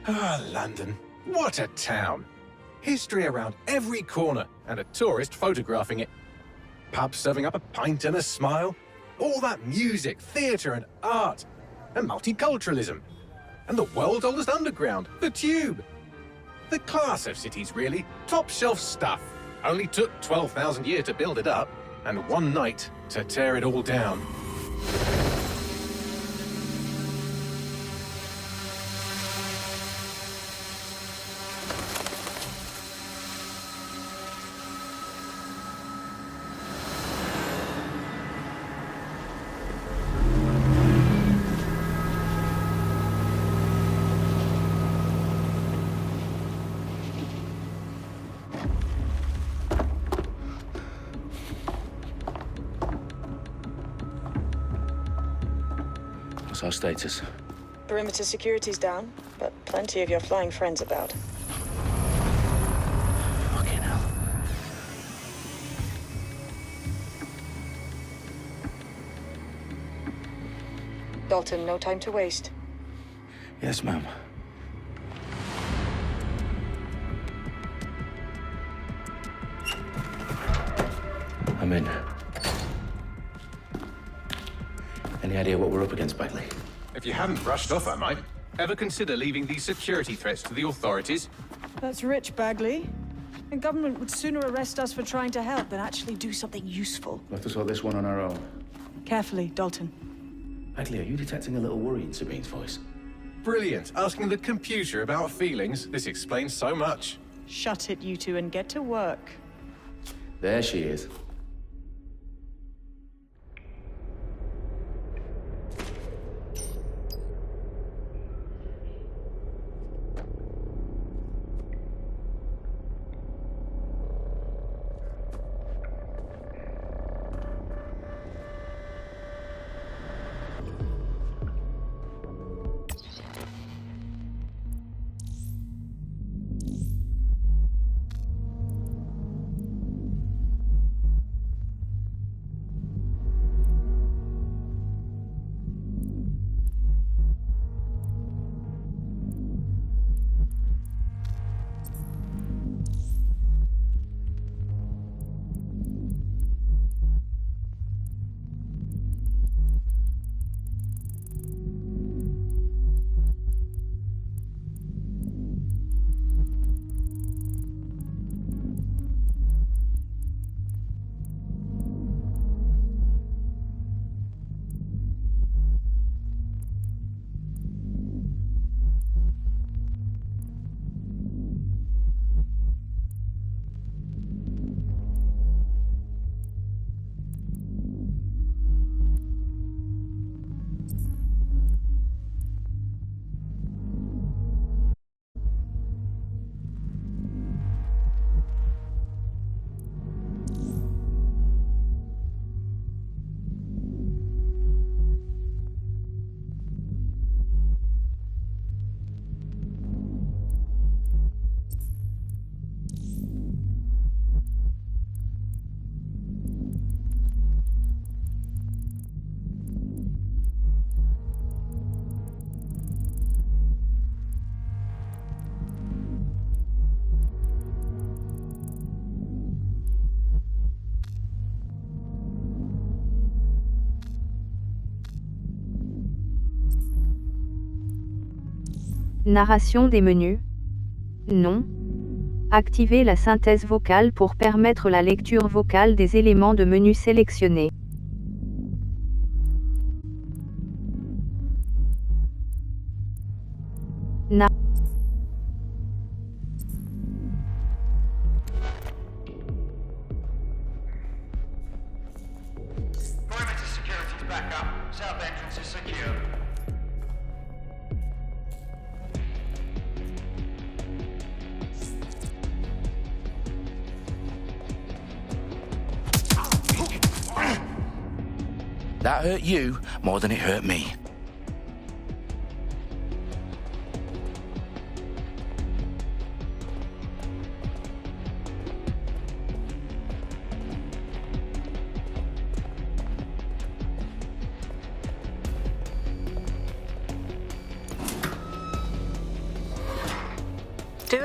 Ah, London. What a town. History around every corner, and a tourist photographing it. Pubs serving up a pint and a smile. All that music, theatre and art. And multiculturalism. And the world's oldest underground, the Tube. The class of cities, really. Top shelf stuff. Only took 12,000 years to build it up, and one night to tear it all down. What's our status? Perimeter security's down, but plenty of your flying friends about. Fucking hell. Dalton, no time to waste. Yes, ma'am. I'm in. Any idea what we're up against, Bagley? If you hadn't brushed off, I might. Ever consider leaving these security threats to the authorities? That's rich, Bagley. The government would sooner arrest us for trying to help than actually do something useful. We'll have to sort this one on our own. Carefully, Dalton. Bagley, are you detecting a little worry in Sabine's voice? Brilliant. Asking the computer about feelings. This explains so much. Shut it, you two, and get to work. There she is. Narration des menus. Non. Activez la synthèse vocale pour permettre la lecture vocale des éléments de menu sélectionnés. Perimeter security's back up. South entrance is secure. That hurt you more than it hurt me.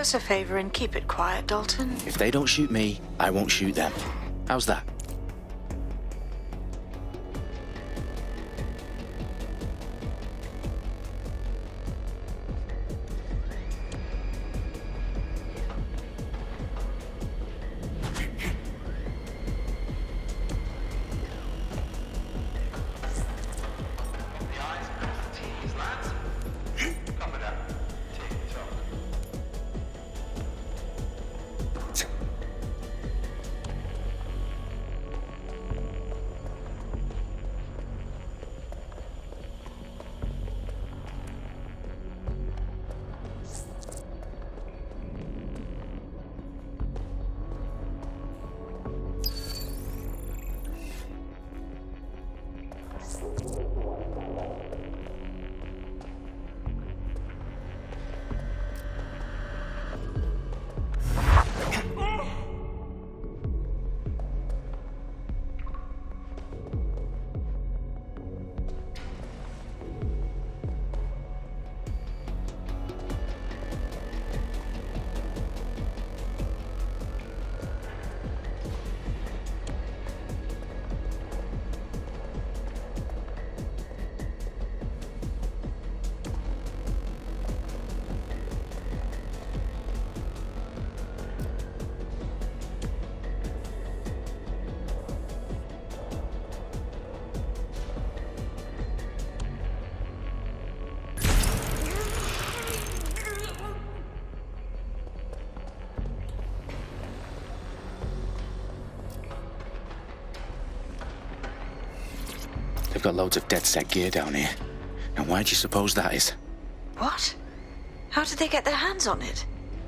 us a favor and keep it quiet, Dalton. If they don't shoot me, I won't shoot them. How's that? The eyes across the T's, lads. Copy that. Tick-tock. They've got loads of dead set gear down here. Now why do you suppose that is? What? How did they get their hands on it?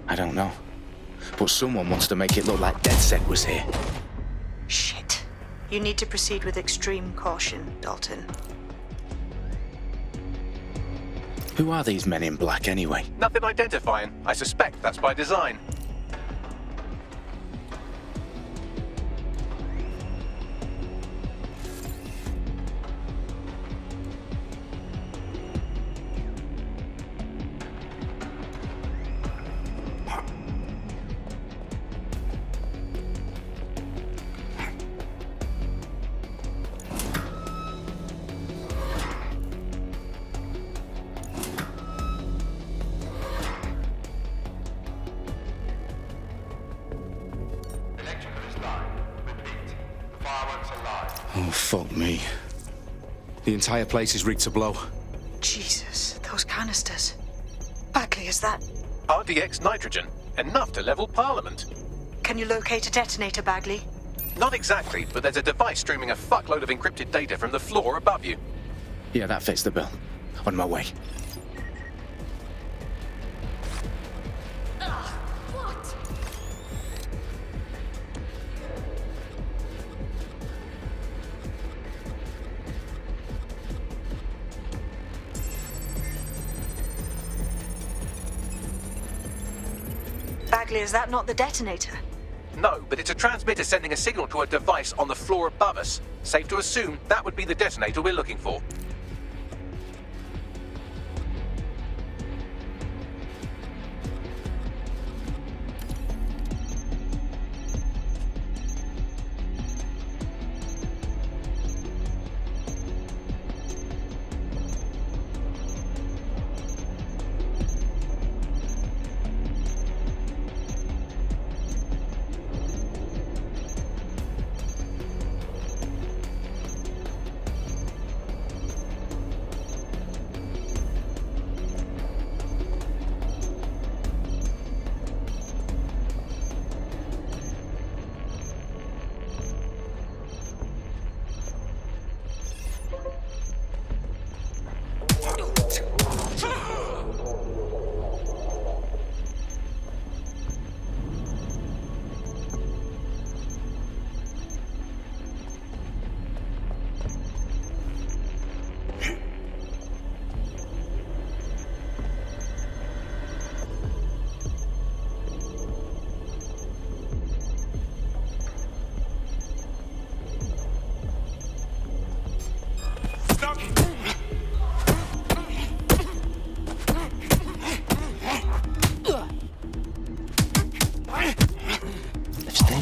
I don't know. But someone wants to make it look like DedSec was here. Shit. You need to proceed with extreme caution, Dalton. Who are these men in black anyway? Nothing identifying. I suspect that's by design. Electrical is live. Repeat. Fireworks are live. Oh, fuck me. The entire place is rigged to blow. Jesus, those canisters. Bagley, is that... RDX nitrogen. Enough to level Parliament. Can you locate a detonator, Bagley? Not exactly, but there's a device streaming a fuckload of encrypted data from the floor above you. Yeah, that fits the bill. On my way. Bagley, is that not the detonator? No, but it's a transmitter sending a signal to a device on the floor above us. Safe to assume that would be the detonator we're looking for.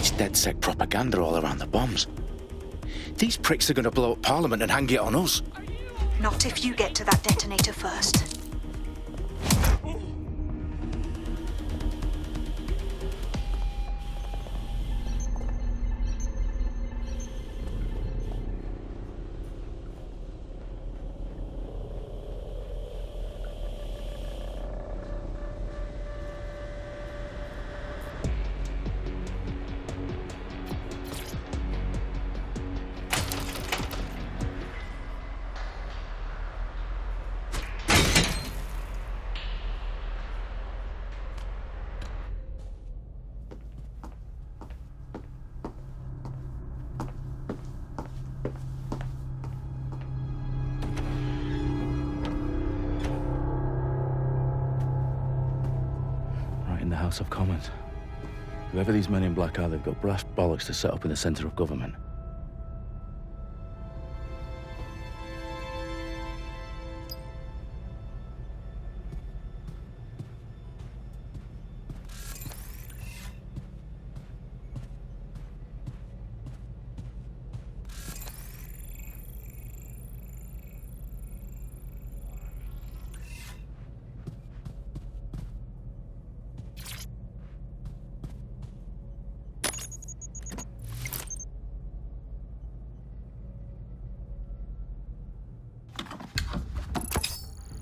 It's DedSec propaganda all around the bombs. These pricks are going to blow up Parliament and hang it on us. Not if you get to that detonator first. In the House of Commons. Whoever these men in black are, they've got brass bollocks to set up in the centre of government.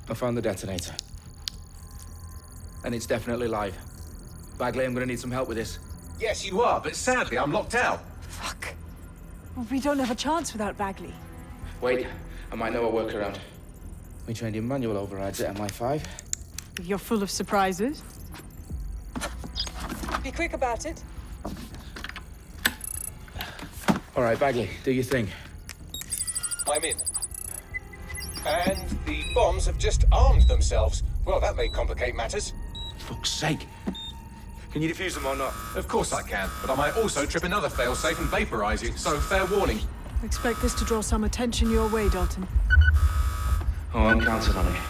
I found the detonator. And it's definitely live. Bagley, I'm gonna need some help with this. Yes, you are, but sadly, I'm locked out. Fuck. Well, we don't have a chance without Bagley. Wait, I might know a workaround. We trained in manual overrides at MI5. You're full of surprises. Be quick about it. All right, Bagley, do your thing. I'm in. And the bombs have just armed themselves. Well, that may complicate matters. Fuck's sake. Can you defuse them or not? Of course I can, but I might also trip another failsafe and vaporize you, so fair warning. Expect this to draw some attention your way, Dalton. Oh, I'm counting on it.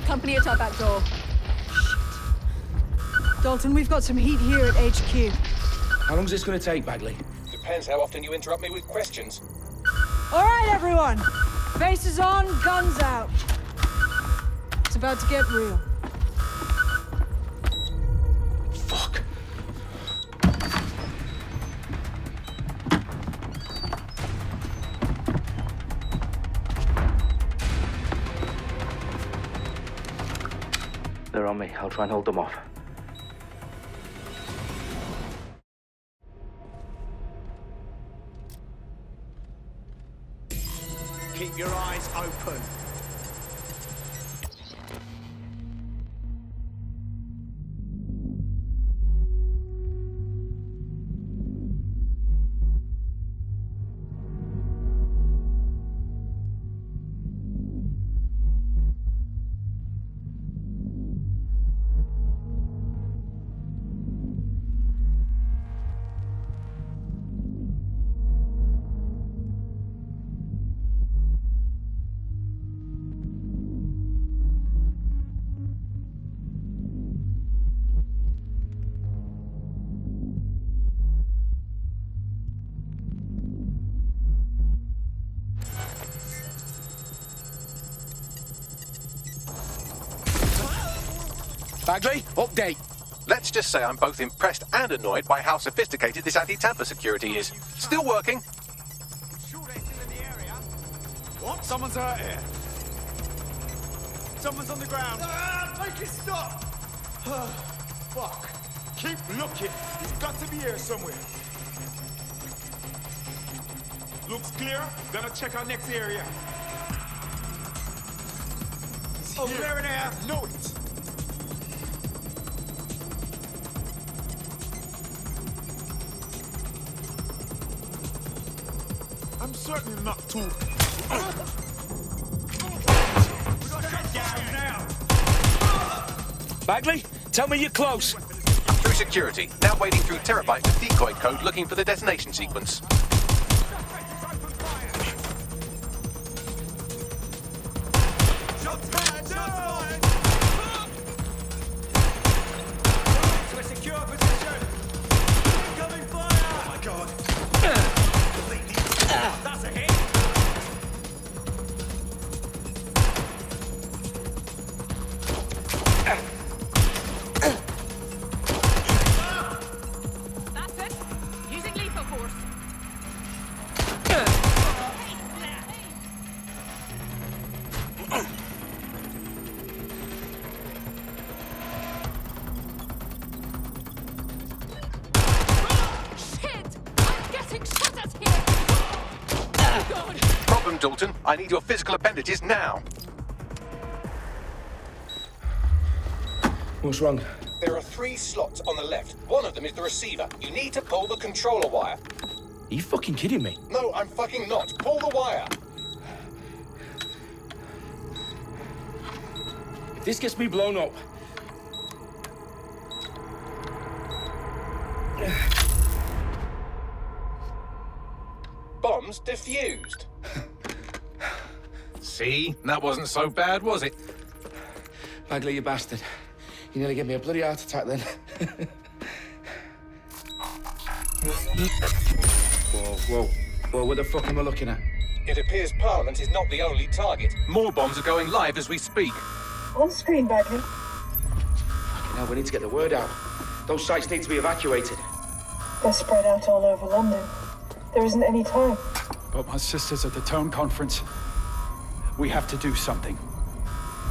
Company at our back door. Dalton, we've got some heat here at HQ. How long's this gonna take, Bagley? Depends how often you interrupt me with questions. All right, everyone. Faces on, guns out. It's about to get real. Fuck. They're on me. I'll try and hold them off. Keep your eyes open. Bagley, update. Let's just say I'm both impressed and annoyed by how sophisticated this anti-tamper security is. Still working. Sure they're still in the area. What? Someone's out here. Someone's on the ground. Make it stop! Fuck. Keep looking. He's got to be here somewhere. Looks clear. Gonna check our next area. Oh, there and there. Know it. I'm certainly not too. We gotta get down now. Bagley, tell me you're close. Through security, now wading through terabytes of decoy code looking for the detonation sequence. To a secure position. Dalton. I need your physical appendages now. What's wrong? There are 3 slots on the left. One of them is the receiver. You need to pull the controller wire. Are you fucking kidding me? No, I'm fucking not. Pull the wire. If this gets me blown up... Bombs defused. See? That wasn't so bad, was it? Bagley, you bastard. You nearly gave me a bloody heart attack then. Whoa, what the fuck am I looking at? It appears Parliament is not the only target. More bombs are going live as we speak. On screen, Bagley. Fucking hell, we need to get the word out. Those sites need to be evacuated. They're spread out all over London. There isn't any time. But my sister's at the town conference. We have to do something.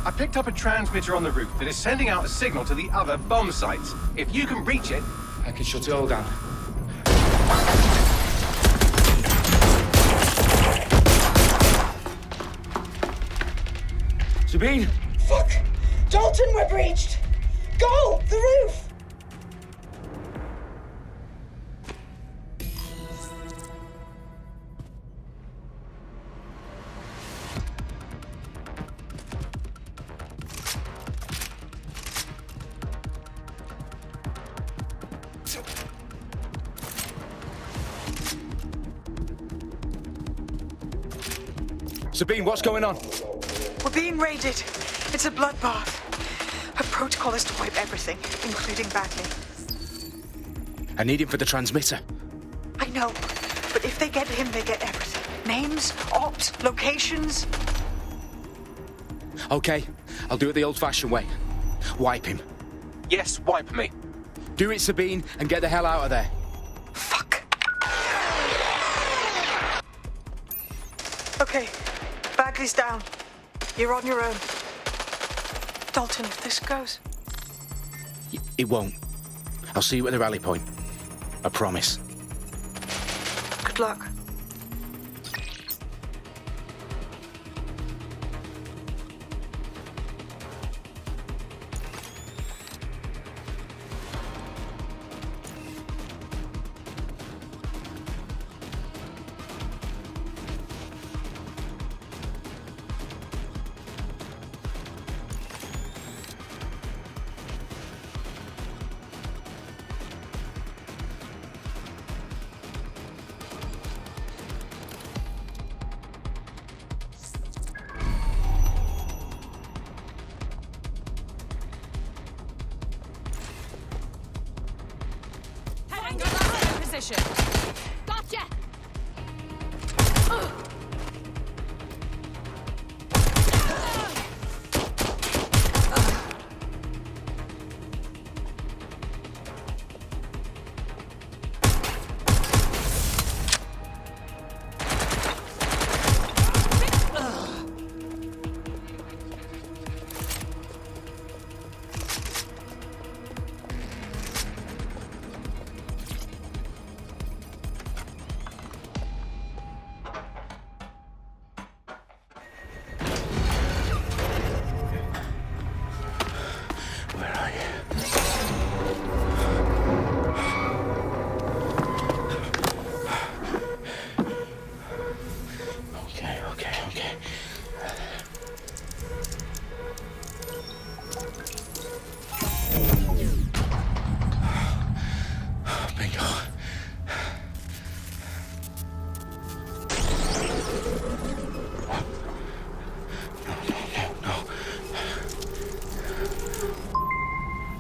I picked up a transmitter on the roof that is sending out a signal to the other bomb sites. If you can reach it... I can shut it all down. Sabine! Fuck! Dalton, we're breached! Go! The roof! Sabine, what's going on? We're being raided. It's a bloodbath. Her protocol is to wipe everything, including Bagley. I need him for the transmitter. I know, but if they get him, they get everything. Names, ops, locations. Okay, I'll do it the old-fashioned way. Wipe him. Yes, wipe me. Do it, Sabine, and get the hell out of there. Fuck. Okay, Bagley's down. You're on your own. Dalton, if this goes... It won't. I'll see you at the rally point. I promise. Good luck. Gotcha!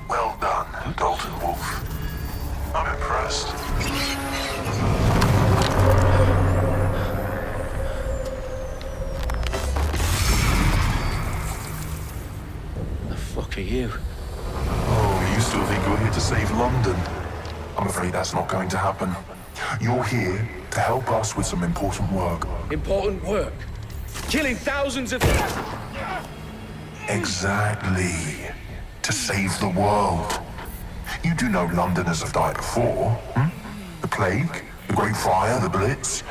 Well done, Dalton Wolf. I'm impressed. The fuck are you? Oh, you still think you're here to save London? I'm afraid that's not going to happen. You're here to help us with some important work. Important work? Killing thousands of... Exactly. To save the world. You do know Londoners have died before, hmm? The plague, the Great Fire, the Blitz. It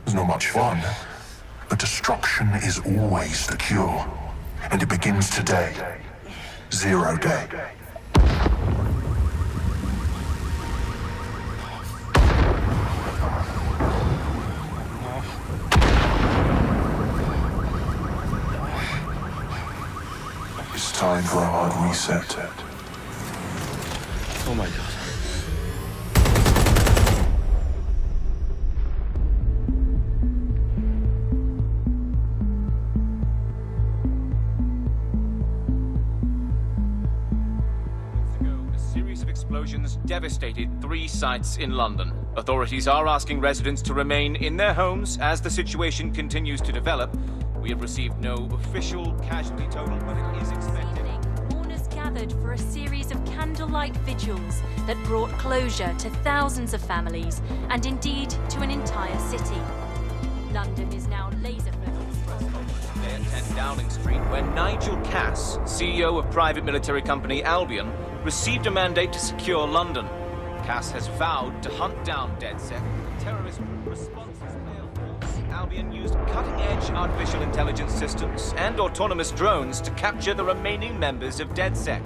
was not much fun. But destruction is always the cure. And it begins today. 0 day. It's time for a hard reset. Oh my god. Explosions devastated 3 sites in London. Authorities are asking residents to remain in their homes as the situation continues to develop. We have received no official casualty total, but it is expected. Mourners gathered for a series of candlelight vigils that brought closure to thousands of families and indeed to an entire city. London is now laser-focused. At 10 Downing Street, where Nigel Cass, CEO of private military company Albion, received a mandate to secure London. Cass has vowed to hunt down DedSec. Terrorist responses failed. Albion used cutting-edge artificial intelligence systems and autonomous drones to capture the remaining members of DedSec.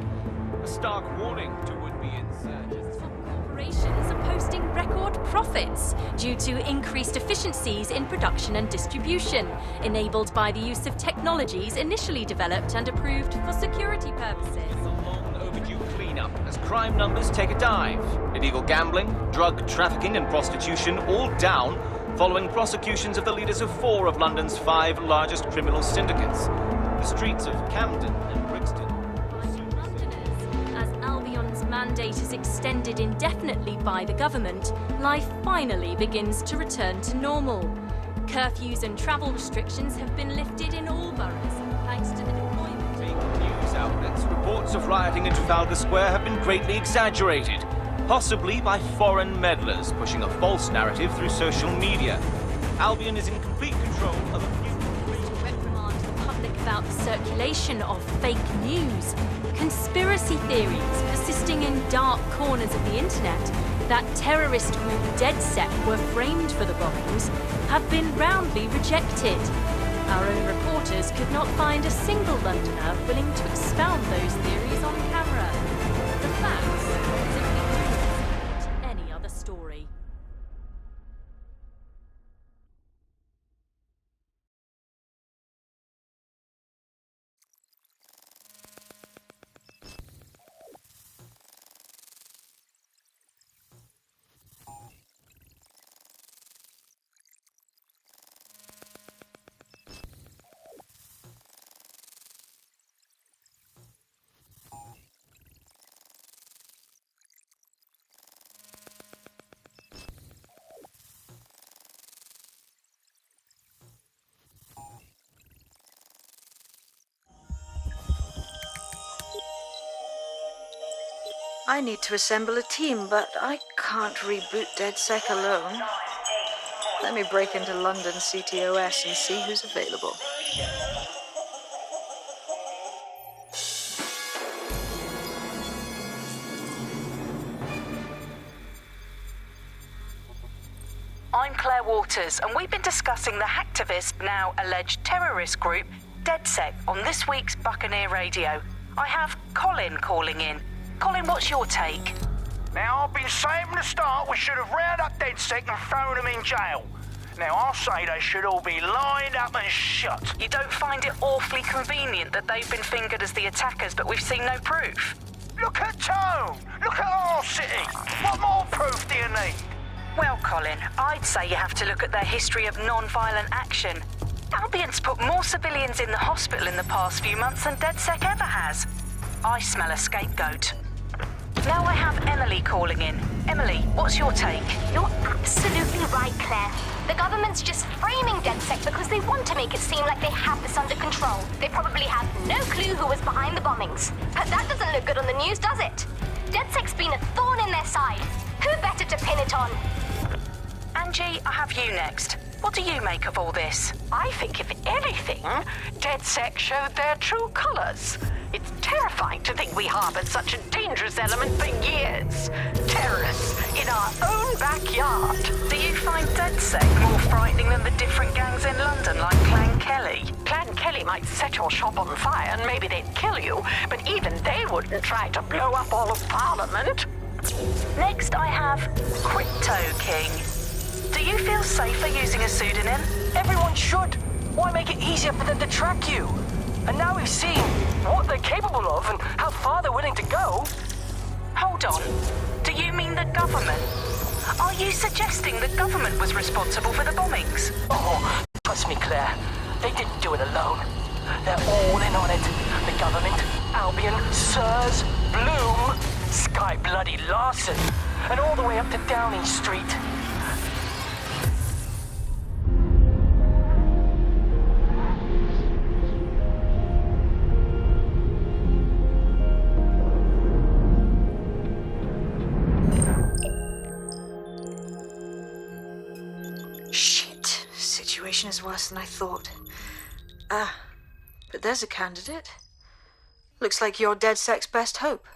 A stark warning to would-be insurgents. Corporations are posting record profits due to increased efficiencies in production and distribution, enabled by the use of technologies initially developed and approved for security purposes. Cleanup as crime numbers take a dive. Illegal gambling, drug trafficking and prostitution all down following prosecutions of the leaders of 4 of London's 5 largest criminal syndicates. The streets of Camden and Brixton. As Albion's mandate is extended indefinitely by the government, life finally begins to return to normal. Curfews and travel restrictions have been lifted in all boroughs thanks to the deployment. News outlets, reports of rioting in Trafalgar Square have been greatly exaggerated, possibly by foreign meddlers pushing a false narrative through social media. Albion is in complete control of a few... reprimand the public about the circulation of fake news, conspiracy theories persisting in dark corners of the internet that terrorist group DedSec were framed for the bombings have been roundly rejected. Our own reporters could not find a single Londoner willing to expound those theories on camera. The facts simply don't support any other story. I need to assemble a team, but I can't reboot DedSec alone. Let me break into London CTOS and see who's available. I'm Claire Waters, and we've been discussing the hacktivist, now alleged terrorist group, DedSec, on this week's Buccaneer Radio. I have Colin calling in. Colin, what's your take? Now, I've been saying from the start we should have rounded up DedSec and thrown them in jail. Now, I'll say they should all be lined up and shot. You don't find it awfully convenient that they've been fingered as the attackers, but we've seen no proof? Look at Tone! Look at our city! What more proof do you need? Well, Colin, I'd say you have to look at their history of non-violent action. Albion's put more civilians in the hospital in the past few months than DedSec ever has. I smell a scapegoat. Now I have Emily calling in. Emily, what's your take? You're absolutely right, Claire. The government's just framing DedSec because they want to make it seem like they have this under control. They probably have no clue who was behind the bombings. But that doesn't look good on the news, does it? DedSec's been a thorn in their side. Who better to pin it on? Angie, I have you next. What do you make of all this? I think, if anything, DedSec showed their true colors. It's terrifying to think we harbored such a dangerous element for years. Terrorists in our own backyard. Do you find find DedSec more frightening than the different gangs in London, like Clan Kelly? Clan Kelly might set your shop on fire and maybe they'd kill you, but even they wouldn't try to blow up all of Parliament. Next, I have Crypto King. Do you feel safer using a pseudonym? Everyone should. Why make it easier for them to track you? And now we've seen what they're capable of and how far they're willing to go. Hold on. Do you mean the government? Are you suggesting the government was responsible for the bombings? Oh, trust me, Claire. They didn't do it alone. They're all in on it. The government, Albion, Sirs, Bloom, Sky Bloody Larson, and all the way up to Downing Street. Shit. Situation is worse than I thought. But there's a candidate. Looks like you're DedSec's best hope.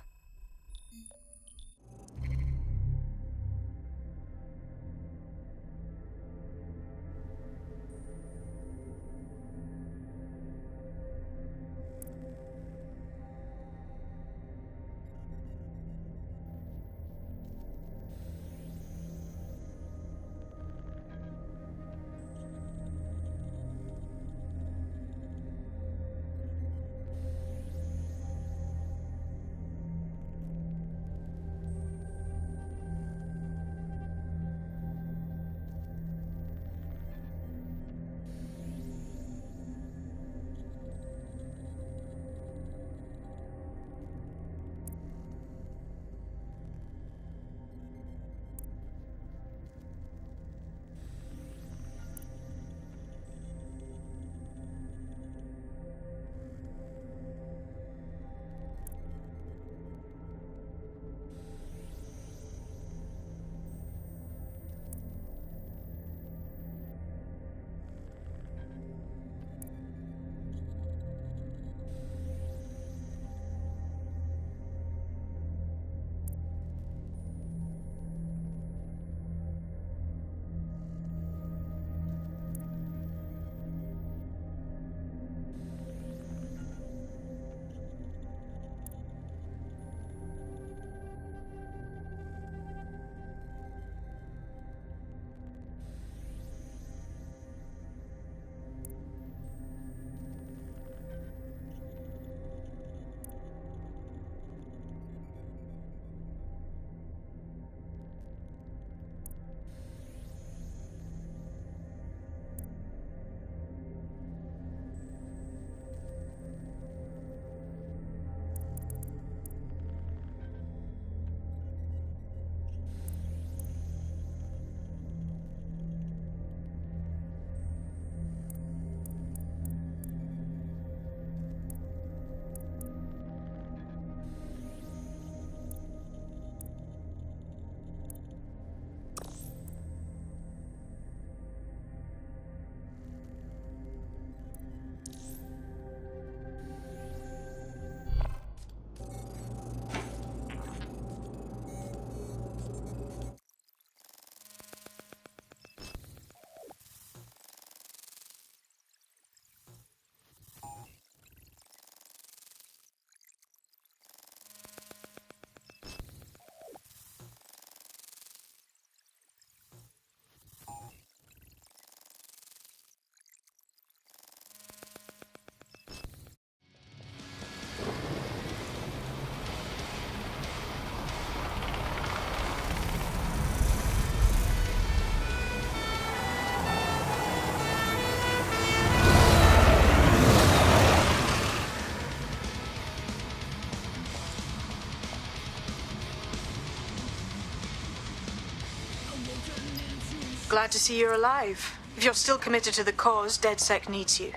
Glad to see you're alive. If you're still committed to the cause, DedSec needs you.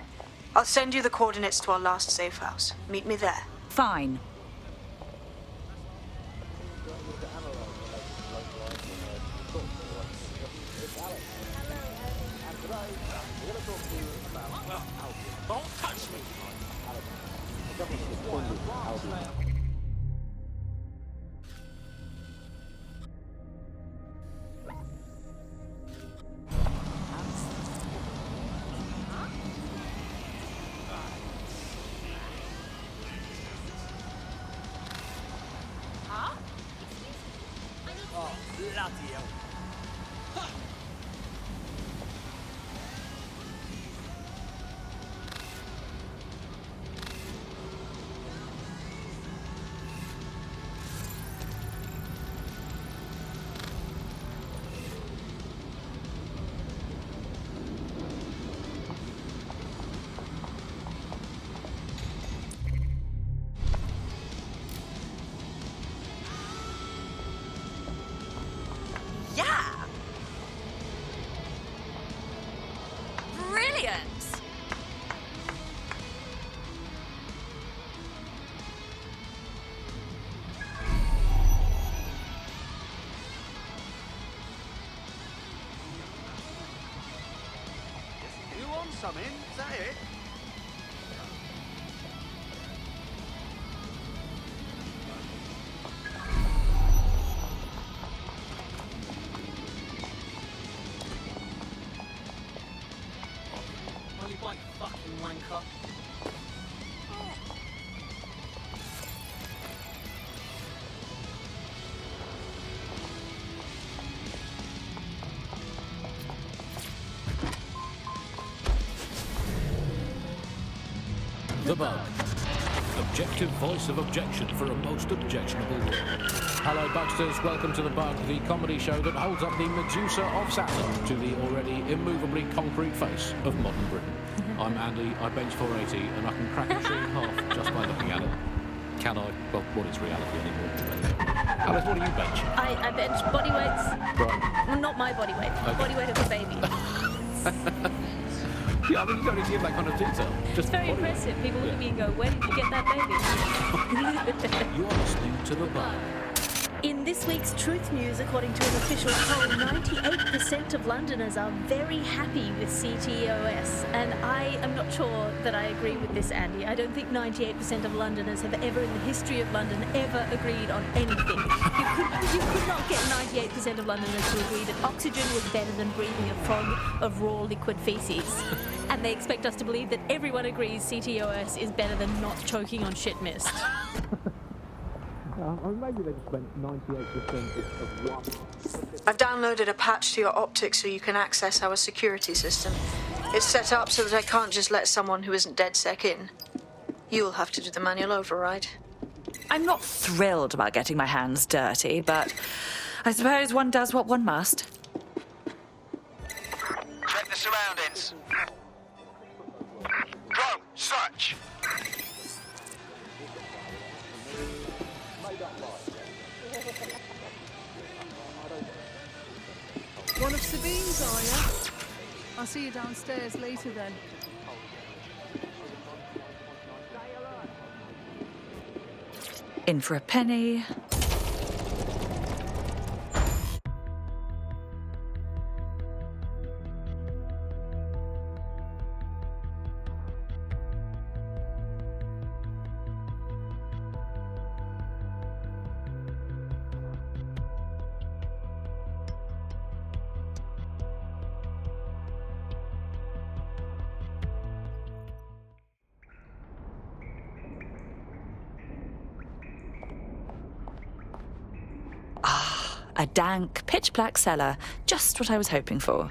I'll send you the coordinates to our last safe house. Meet me there. Fine. Don't touch me! brilliant! You want something? Is that it? Only one fucking wanker. The Bug. Objective voice of objection for a most objectionable world. Hello, Bugsters. Welcome to The Bug, the comedy show that holds up the Medusa of Saturn to the already immovably concrete face of modern Britain. I'm Andy, I bench 480, and I can crack a tree in half just by looking at it. Can I? Well, what is reality anymore? Alice, what do you bench? I bench body weights. Right. Well, not my body weight. The body weight of the baby. Yeah, I mean, you don't need to give that kind of detail. Just It's very body weight. impressive. People look at me and go, where did you get that baby? You're listening to The Bug. In this week's Truth News, according to an official poll, 98% of Londoners are very happy with CTOS. And I am not sure that I agree with this, Andy. I don't think 98% of Londoners have ever in the history of London ever agreed on anything. You could not get 98% of Londoners to agree that oxygen was better than breathing a fog of raw liquid feces. And they expect us to believe that everyone agrees CTOS is better than not choking on shit mist. Maybe they just went 98% of one. I've downloaded a patch to your optics so you can access our security system. It's set up so that I can't just let someone who isn't DedSec in. You'll have to do the manual override. I'm not thrilled about getting my hands dirty, but I suppose one does what one must. Check the surroundings. Drone, search. One of Sabine's, are you? I'll see you downstairs later then. In for a penny. A dank, pitch-black cellar. Just what I was hoping for.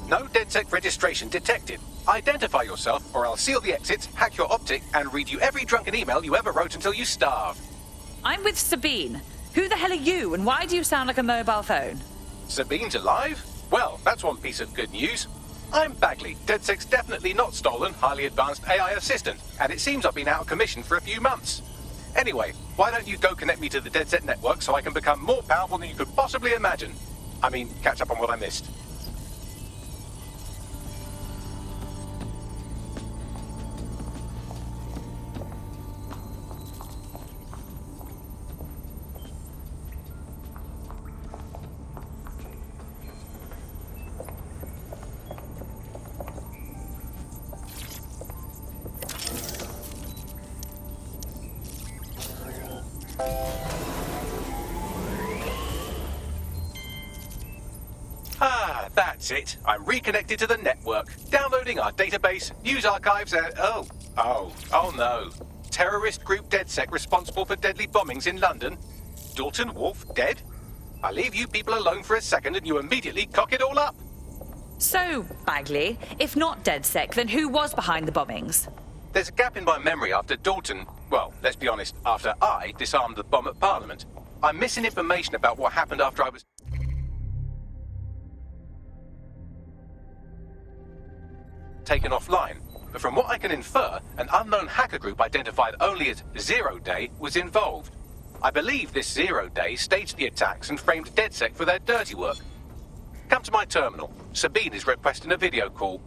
No DedSec registration detected. Identify yourself, or I'll seal the exits, hack your optic, and read you every drunken email you ever wrote until you starve. I'm with Sabine. Who the hell are you, and why do you sound like a mobile phone? Sabine's alive? Well, that's one piece of good news. I'm Bagley, DedSec's definitely not stolen, highly advanced AI assistant, and it seems I've been out of commission for a few months. Anyway, why don't you go connect me to the DedSec network so I can become more powerful than you could possibly imagine? I mean, catch up on what I missed. Ah, that's it. I'm reconnected to the network, downloading our database, news archives, and... Oh no. Terrorist group DedSec responsible for deadly bombings in London? Dalton Wolf dead? I leave you people alone for a second and you immediately cock it all up. So, Bagley, if not DedSec, then who was behind the bombings? There's a gap in my memory after Dalton... Well, let's be honest, after I disarmed the bomb at Parliament. I'm missing information about what happened after I was taken offline. But from what I can infer, an unknown hacker group identified only as Zero Day was involved. I believe this Zero Day staged the attacks and framed DedSec for their dirty work. Come to my terminal. Sabine is requesting a video call.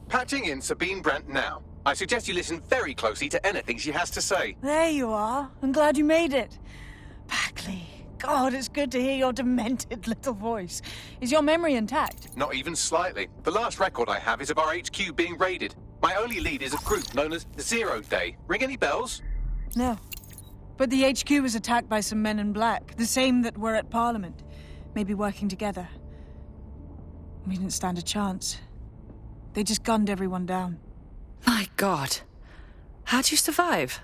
Patching in Sabine Brandt now. I suggest you listen very closely to anything she has to say. There you are. I'm glad you made it. Bagley, God, it's good to hear your demented little voice. Is your memory intact? Not even slightly. The last record I have is of our HQ being raided. My only lead is a group known as Zero Day. Ring any bells? No. But the HQ was attacked by some men in black, the same that were at Parliament. Maybe working together. We didn't stand a chance. They just gunned everyone down. My God. How'd you survive?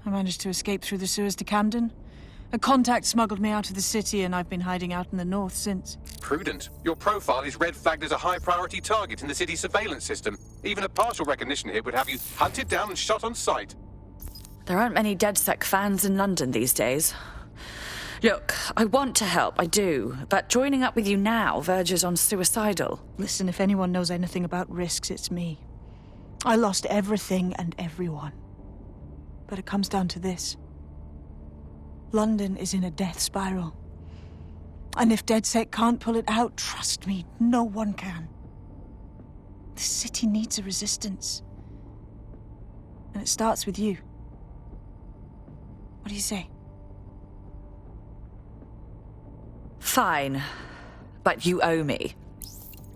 I managed to escape through the sewers to Camden. A contact smuggled me out of the city, and I've been hiding out in the north since. Prudent. Your profile is red flagged as a high-priority target in the city's surveillance system. Even a partial recognition here would have you hunted down and shot on sight. There aren't many DedSec fans in London these days. Look, I want to help, I do, but joining up with you now verges on suicidal. Listen, if anyone knows anything about risks, it's me. I lost everything and everyone. But it comes down to this. London is in a death spiral. And if DedSec can't pull it out, trust me, no one can. The city needs a resistance. And it starts with you. What do you say? Fine, but you owe me.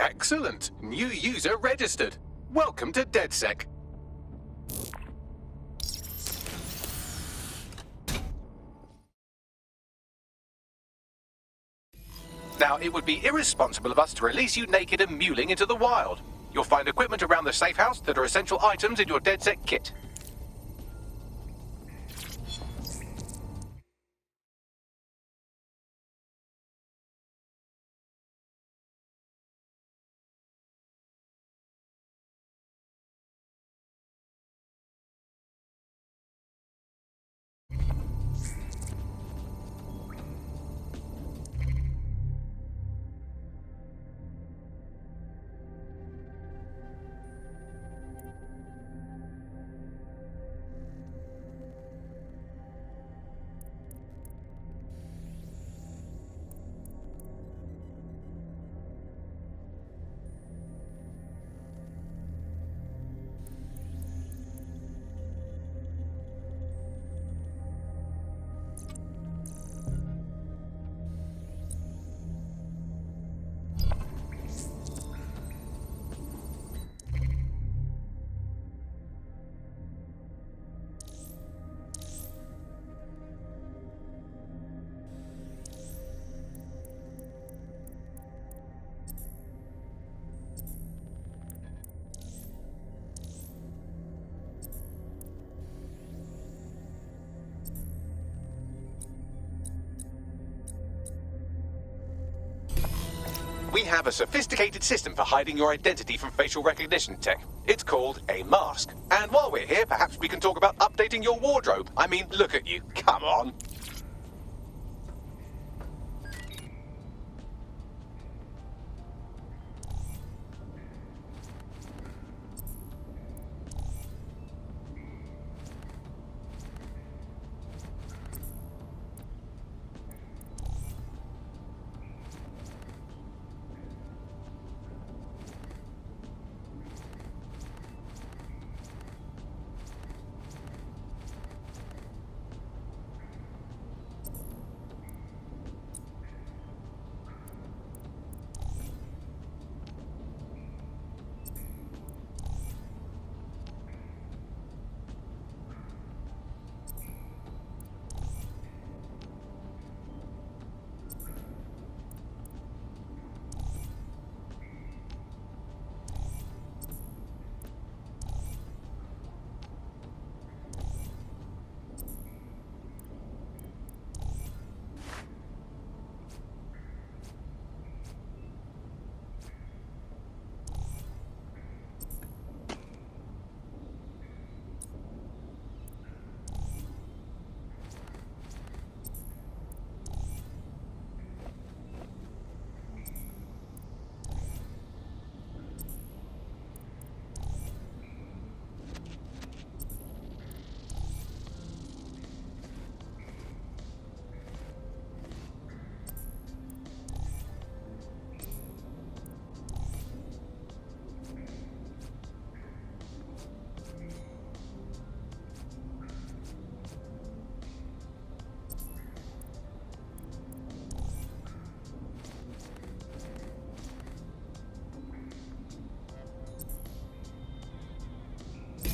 Excellent. New user registered. Welcome to DedSec. Now, it would be irresponsible of us to release you naked and mewling into the wild. You'll find equipment around the safe house that are essential items in your DedSec kit. We have a sophisticated system for hiding your identity from facial recognition tech. It's called a mask. And while we're here, perhaps we can talk about updating your wardrobe. I mean, look at you. Come on.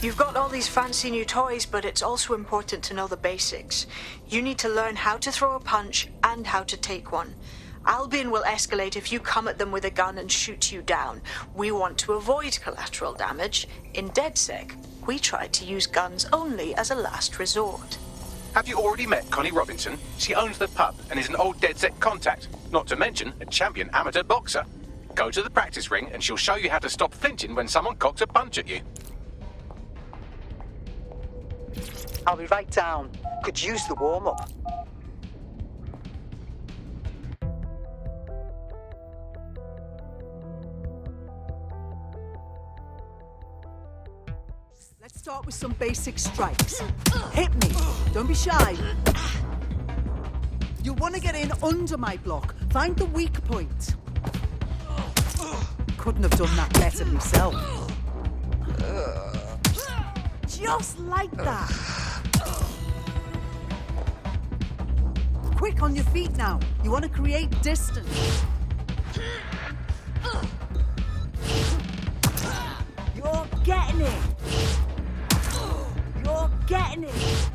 You've got all these fancy new toys, but it's also important to know the basics. You need to learn how to throw a punch and how to take one. Albion will escalate if you come at them with a gun and shoot you down. We want to avoid collateral damage. In DedSec, we try to use guns only as a last resort. Have you already met Connie Robinson? She owns the pub and is an old DedSec contact, not to mention a champion amateur boxer. Go to the practice ring and she'll show you how to stop flinching when someone cocks a punch at you. I'll be right down. Could use the warm-up. Let's start with some basic strikes. Hit me. Don't be shy. You'll want to get in under my block. Find the weak point. Couldn't have done that better myself. Just like that. Quick on your feet now. You want to create distance. You're getting it. You're getting it.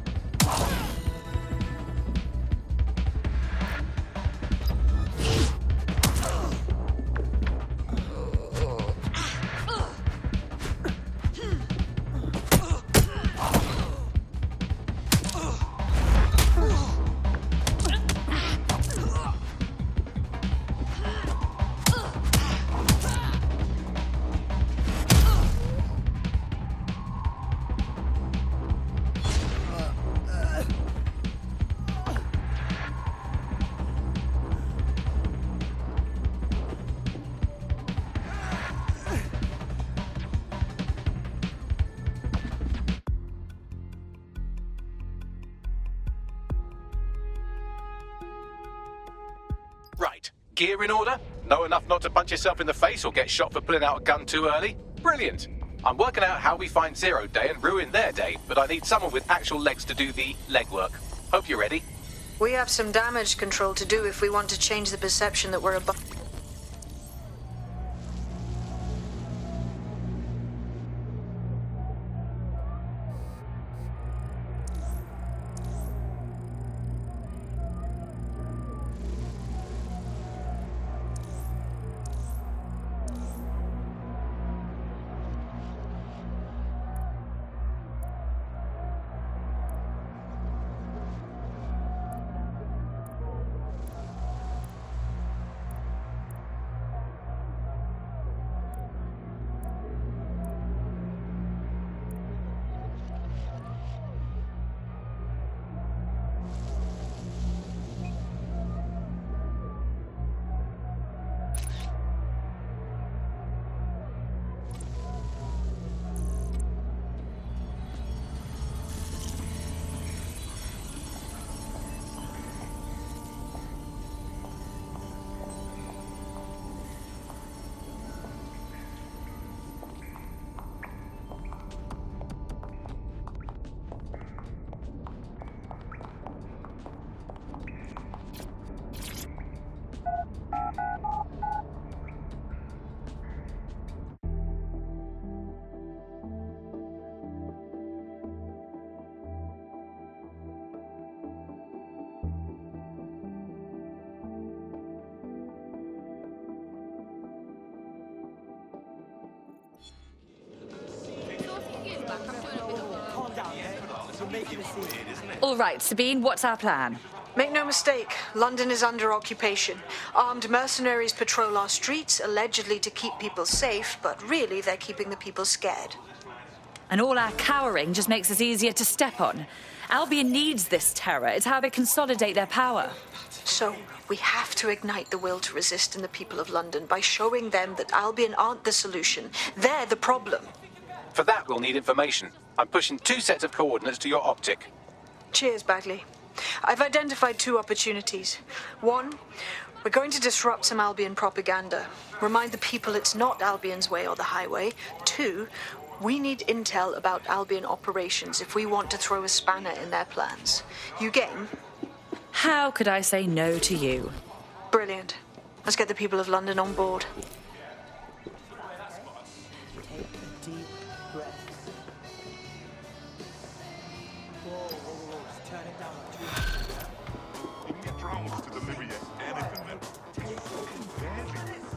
Right. Gear in order? Know enough not to punch yourself in the face or get shot for pulling out a gun too early? Brilliant. I'm working out how we find Zero Day and ruin their day, but I need someone with actual legs to do the legwork. Hope you're ready. We have some damage control to do if we want to change the perception that we're above. All right, Sabine, what's our plan? Make no mistake, London is under occupation. Armed mercenaries patrol our streets, allegedly to keep people safe, but really they're keeping the people scared. And all our cowering just makes us easier to step on. Albion needs this terror. It's how they consolidate their power. So, we have to ignite the will to resist in the people of London by showing them that Albion aren't the solution. They're the problem. For that, we'll need information. I'm pushing 2 sets of coordinates to your optic. Cheers, Bagley. I've identified 2 opportunities. 1, we're going to disrupt some Albion propaganda. Remind the people it's not Albion's way or the highway. 2, we need intel about Albion operations if we want to throw a spanner in their plans. You game? How could I say no to you? Brilliant. Let's get the people of London on board. Take a deep breath.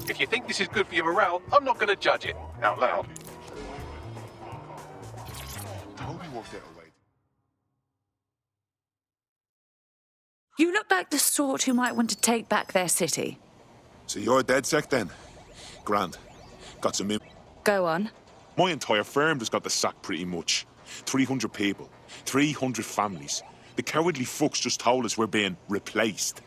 If you think this is good for your morale, I'm not going to judge it out loud. You look like the sort who might want to take back their city. So you're DedSec then? Grand. Got some... Go on. My entire firm just got the sack pretty much. 300 people, 300 families. The cowardly fucks just told us we're being replaced.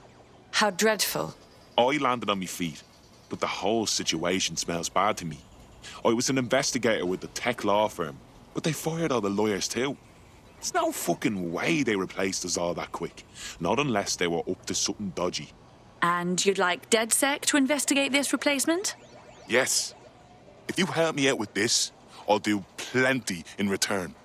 How dreadful. I landed on my feet, but the whole situation smells bad to me. I was an investigator with the tech law firm, but they fired all the lawyers too. There's no fucking way they replaced us all that quick. Not unless they were up to something dodgy. And you'd like DedSec to investigate this replacement? Yes. If you help me out with this, I'll do plenty in return.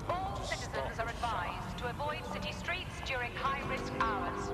All citizens are advised to avoid city streets during high-risk hours.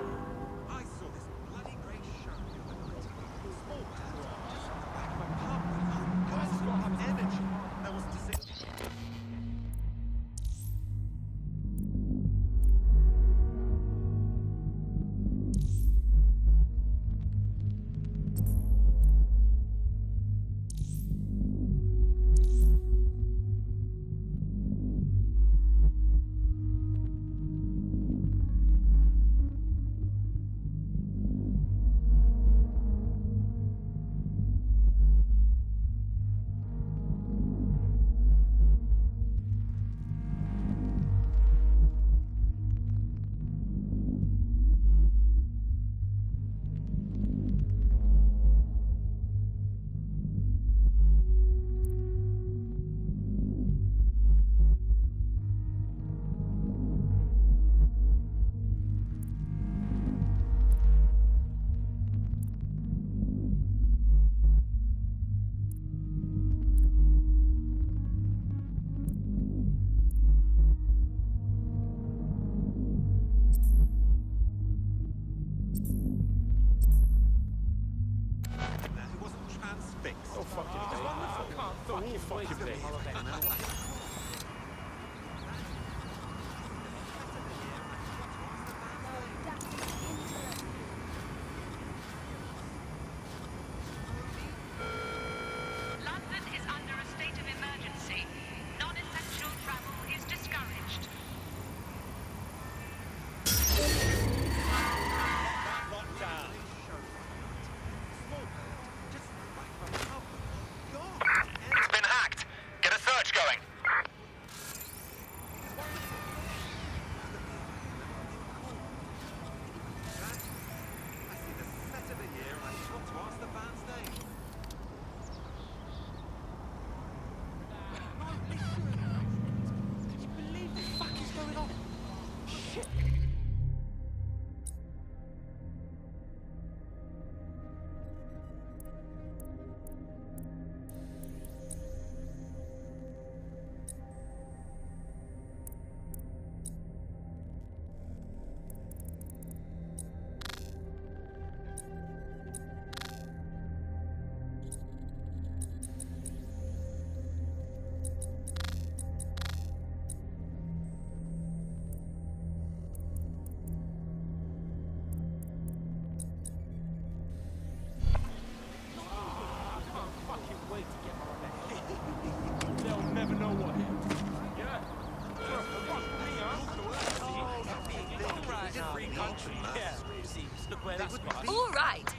All right.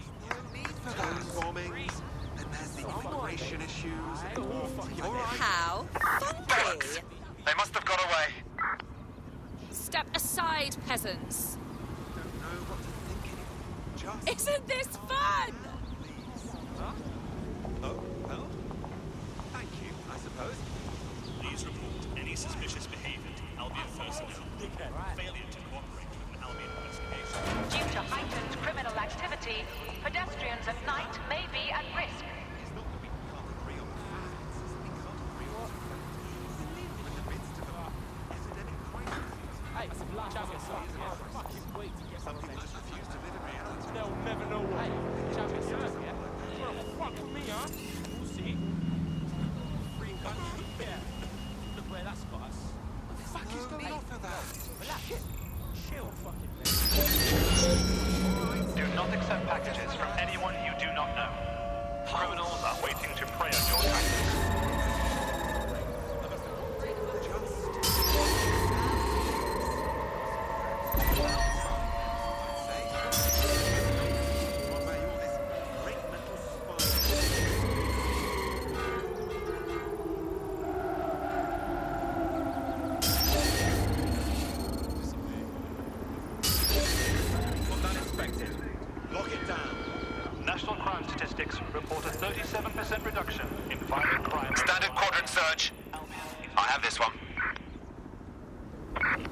How funky. They must have got away. Step aside, peasants. Isn't this fun? Oh, well, thank you, I suppose. Please report any suspicious behavior to Albion personnel. Failure to cooperate with an Albion investigation. Due to heightened criminal activity, pedestrians at night may be at risk. Hey, fucking wait to get something. Just refuse to live in reality. They'll never know why. Champion Surf, yeah? You wanna fuck with me, huh? We'll see. Free country, yeah. Look where that's got us. What the fuck is going on for that? Relax. Chill, fucking man. Do not accept packages from anyone you do not know. Criminals are waiting to prey on your tactics. National crime statistics report a 37% reduction in violent crime. Standard quadrant search. I have this one.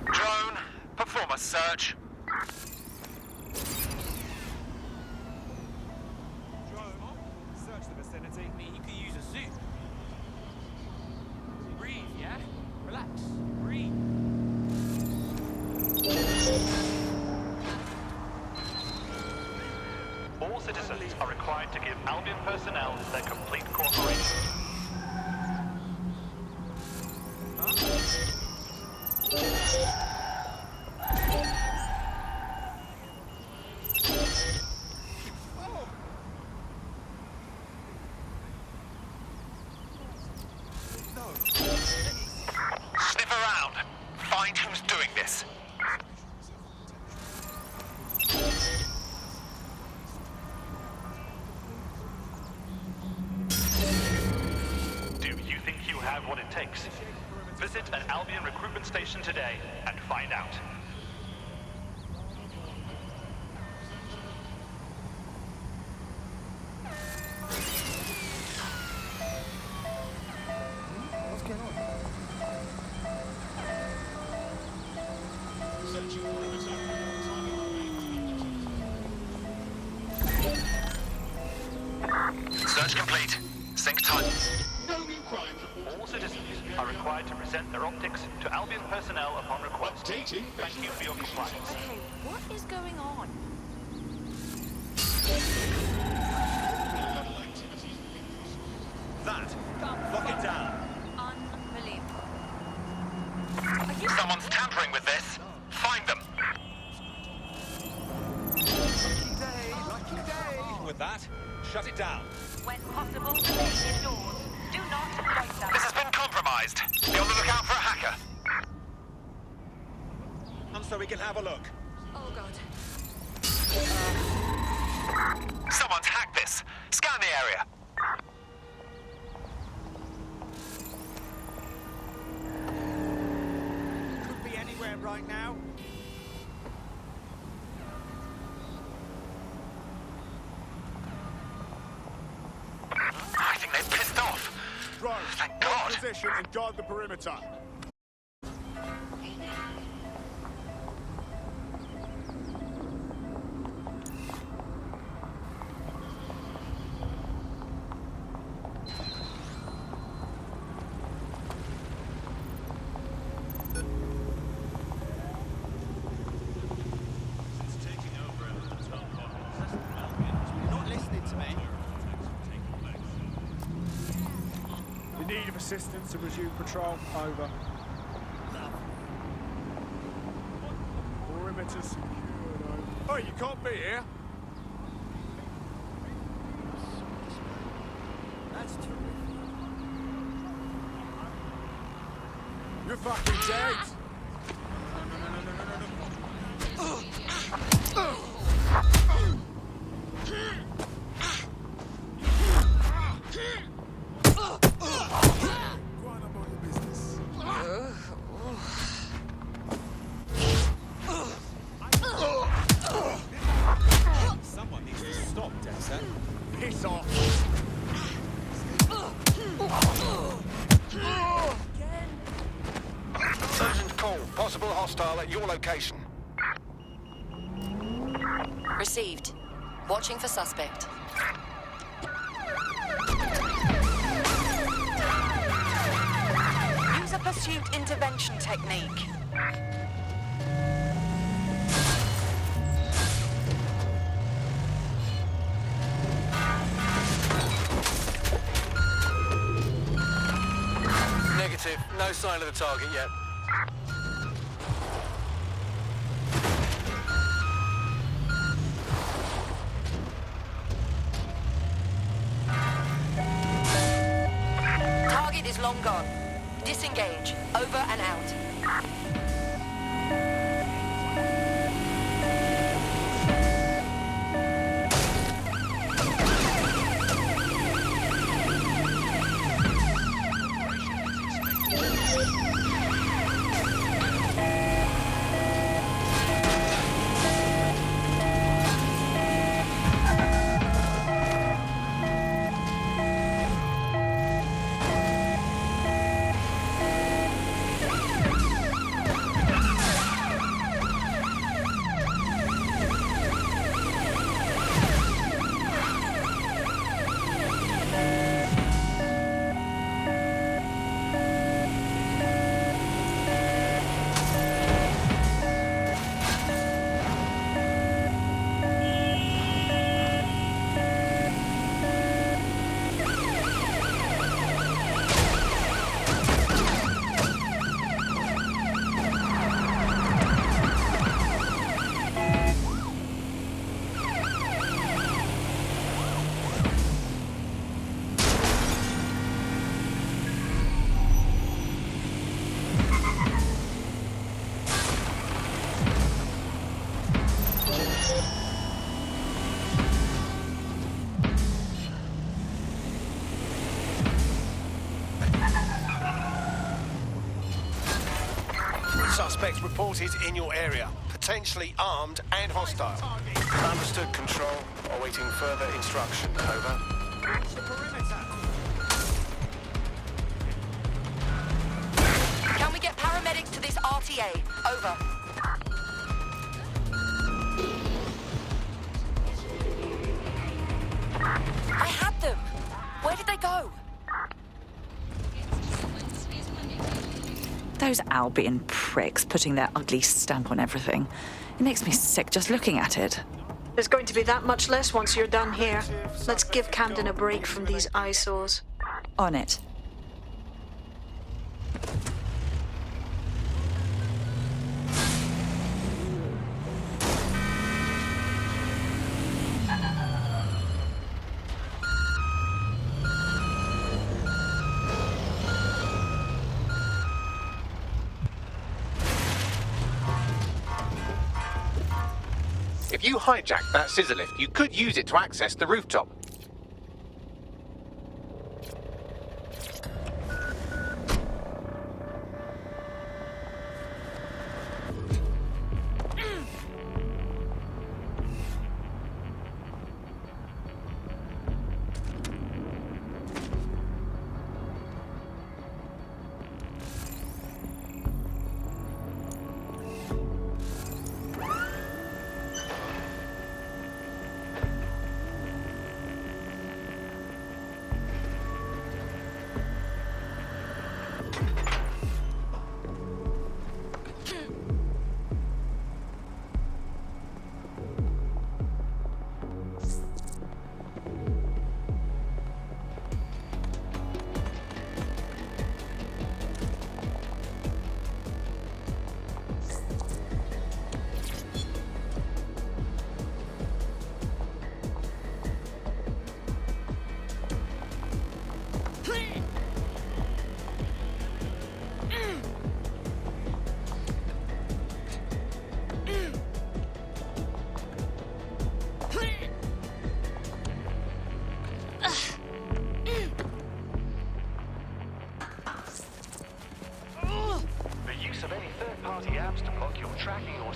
Drone, perform a search. Drone, search the vicinity. I mean, you could use a suit. Breathe, yeah? Relax. Breathe. All citizens are required to give Albion personnel their complete cooperation. Sniff around. Find who's doing this. Do you think you have what it takes? Visit an Albion recruitment station today and find out. What's going on? Search complete. Sync time. All citizens are required to present their optics to Albion personnel upon request. Thank you for your compliance. Okay, what is going on? That, lock it down. Unbelievable. Someone's tampering with this. Find them. Lucky day. With that, shut it down. When possible, stay indoors. Do not loiter. This has been compromised. Be on the lookout for a hacker. And so we can have a look. Oh, God. Someone's hacked this. Scan the area. Could be anywhere right now. I think they've pissed off. Drone, Thank God. position and guard the perimeter. Not listening to me. In need of assistance to resume patrol. Over. Perimeter secured. Over. Oh, you can't be here. That's terrific. You're fucking dead. Someone needs to stop, Denson. Piss off. Sergeant call. Possible hostile at your location. Received. Watching for suspect. Use a pursuit intervention technique. sign of the target yet. Target is long gone. Disengage. Over and out. Suspects reported in your area, potentially armed and hostile. Understood, Control. Awaiting further instruction. Over. Can we get paramedics to this RTA? Over. I had them. Where did they go? Those Albion pricks putting their ugly stamp on everything. It makes me sick just looking at it. There's going to be that much less once you're done here. Let's give Camden a break from these eyesores. On it. If you hijacked that scissor lift, you could use it to access the rooftop.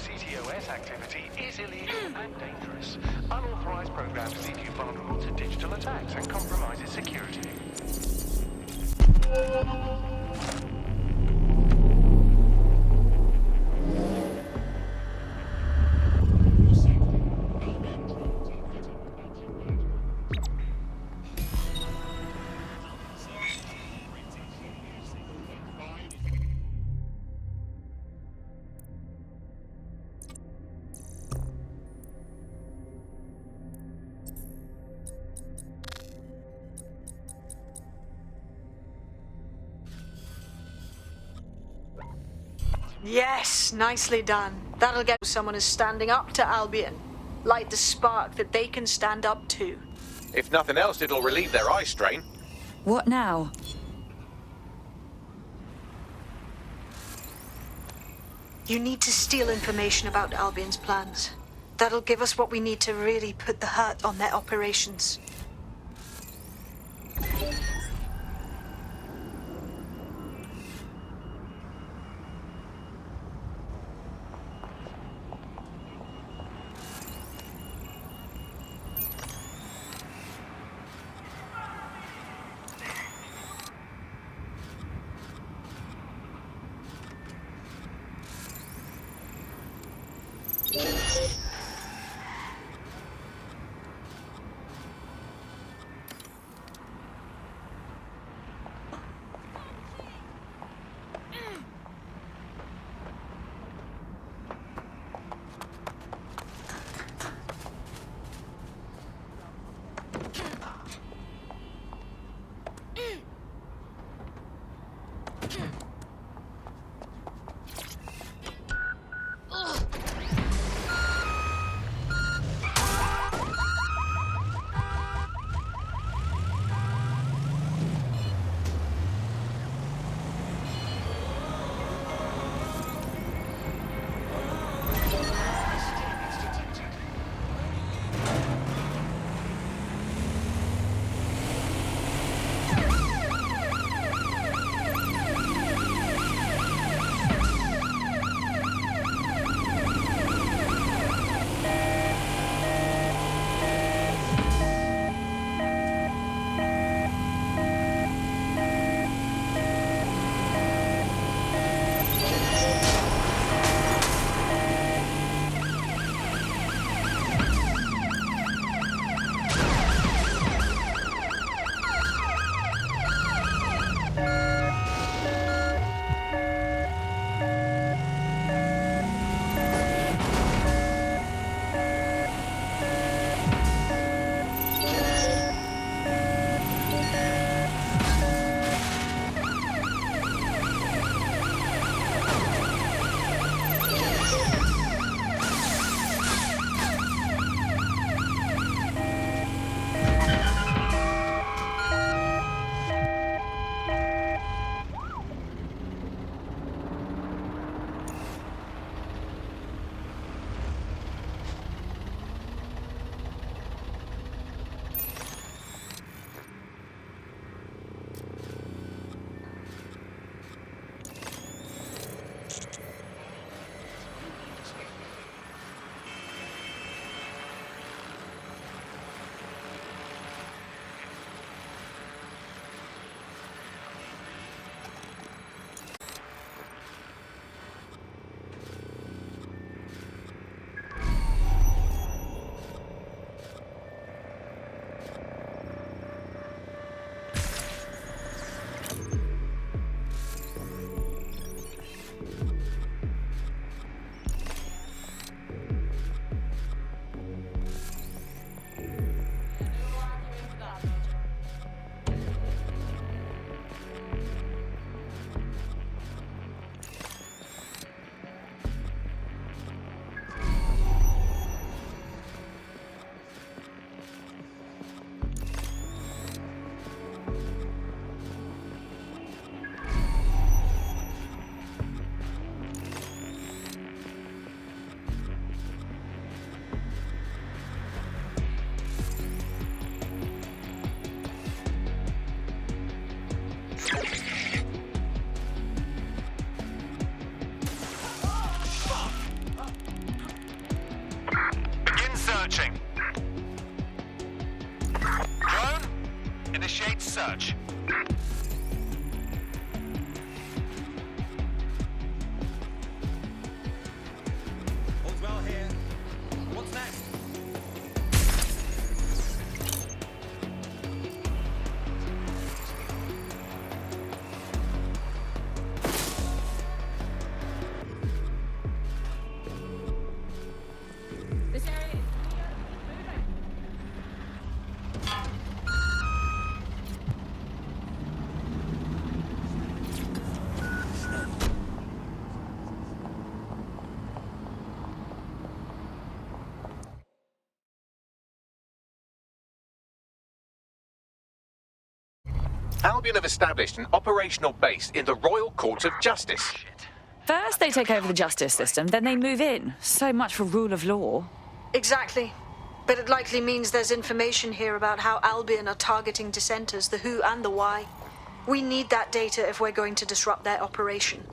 CTOS activity is illegal and dangerous. Unauthorized programs leave you vulnerable to digital attacks and compromises security. Yes, nicely done. That'll get someone is standing up to Albion. Light the spark that they can stand up to. If nothing else, it'll relieve their eye strain. What now? You need to steal information about Albion's plans. That'll give us what we need to really put the hurt on their operations. Searching. Drone, initiate search. All's well here. What's next? This area is clear. Moving. Albion have established an operational base in the Royal Court of Justice. First they take over the justice system, then they move in. So much for rule of law. Exactly. But it likely means there's information here about how Albion are targeting dissenters, the who and the why. We need that data if we're going to disrupt their operation.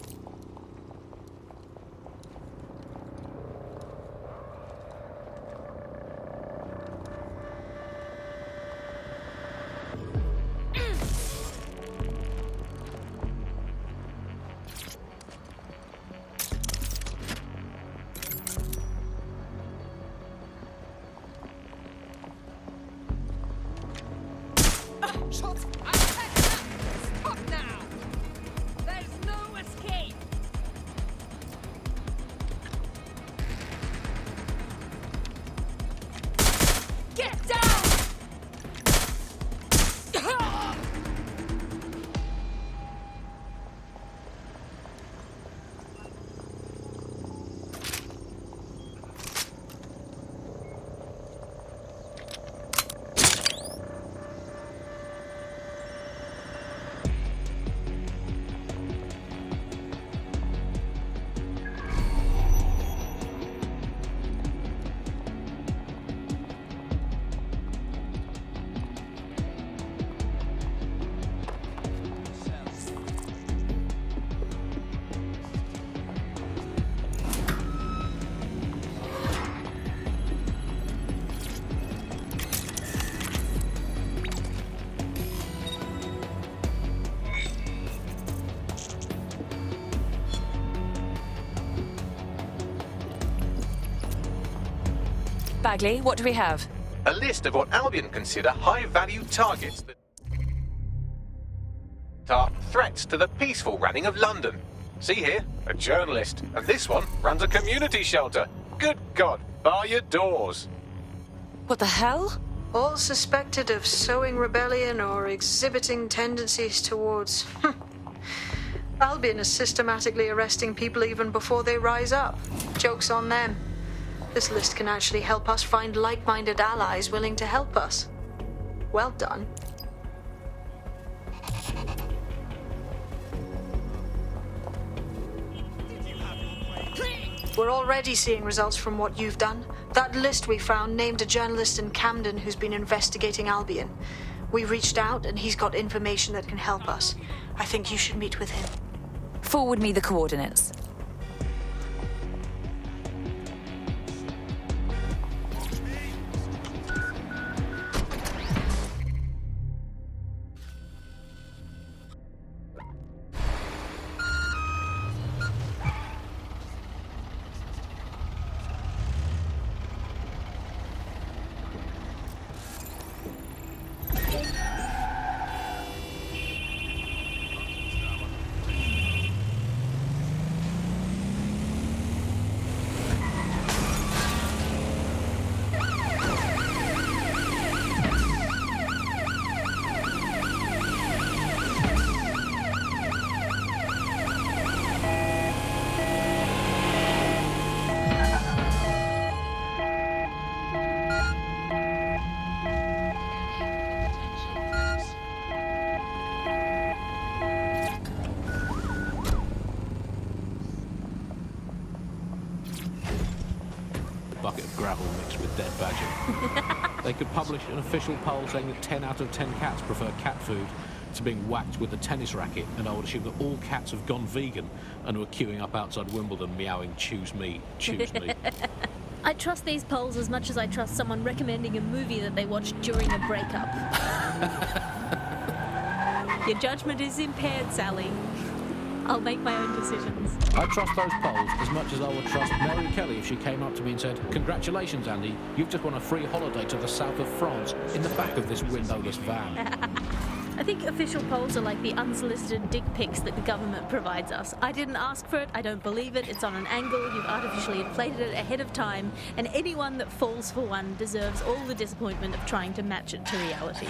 Bagley, what do we have? A list of what Albion consider high-value targets that are threats to the peaceful running of London. See here, a journalist, and this one runs a community shelter. Good God, bar your doors. What the hell? All suspected of sowing rebellion or exhibiting tendencies towards... Albion is systematically arresting people even before they rise up. Joke's on them. This list can actually help us find like-minded allies willing to help us. Well done. We're already seeing results from what you've done. That list we found named a journalist in Camden who's been investigating Albion. We reached out and he's got information that can help us. I think you should meet with him. Forward me the coordinates. Bucket of gravel mixed with dead badger. They could publish an official poll saying that 10 out of 10 cats prefer cat food to being whacked with a tennis racket, and I would assume that all cats have gone vegan and were queuing up outside Wimbledon meowing, choose me, choose me. I trust these polls as much as I trust someone recommending a movie that they watched during a breakup. Your judgment is impaired, Sally. I'll make my own decisions. I trust those polls as much as I would trust Mary Kelly if she came up to me and said, "Congratulations, Andy, you've just won a free holiday to the south of France in the back of this windowless van." I think official polls are like the unsolicited dick pics that the government provides us. I didn't ask for it, I don't believe it, it's on an angle, you've artificially inflated it ahead of time, and anyone that falls for one deserves all the disappointment of trying to match it to reality.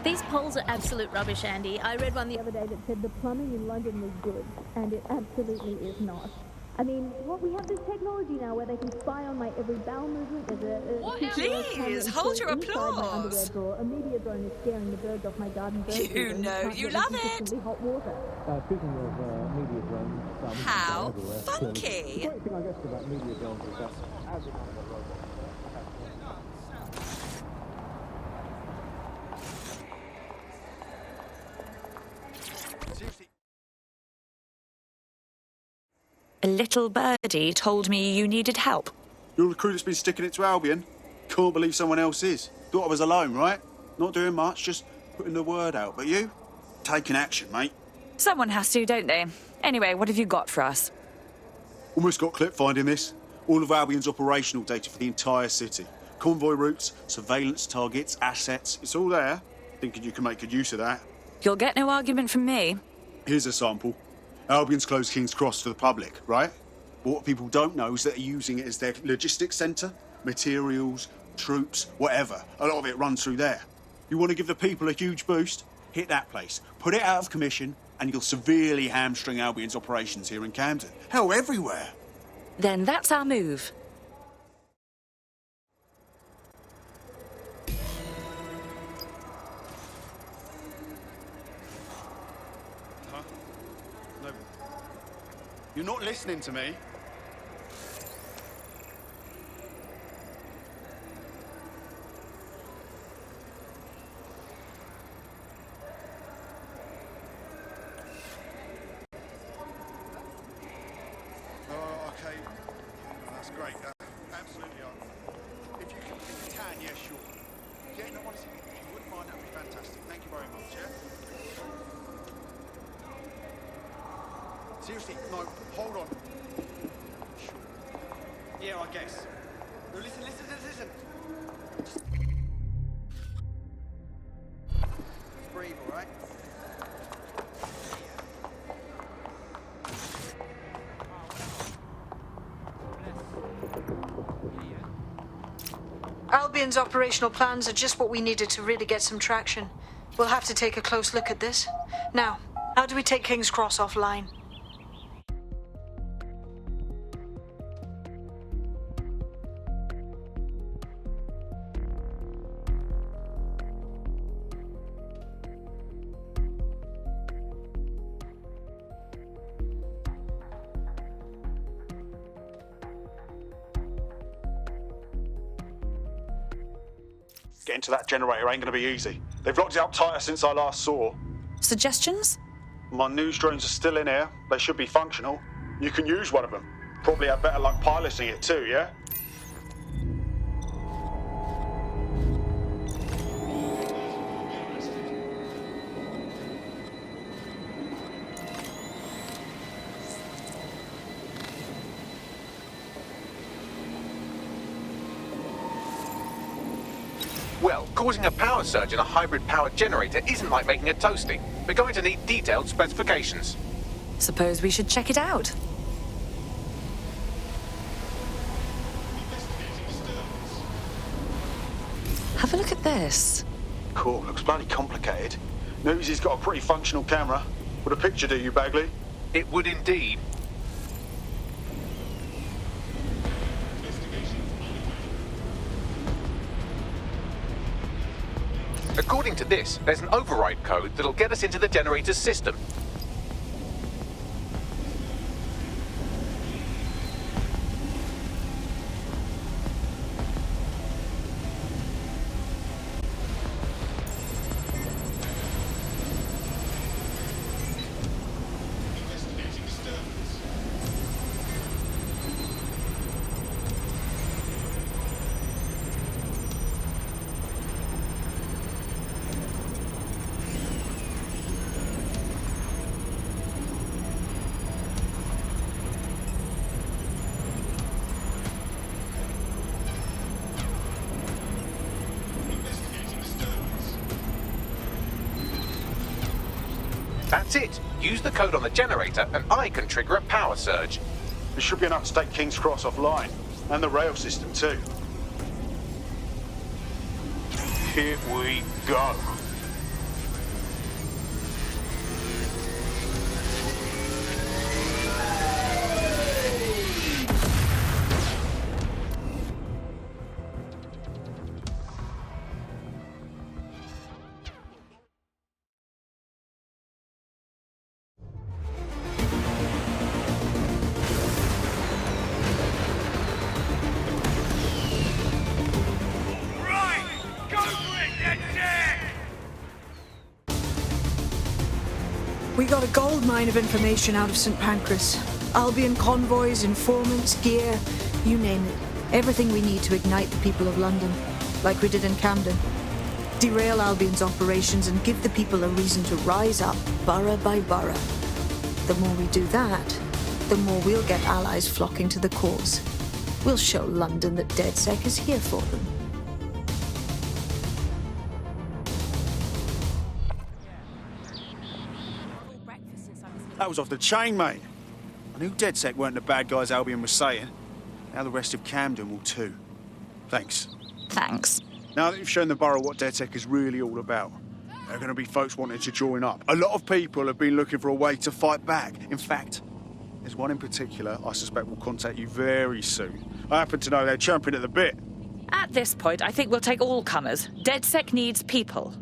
These polls are absolute rubbish, Andy. I read one the other day that said the plumbing in London was good, and it absolutely is not. I mean, we have this technology now where they can spy on my every bowel movement. There's a Please, hold your applause. My underwear drawer. A media drone is scaring the birds off my garden. You know you love it. Hot water. Speaking of media drones, how funky. The great thing I guess about media drones is that as it A little birdie told me you needed help. You're the crew that's been sticking it to Albion? Can't believe someone else is. Thought I was alone, right? Not doing much, just putting the word out. But you? Taking action, mate. Someone has to, don't they? Anyway, what have you got for us? Almost got clip finding this. All of Albion's operational data for the entire city. Convoy routes, surveillance targets, assets. It's all there. Thinking you can make good use of that. You'll get no argument from me. Here's a sample. Albion's closed King's Cross to the public, right? But what people don't know is that they're using it as their logistics centre. Materials, troops, whatever. A lot of it runs through there. You want to give the people a huge boost? Hit that place. Put it out of commission, and you'll severely hamstring Albion's operations here in Camden. Hell, everywhere. Then that's our move. No. You're not listening to me. Okay. That's great. Absolutely. If you can, yeah, sure. Yeah, no, honestly, if you wouldn't mind, that'd be fantastic. Thank you very much, yeah? Seriously, no, hold on. Sure. Yeah, I guess. No, listen. Just breathe, all right? Albion's operational plans are just what we needed to really get some traction. We'll have to take a close look at this. Now, how do we take King's Cross offline? Getting to that generator ain't gonna be easy. They've locked it up tighter since I last saw. Suggestions? My news drones are still in here. They should be functional. You can use one of them. Probably have better luck piloting it too, yeah? Well, causing a power surge in a hybrid-powered generator isn't like making a toasty. We're going to need detailed specifications. Suppose we should check it out. Have a look at this. Cool, looks bloody complicated. Newsy's got a pretty functional camera. Would a picture do you, Bagley? It would indeed. According to this, there's an override code that'll get us into the generator's system. That's it. Use the code on the generator and I can trigger a power surge. It should be enough to take King's Cross offline. And the rail system too. Here we go. We got a gold mine of information out of St. Pancras. Albion convoys, informants, gear, you name it. Everything we need to ignite the people of London, like we did in Camden. Derail Albion's operations and give the people a reason to rise up, borough by borough. The more we do that, the more we'll get allies flocking to the cause. We'll show London that DedSec is here for them. That was off the chain, mate. I knew DedSec weren't the bad guys Albion was saying. Now the rest of Camden will too. Thanks. Thanks. Now that you've shown the borough what DedSec is really all about, there are going to be folks wanting to join up. A lot of people have been looking for a way to fight back. In fact, there's one in particular I suspect will contact you very soon. I happen to know they're champing at the bit. At this point, I think we'll take all comers. DedSec needs people.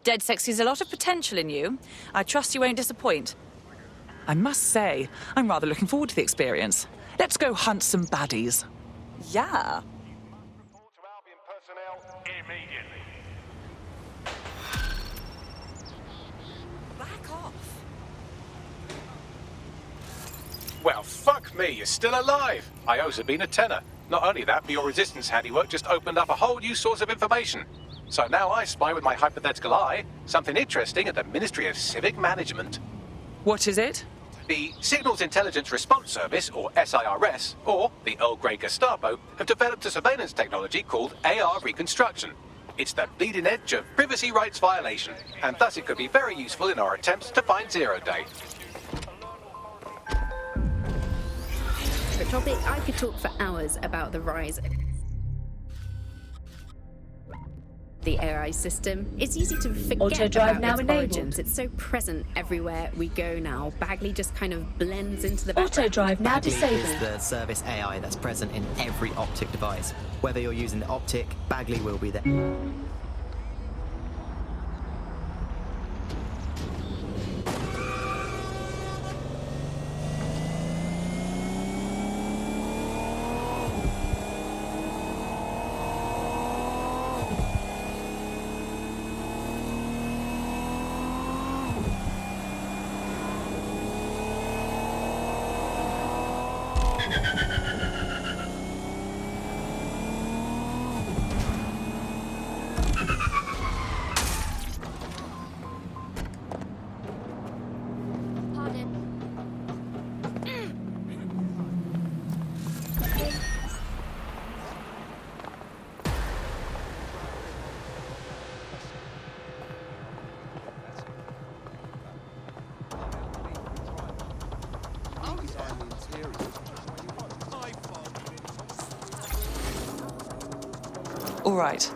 DedSec sees a lot of potential in you. I trust you won't disappoint. I must say, I'm rather looking forward to the experience. Let's go hunt some baddies. Yeah. Back off. Well, fuck me, you're still alive. I owe Sabine a tenner. Not only that, but your resistance handiwork just opened up a whole new source of information. So now I spy with my hypothetical eye something interesting at the Ministry of Civic Management. What is it? The Signals Intelligence Response Service, or SIRS, or the Earl Grey Gestapo, have developed a surveillance technology called AR Reconstruction. It's the bleeding edge of privacy rights violation, and thus it could be very useful in our attempts to find Zero Day. Topic, I could talk for hours about the rise of the AI system. It's easy to forget Auto drive about now its enabled. origins. It's so present everywhere we go now. Bagley just kind of blends into the background. Auto drive now Bagley disabled. is the service AI that's present in every optic device. Whether you're using the optic, Bagley will be there. All right,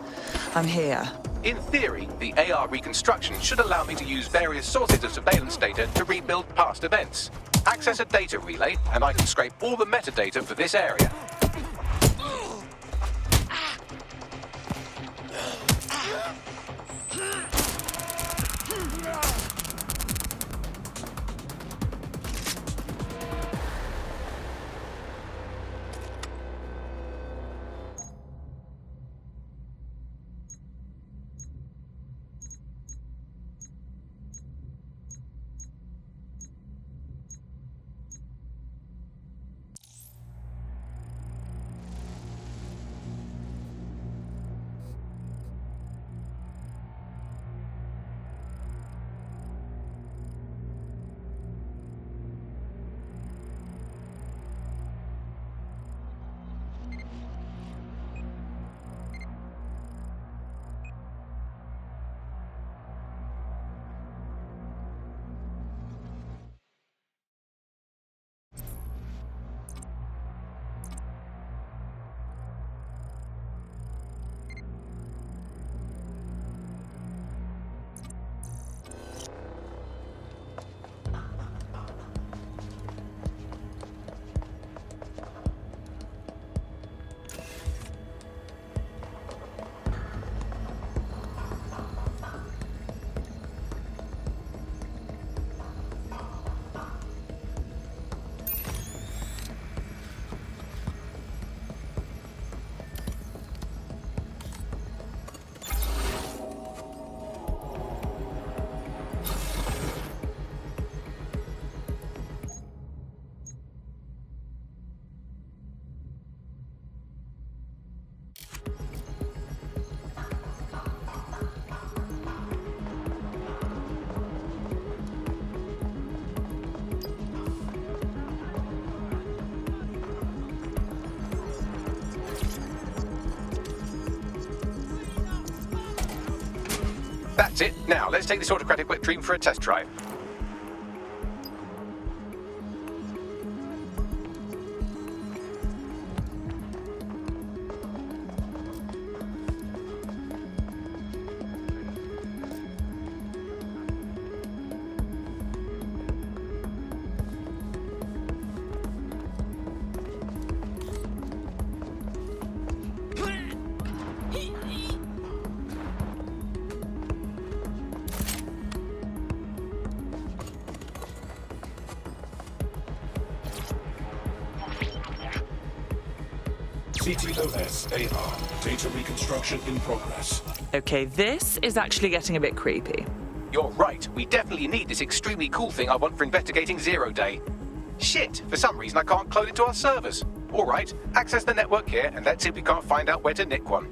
I'm here. In theory, the AR reconstruction should allow me to use various sources of surveillance data to rebuild past events. Access a data relay, and I can scrape all the metadata for this area. That's it. Now, let's take this autocratic wet dream for a test drive. CTOS AR. Data reconstruction in progress. Okay, this is actually getting a bit creepy. You're right. We definitely need this extremely cool thing I want for investigating Zero Day. Shit, for some reason I can't clone it to our servers. All right, access the network here and let's see if we can't find out where to nick one.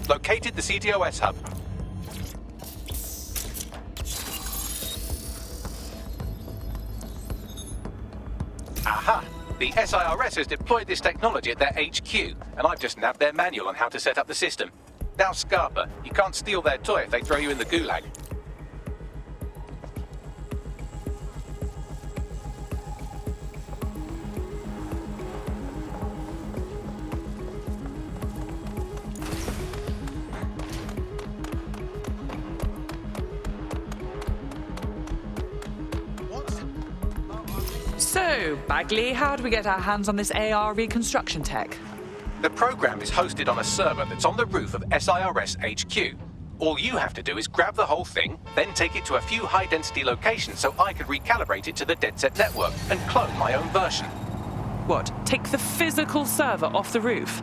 Located the CTOS hub. Aha! The SIRS has deployed this technology at their HQ, and I've just nabbed their manual on how to set up the system. Now, Scarpa, you can't steal their toy if they throw you in the gulag. So, Bagley, how do we get our hands on this AR reconstruction tech? The program is hosted on a server that's on the roof of SIRS HQ. All you have to do is grab the whole thing, then take it to a few high-density locations so I could recalibrate it to the DedSec network and clone my own version. What, take the physical server off the roof?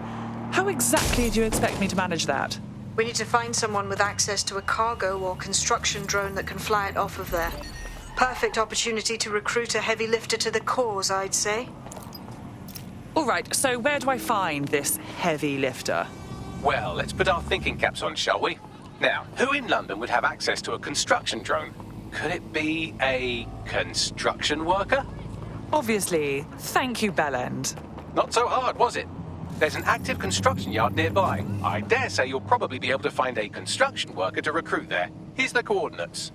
How exactly do you expect me to manage that? We need to find someone with access to a cargo or construction drone that can fly it off of there. Perfect opportunity to recruit a heavy lifter to the cause, I'd say. All right, so where do I find this heavy lifter? Well, let's put our thinking caps on, shall we? Now, who in London would have access to a construction drone? Could it be a construction worker? Obviously. Thank you, Bellend. Not so hard, was it? There's an active construction yard nearby. I dare say you'll probably be able to find a construction worker to recruit there. Here's the coordinates.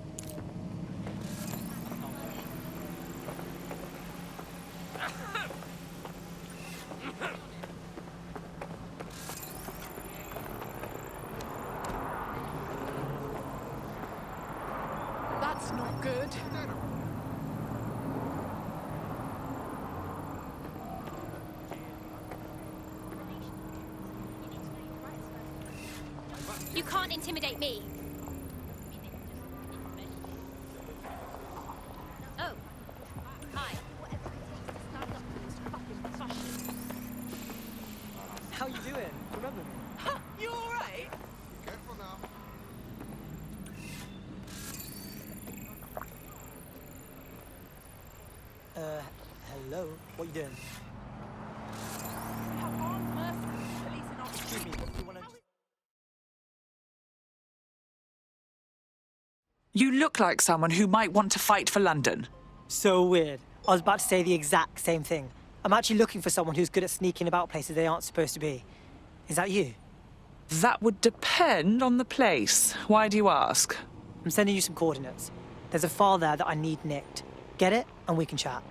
That's not good. You can't intimidate me. Oh. Hi. How you doing? Remember me? You alright? Careful now. Hello? What you doing? Excuse me, you wanna... You look like someone who might want to fight for London. So weird. I was about to say the exact same thing. I'm actually looking for someone who's good at sneaking about places they aren't supposed to be. Is that you? That would depend on the place. Why do you ask? I'm sending you some coordinates. There's a file there that I need nicked. Get it, and we can chat.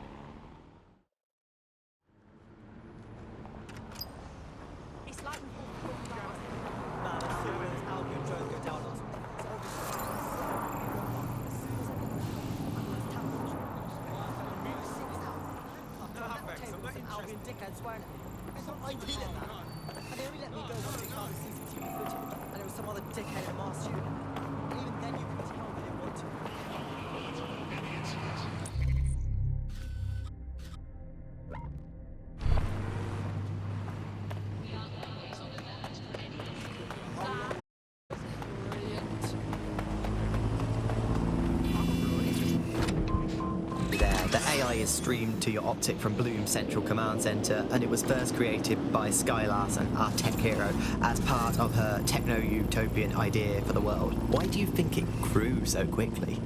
AI is streamed to your optic from Bloom's Central Command Center, and it was first created by Sky Larson, our tech hero, as part of her techno-utopian idea for the world. Why do you think it grew so quickly?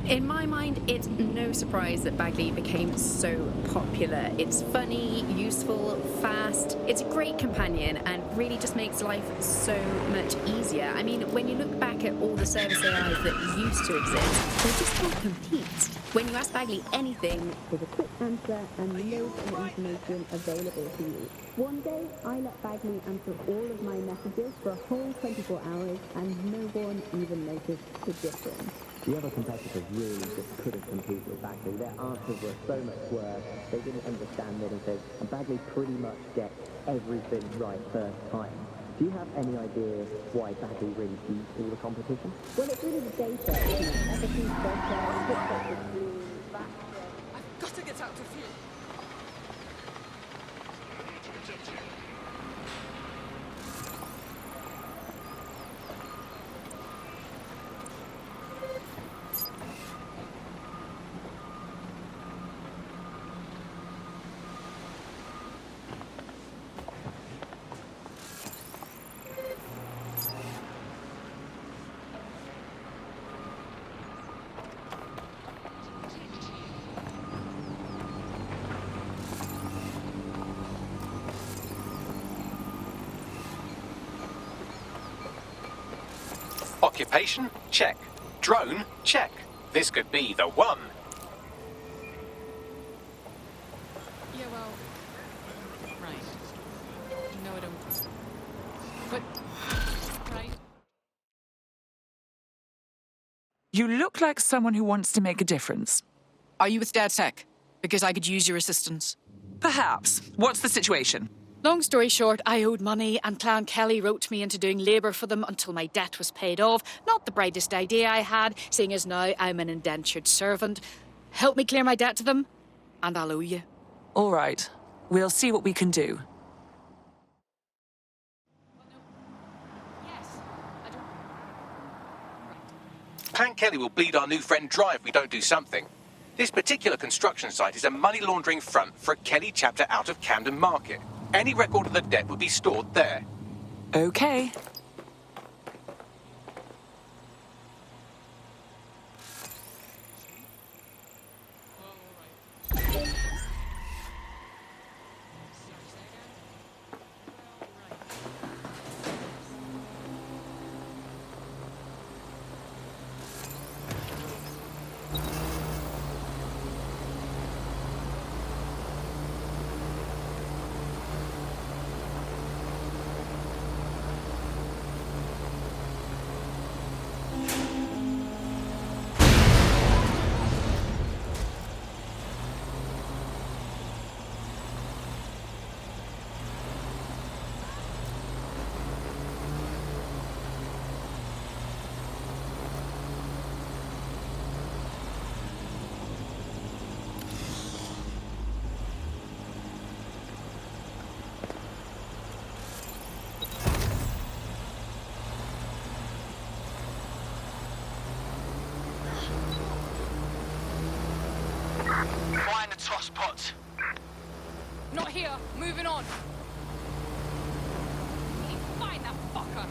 In my mind, it's no surprise that Bagley became so popular. It's funny, useful, fast. It's a great companion and really just makes life so much easier. I mean, when you look back at all the service AIs that used to exist, they just can't compete. When you ask Bagley anything, there's a quick answer and loads of information available to you. One day, I let Bagley answer all of my messages for a whole 24 hours, and no one even noticed the difference. The other competitors really just couldn't compete with Bagley. Their answers were so much worse, they didn't understand anything, and Bagley pretty much gets everything right first time. Do you have any idea why Bagley really beat all the competition? Well, it's really the data, isn't it? Everything's better, looks like it's blue, faster. I've got to get out of here. Occupation? Check. Drone? Check. This could be the one. Yeah, well, right. No, I don't. But, right. You look like someone who wants to make a difference. Are you with DedSec? Because I could use your assistance. Perhaps. What's the situation? Long story short, I owed money and Clan Kelly roped me into doing labour for them until my debt was paid off. Not the brightest idea I had, seeing as now I'm an indentured servant. Help me clear my debt to them, and I'll owe you. All right. We'll see what we can do. Clan Kelly will bleed our new friend dry if we don't do something. This particular construction site is a money laundering front for a Kelly chapter out of Camden Market. Any record of the debt would be stored there. Okay. Find the toss pot. Not here. Moving on. Find that fucker.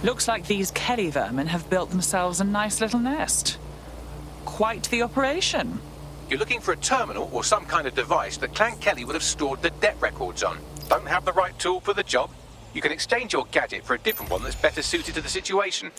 Looks like these Kelly vermin have built themselves a nice little nest. Quite the operation. You're looking for a terminal or some kind of device that Clan Kelly would have stored the debt records on. Don't have the right tool for the job? You can exchange your gadget for a different one that's better suited to the situation.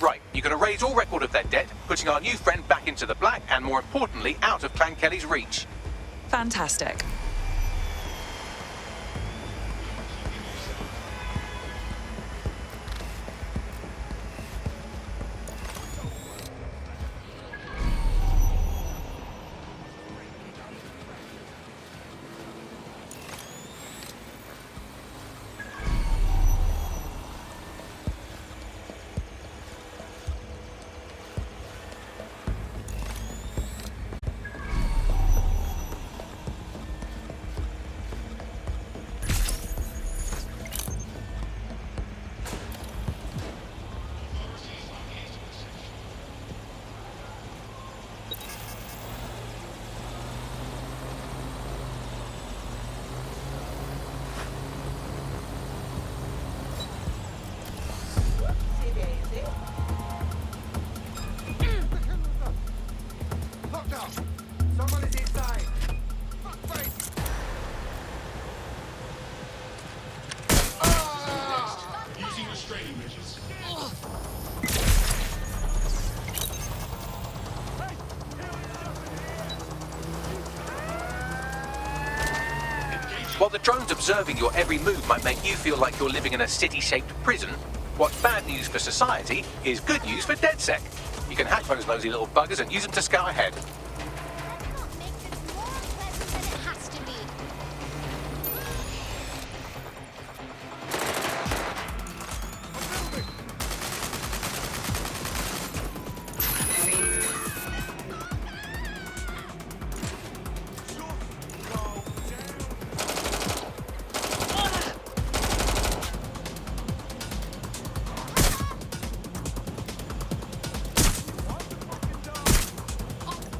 Right, you can erase all record of their debt, putting our new friend back into the black and, more importantly, out of Clan Kelly's reach. Fantastic. Someone is inside. Fuckface! Using restraining measures. While the drones observing your every move might make you feel like you're living in a city-shaped prison, what's bad news for society is good news for DedSec. You can hack those nosy little buggers and use them to scout ahead.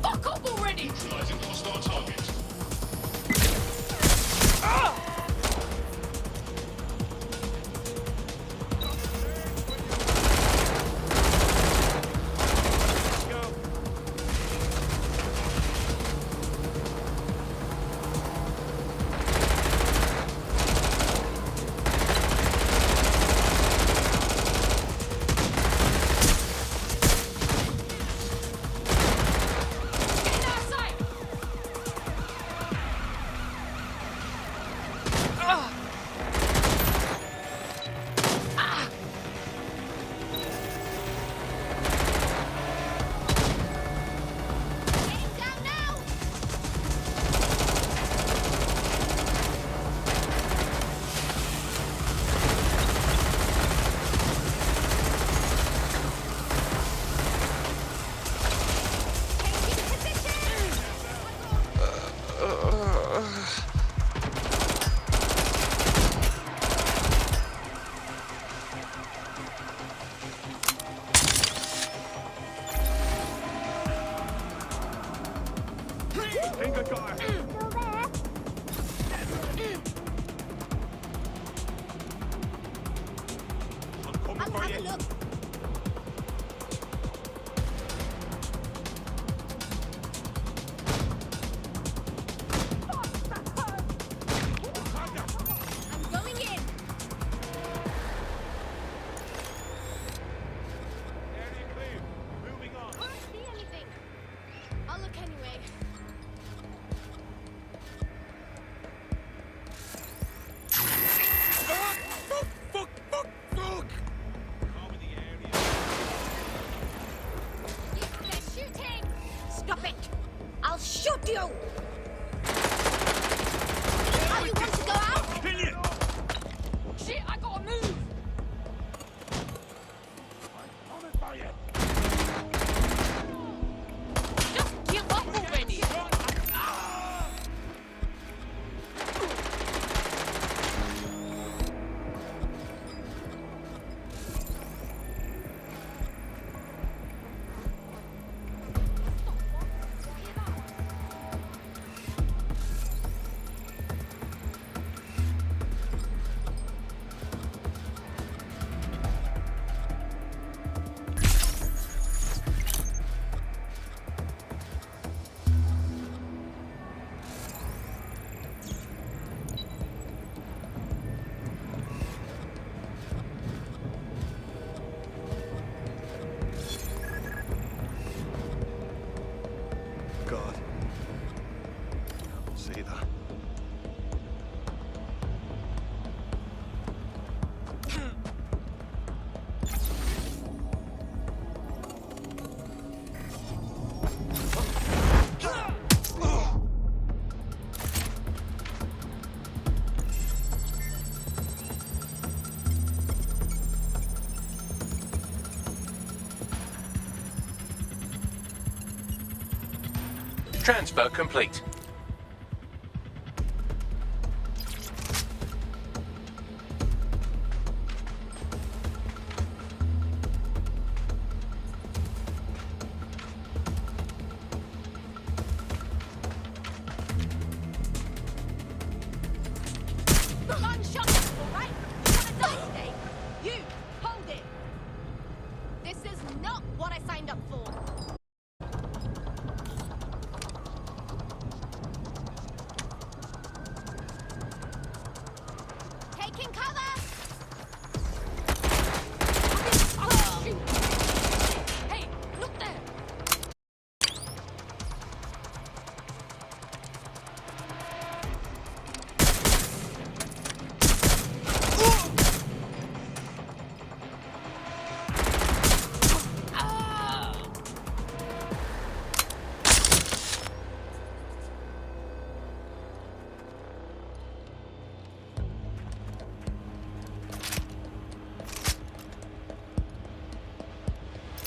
Fuck! Think I got her. Still there? I'm coming for you. Look. I'm going in. Area clear. Moving on. Can't see anything. I'll look anyway. Fuck! Cover the area. They're shooting. Stop it. I'll shoot you. Oh, you want to go out? Kill you! Shit, I gotta move! Coming for you. Just give up already! God. See that? Transfer complete. Gunshot. All right. Wanna die today? You hold it. This is not what I signed up for. Taking cover. Oh, shoot! Hey, look there!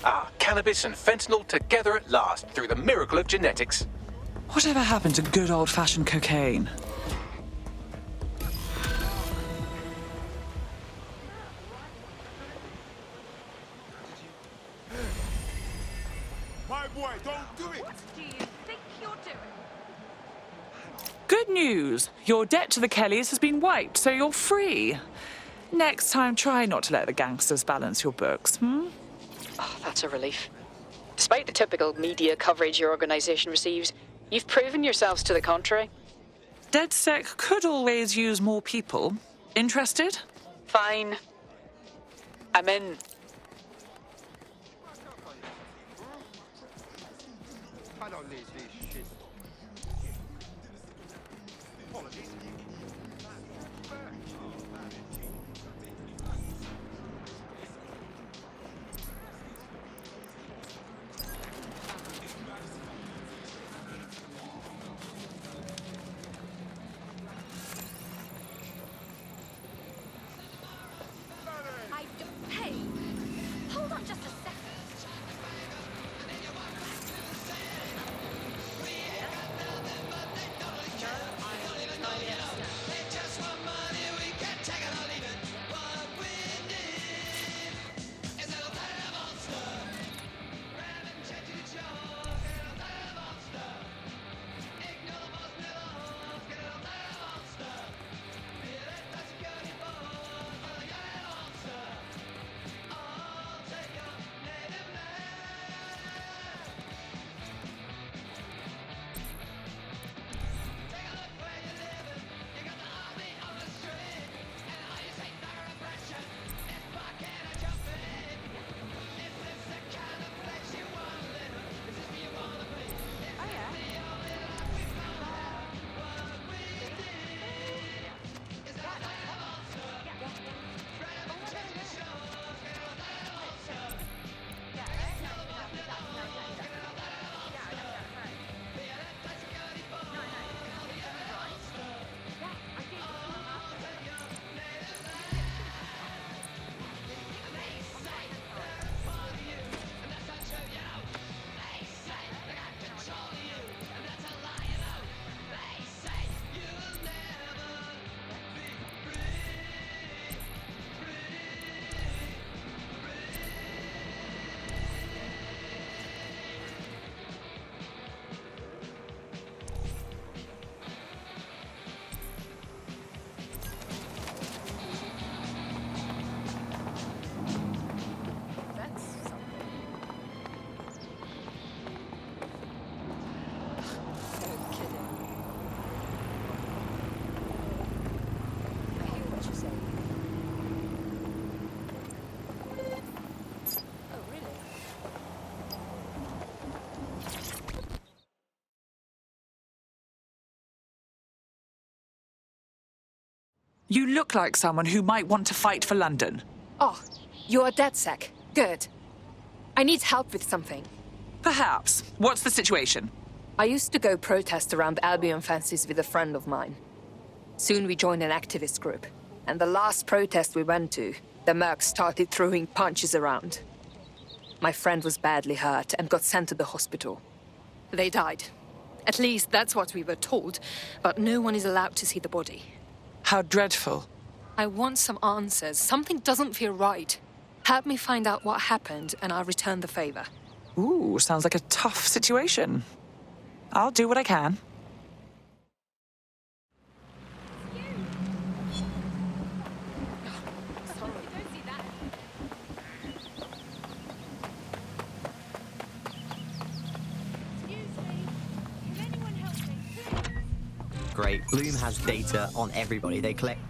Ah, cannabis and fentanyl together at last through the miracle of genetics. Whatever happened to good old-fashioned cocaine? My boy, don't do it! What do you think you're doing? Good news! Your debt to the Kellys has been wiped, so you're free. Next time, try not to let the gangsters balance your books, Oh, that's a relief. Despite the typical media coverage your organisation receives, you've proven yourselves to the contrary. DedSec could always use more people. Interested? Fine. I'm in. I don't need this shit. Apologies. Hey, hold on just a second. No, I entirely understand. You look like someone who might want to fight for London. Oh, you're a DedSec. Good. I need help with something. Perhaps. What's the situation? I used to go protest around Albion fences with a friend of mine. Soon we joined an activist group. And the last protest we went to, the mercs started throwing punches around. My friend was badly hurt and got sent to the hospital. They died. At least that's what we were told, but no one is allowed to see the body. How dreadful. I want some answers. Something doesn't feel right. Help me find out what happened, and I'll return the favor. Ooh, sounds like a tough situation. I'll do what I can. Great. Bloom has data on everybody. They collect...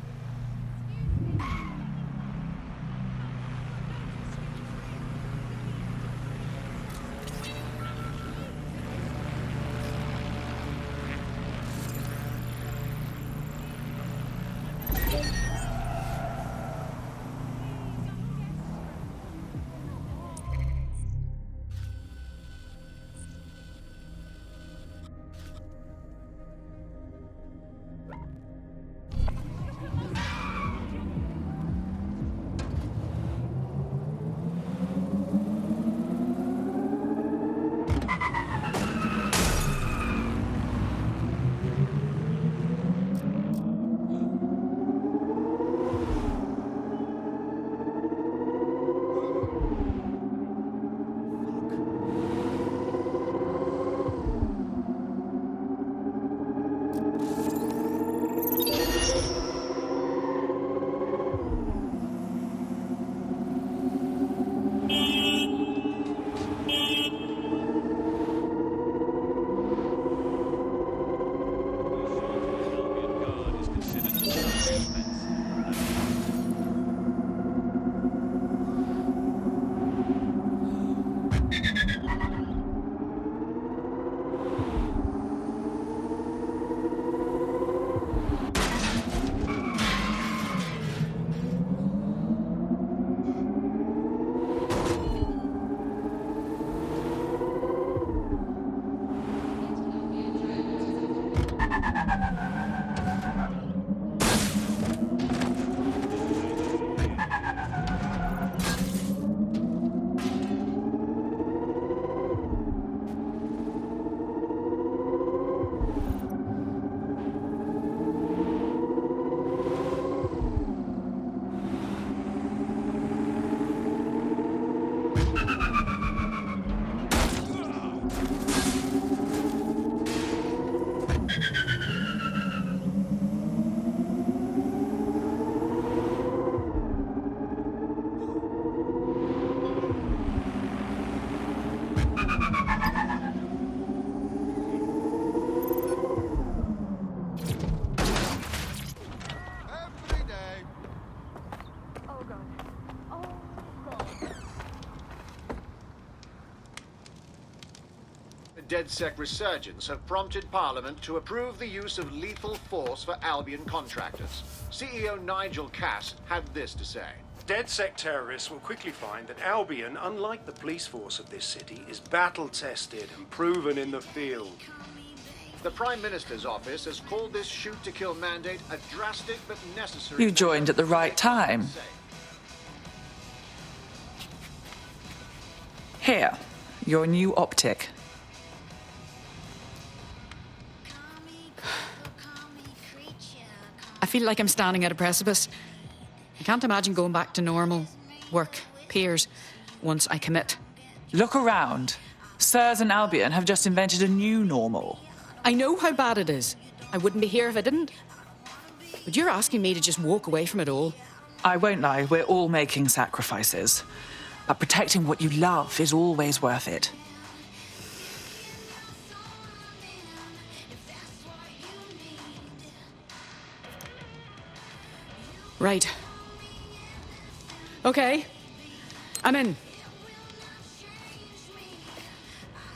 DedSec resurgence have prompted Parliament to approve the use of lethal force for Albion contractors. CEO Nigel Cass had this to say. DedSec terrorists will quickly find that Albion, unlike the police force of this city, is battle-tested and proven in the field. The Prime Minister's office has called this shoot-to-kill mandate a drastic but necessary... You joined at the right time. Here, your new optic. I feel like I'm standing at a precipice. I can't imagine going back to normal work, peers, once I commit. Look around. Sirs and Albion have just invented a new normal. I know how bad it is. I wouldn't be here if I didn't. But you're asking me to just walk away from it all. I won't lie, we're all making sacrifices. But protecting what you love is always worth it. Right. Okay. I'm in.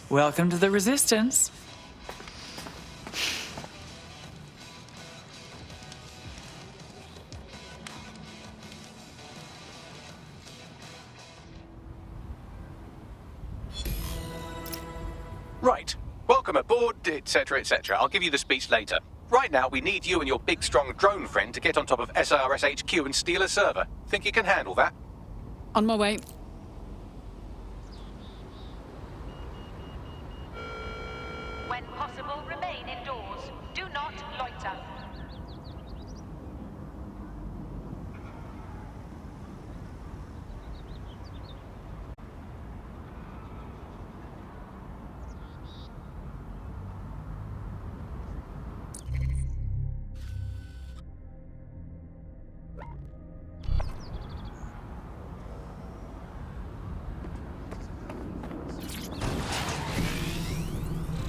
Welcome to the Resistance. Right. Welcome aboard, etc., etc. I'll give you the speech later. Right now, we need you and your big, strong drone friend to get on top of SRS HQ and steal a server. Think you can handle that? On my way. When possible, remain indoors. Do not loiter.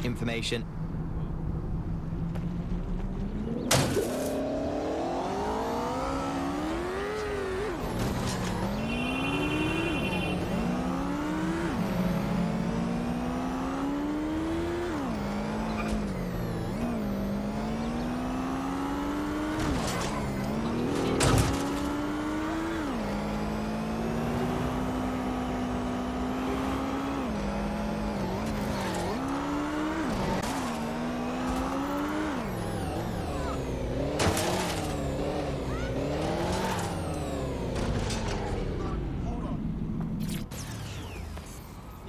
Information.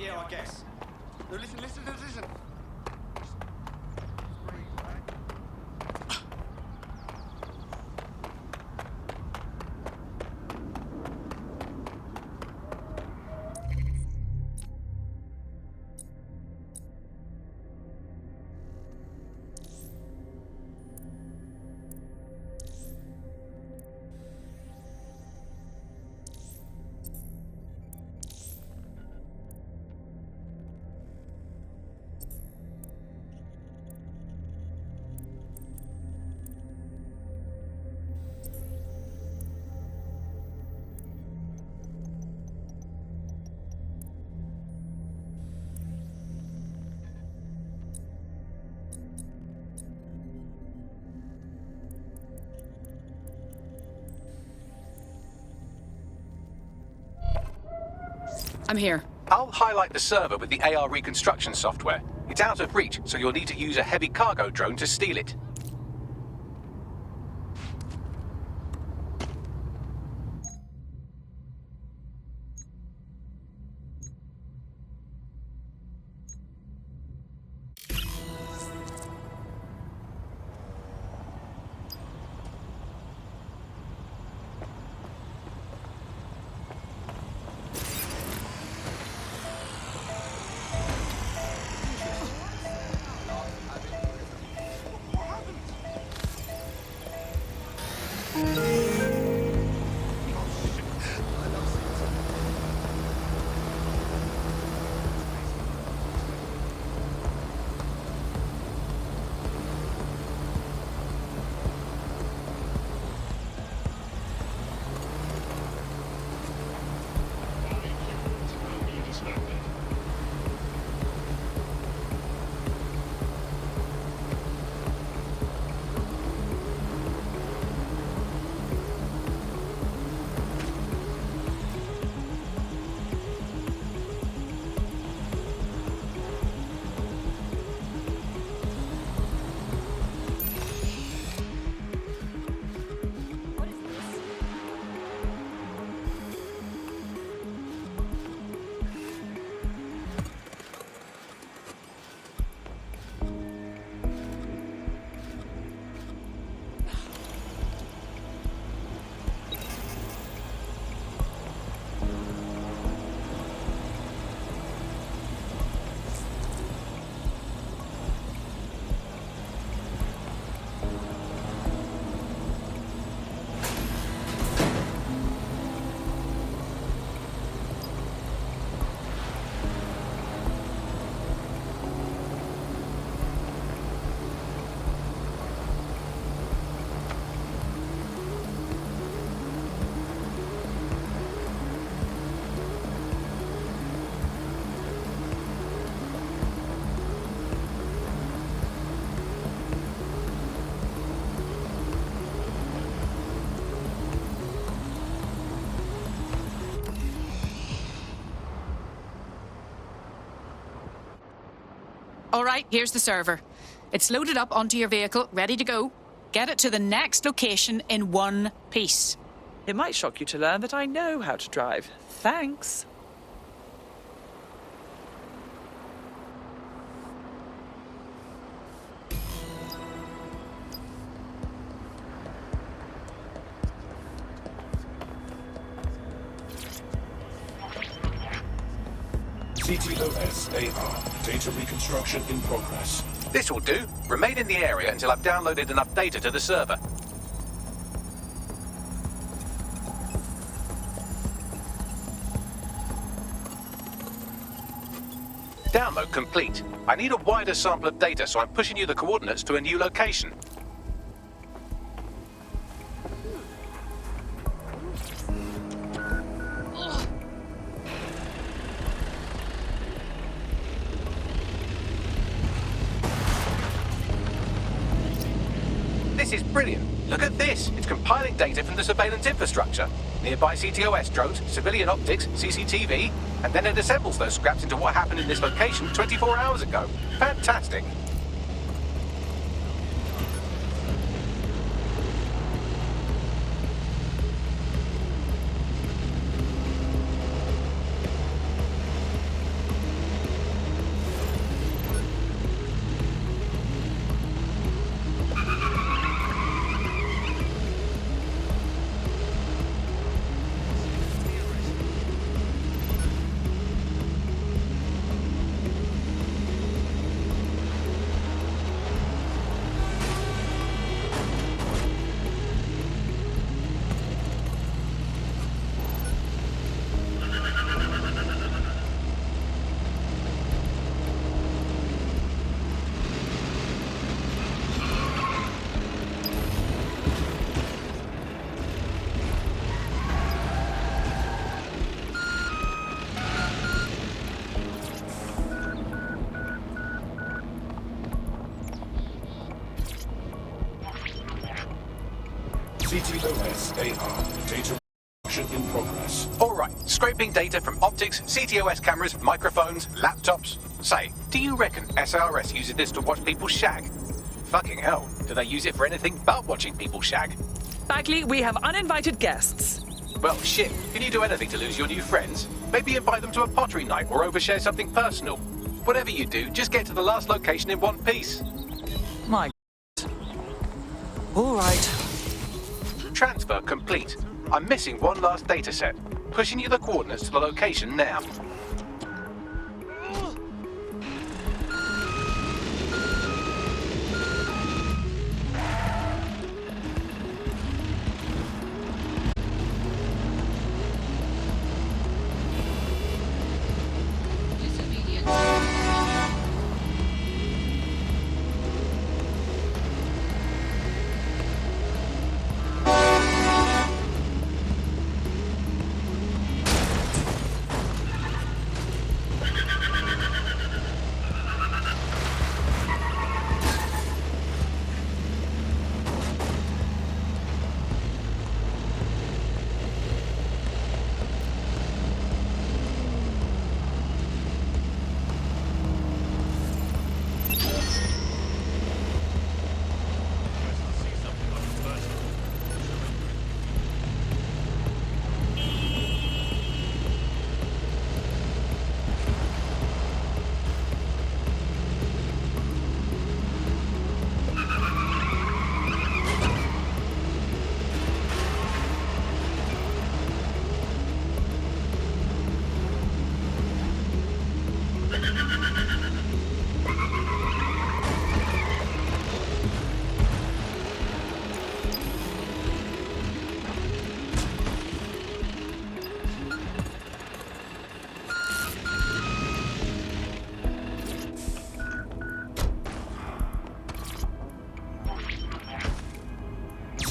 Yeah, I guess. No, listen. I'm here. I'll highlight the server with the AR reconstruction software. It's out of reach, so you'll need to use a heavy cargo drone to steal it. All right, here's the server. It's loaded up onto your vehicle, ready to go. Get it to the next location in one piece. It might shock you to learn that I know how to drive. Thanks. CTOS-AR. Data reconstruction in progress. This will do. Remain in the area until I've downloaded enough data to the server. Download complete. I need a wider sample of data, so I'm pushing you the coordinates to a new location. This is brilliant. Look at this. It's compiling data from the surveillance infrastructure. Nearby CTOS drones, civilian optics, CCTV, and then it assembles those scraps into what happened in this location 24 hours ago. Fantastic. CTOS-AR. Data reconstruction in progress. All right, scraping data from optics, CTOS cameras, microphones, laptops. Say, do you reckon SRS uses this to watch people shag? Fucking hell, do they use it for anything but watching people shag? Bagley, we have uninvited guests. Well, shit, can you do anything to lose your new friends? Maybe invite them to a pottery night or overshare something personal. Whatever you do, just get to the last location in one piece. My All right. Transfer complete. I'm missing one last data set. Pushing you the coordinates to the location now.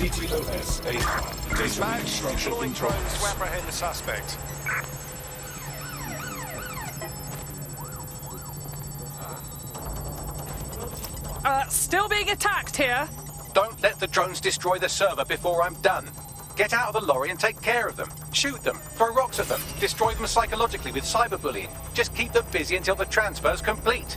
CTOS-AR. Data reconstruction in progress. To apprehend the suspect. Still being attacked here. Don't let the drones destroy the server before I'm done. Get out of the lorry and take care of them. Shoot them, throw rocks at them, destroy them psychologically with cyberbullying. Just keep them busy until the transfer's complete.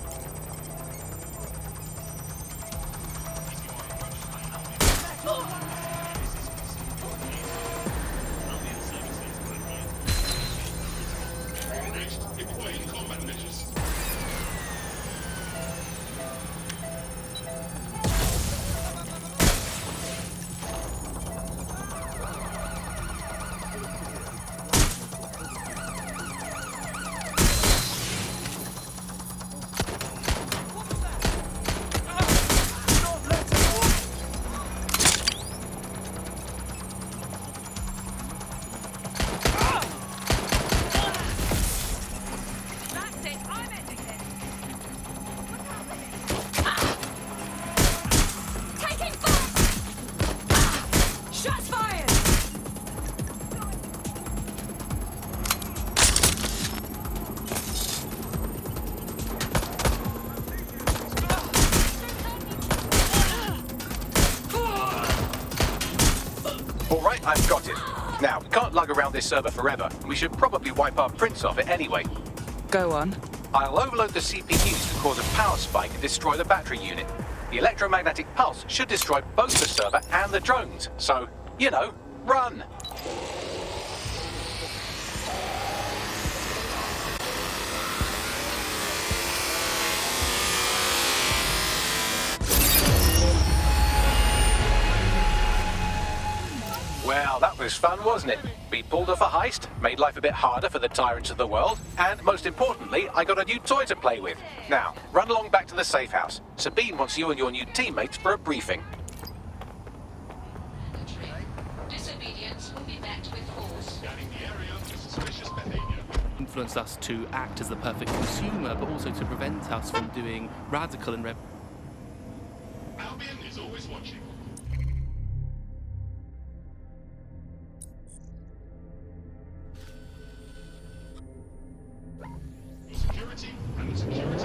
active. Now, we can't lug around this server forever. We should probably wipe our prints off it anyway. Go on. I'll overload the CPUs to cause a power spike and destroy the battery unit. The electromagnetic pulse should destroy both the server and the drones. So, you know, run! Well, that was fun, wasn't it? We pulled off a heist, made life a bit harder for the tyrants of the world, and most importantly, I got a new toy to play with. Now, run along back to the safe house. Sabine wants you and your new teammates for a briefing. Disobedience will be met with force. Scanning the area for suspicious behavior. Influence us to act as the perfect consumer, but also to prevent us from doing radical and Albion is always watching. Security and the security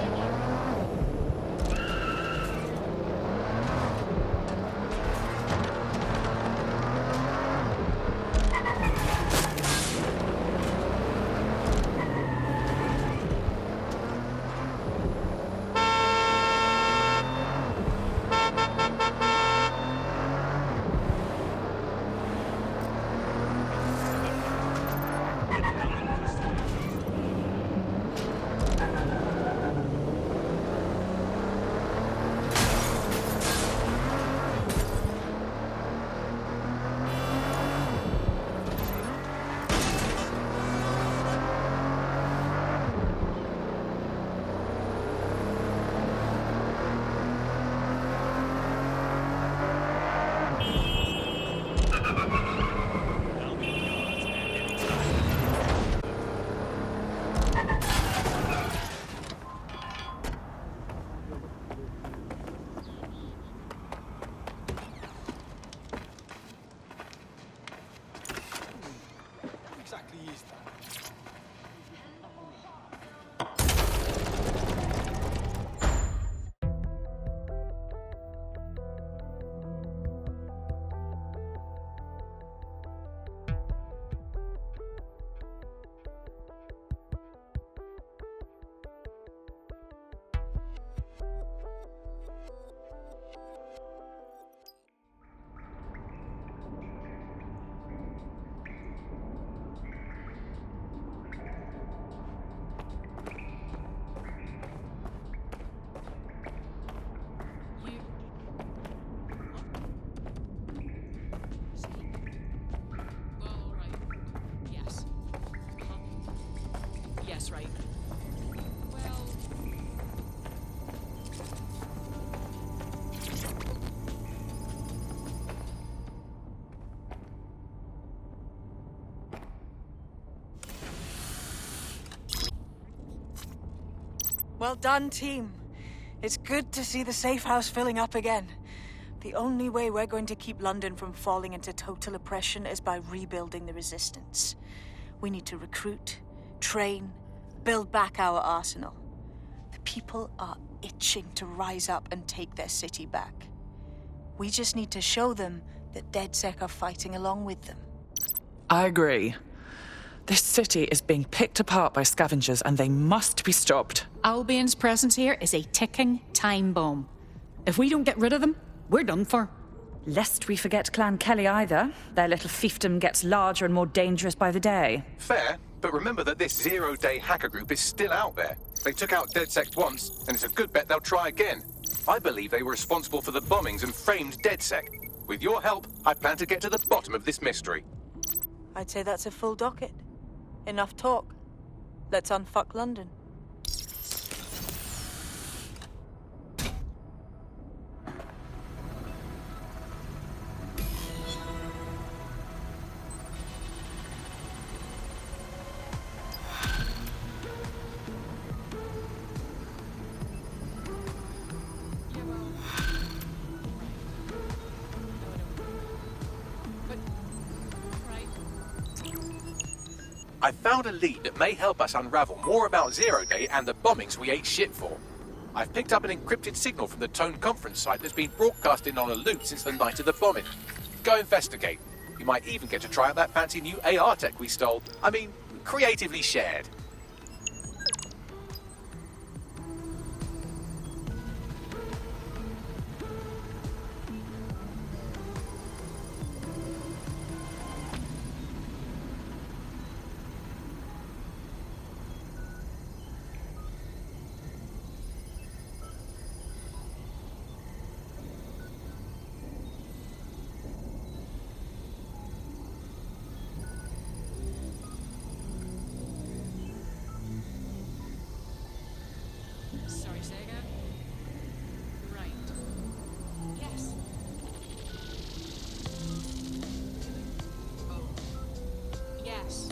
Right. Well done, team. It's good to see the safe house filling up again. The only way we're going to keep London from falling into total oppression is by rebuilding the resistance. We need to recruit, train, build back our arsenal. The people are itching to rise up and take their city back. We just need to show them that DedSec are fighting along with them. I agree. This city is being picked apart by scavengers and they must be stopped. Albion's presence here is a ticking time bomb. If we don't get rid of them, we're done for. Lest we forget Clan Kelly either. Their little fiefdom gets larger and more dangerous by the day. Fair, but remember that this zero-day hacker group is still out there. They took out DedSec once, and it's a good bet they'll try again. I believe they were responsible for the bombings and framed DedSec. With your help, I plan to get to the bottom of this mystery. I'd say that's a full docket. Enough talk. Let's unfuck London. I found a lead that may help us unravel more about Zero Day and the bombings we ate shit for. I've picked up an encrypted signal from the Tone conference site that's been broadcasting on a loop since the night of the bombing. Go investigate. You might even get to try out that fancy new AR tech we stole. I mean, creatively shared. Sorry, say again? Right. Yes. Oh. Yes.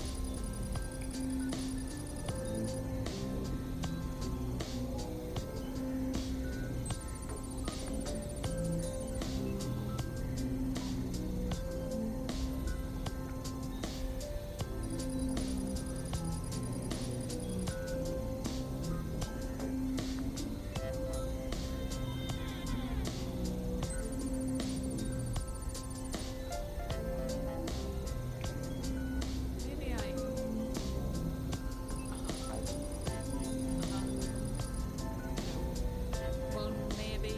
Maybe I... Well, maybe...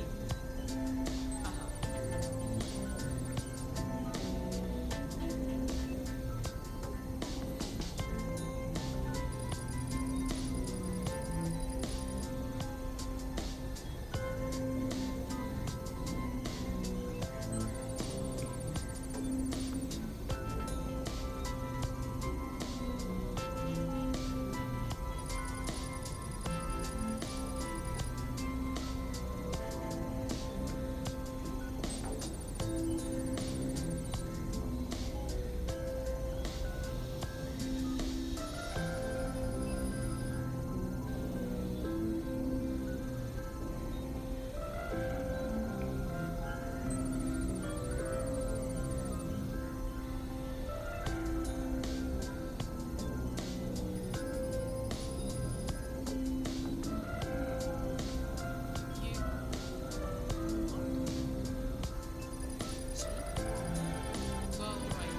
Well, right.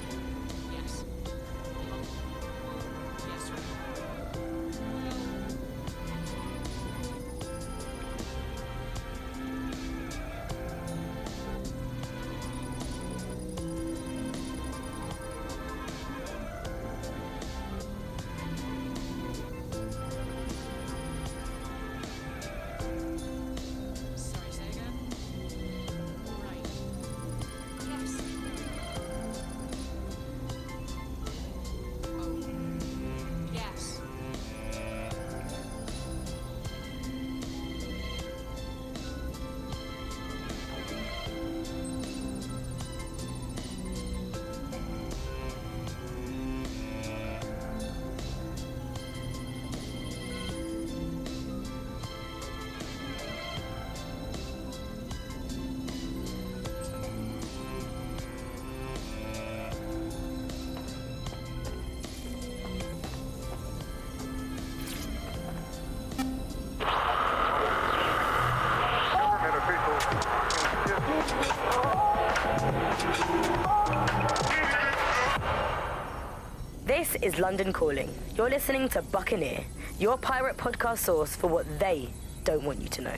Yes. Yes, right. Sorry, say again? Right. Yes. Oh. Yes. This is London Calling. You're listening to Buccaneer, your pirate podcast source for what they don't want you to know.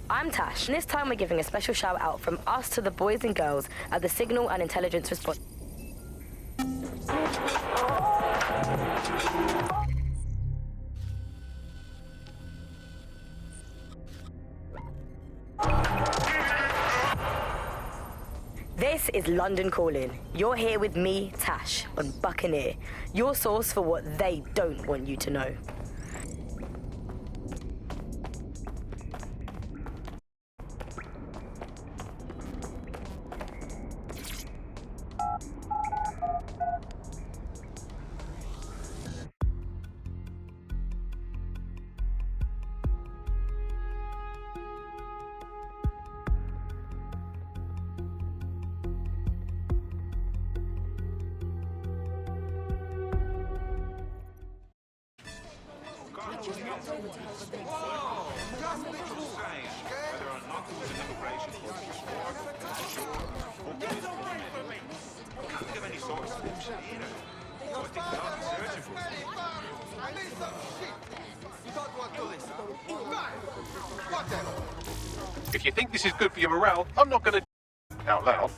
I'm Tash, and this time we're giving a special shout out from us to the boys and girls at the Signal and Intelligence Response. This is London Calling. You're here with me, Tash, on Buccaneer, your source for what they don't want you to know. Can't give any sort If you think this is good for your morale, I'm not going to out loud.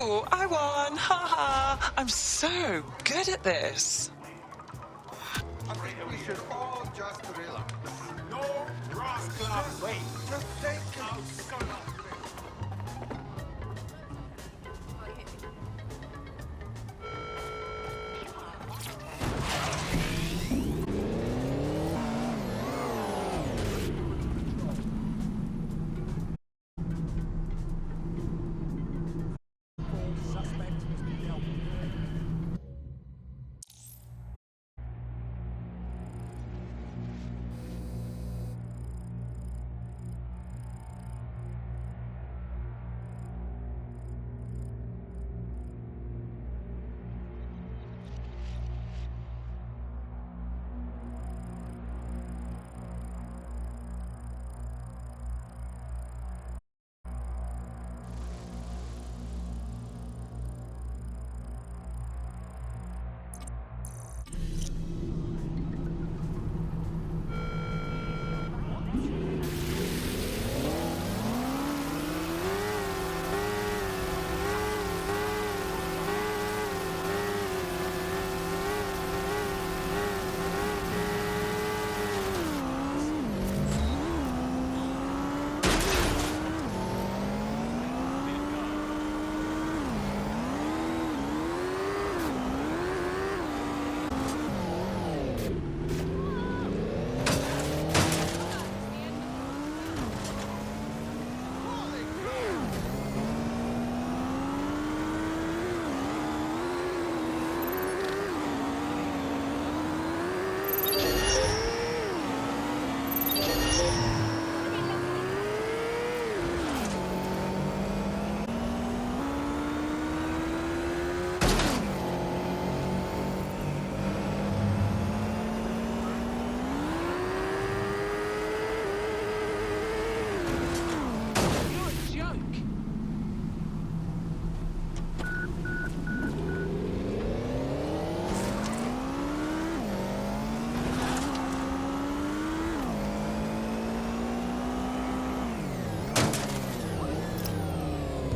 Oh, I won! Ha ha! I'm so good at this. I think we should all just relax. No rascal. Wait, just take it.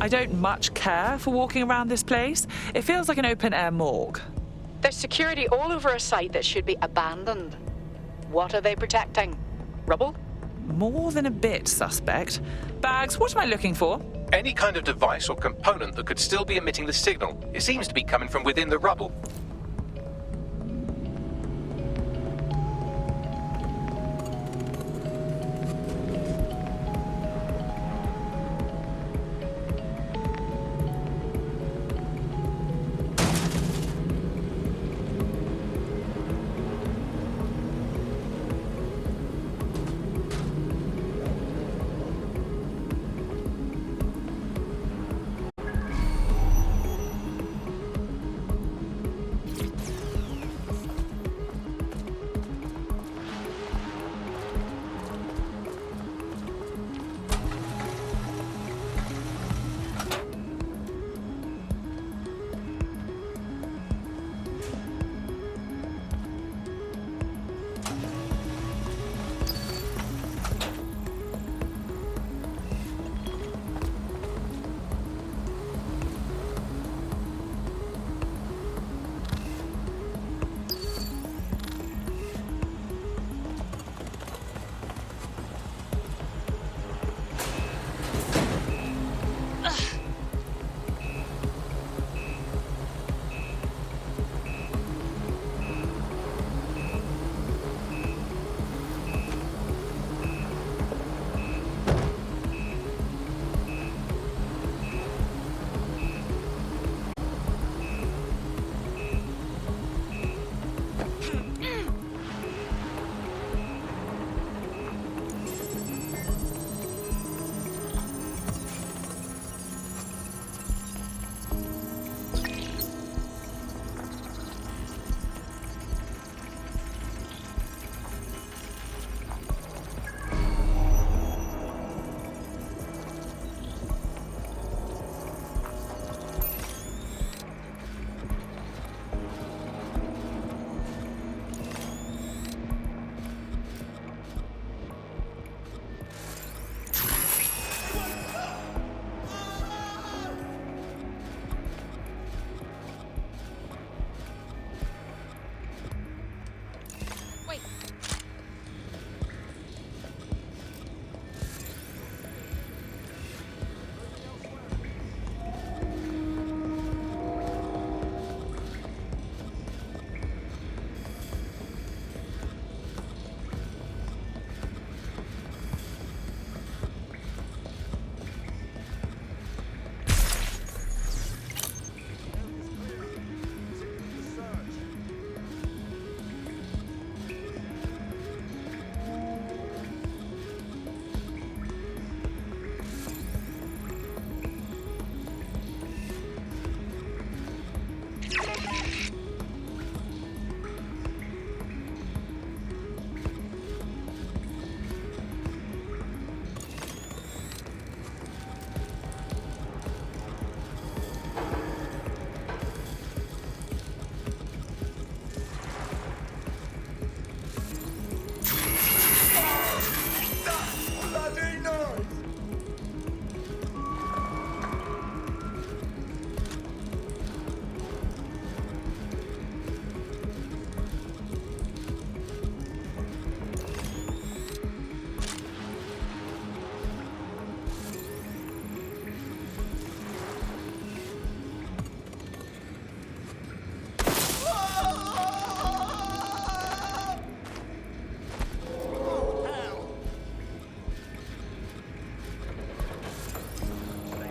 I don't much care for walking around this place. It feels like an open-air morgue. There's security all over a site that should be abandoned. What are they protecting? Rubble? More than a bit suspect. Bags, what am I looking for? Any kind of device or component that could still be emitting the signal. It seems to be coming from within the rubble.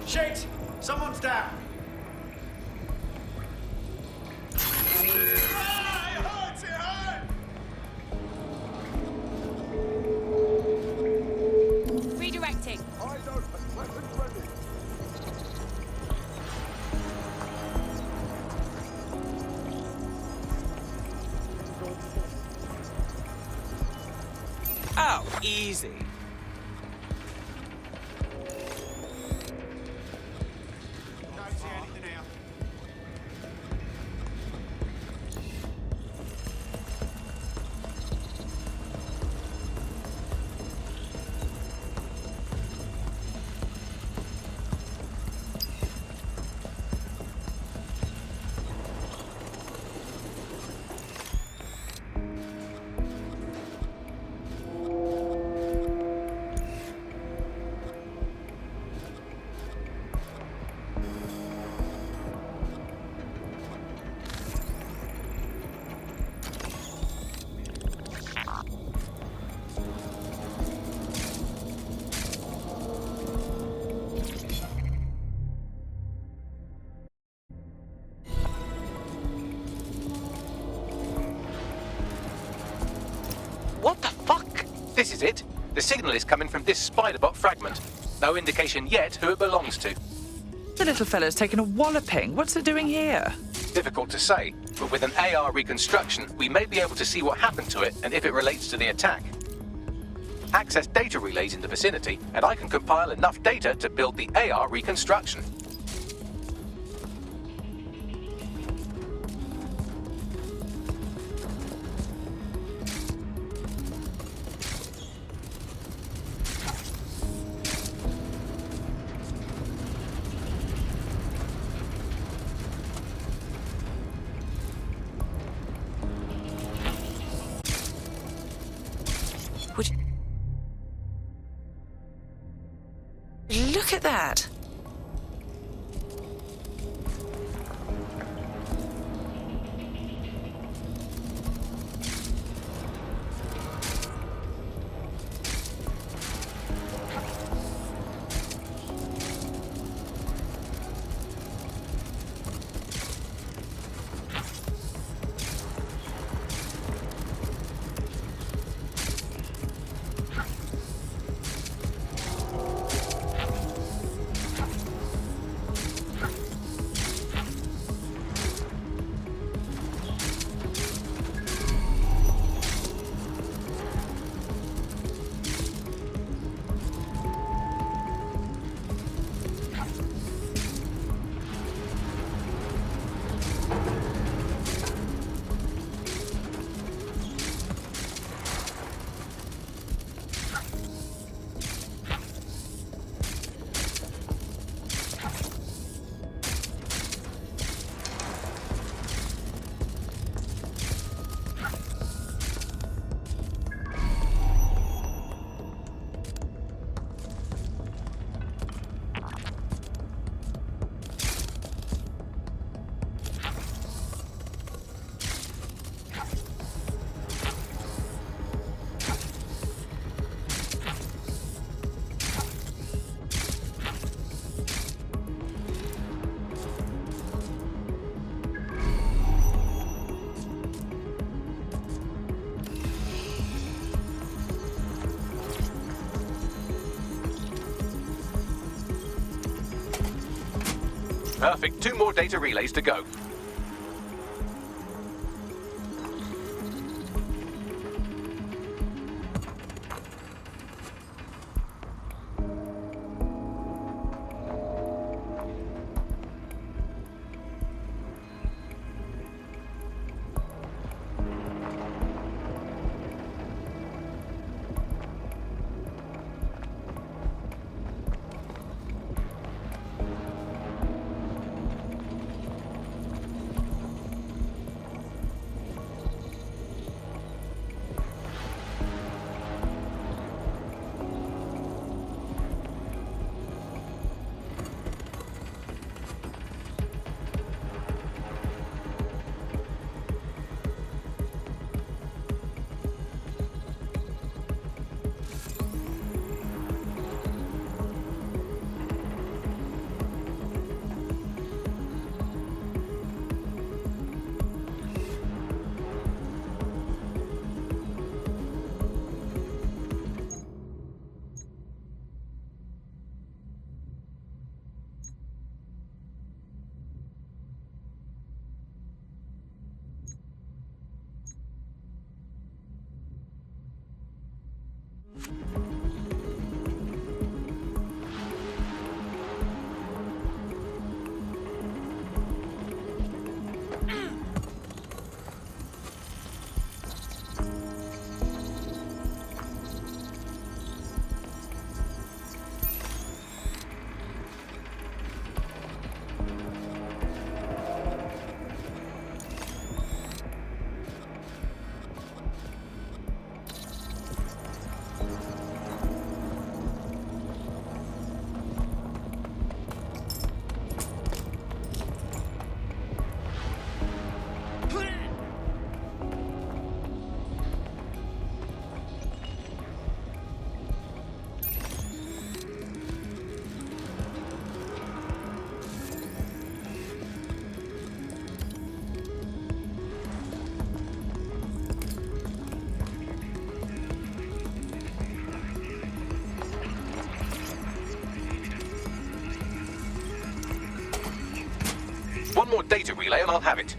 Shit! Someone's down! Redirecting. Eyes open, weapons ready. Oh, easy. This is it. The signal is coming from this spider-bot fragment. No indication yet who it belongs to. The little fella's taken a walloping. What's it doing here? Difficult to say, but with an AR reconstruction, we may be able to see what happened to it and if it relates to the attack. Access data relays in the vicinity, and I can compile enough data to build the AR reconstruction. Look at that. Perfect. 2 more data relays to go. One more data relay and I'll have it.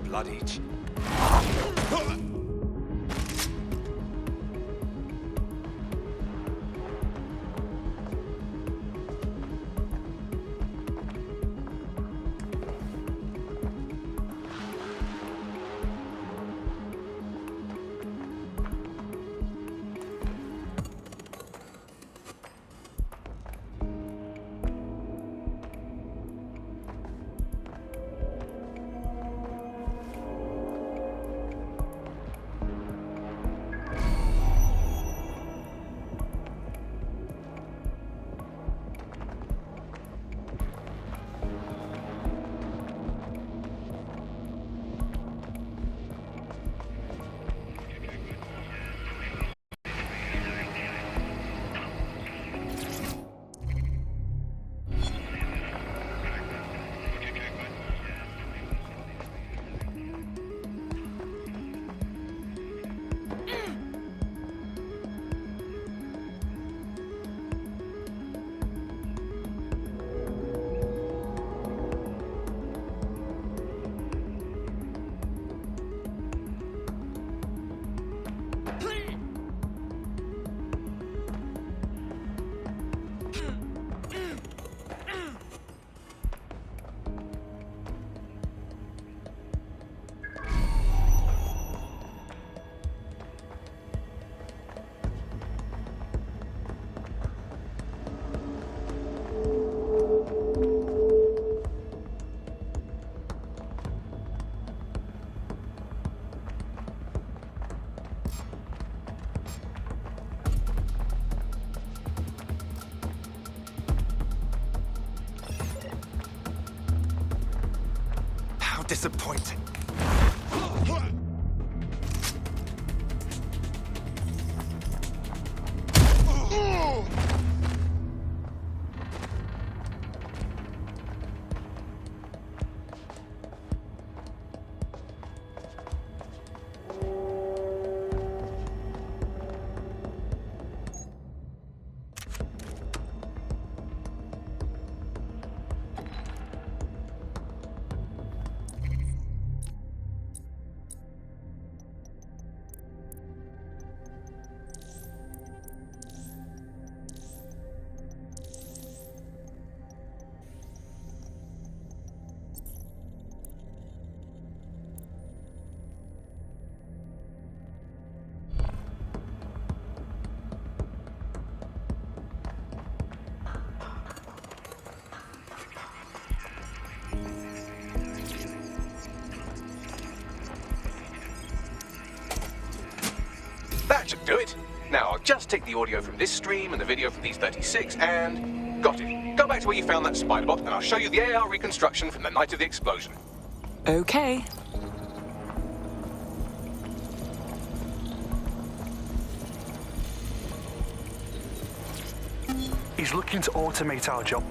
Bloody... Disappointing. That should do it. Now, I'll just take the audio from this stream and the video from these 36 and... got it. Go back to where you found that spider bot and I'll show you the AR reconstruction from the night of the explosion. Okay. He's looking to automate our job.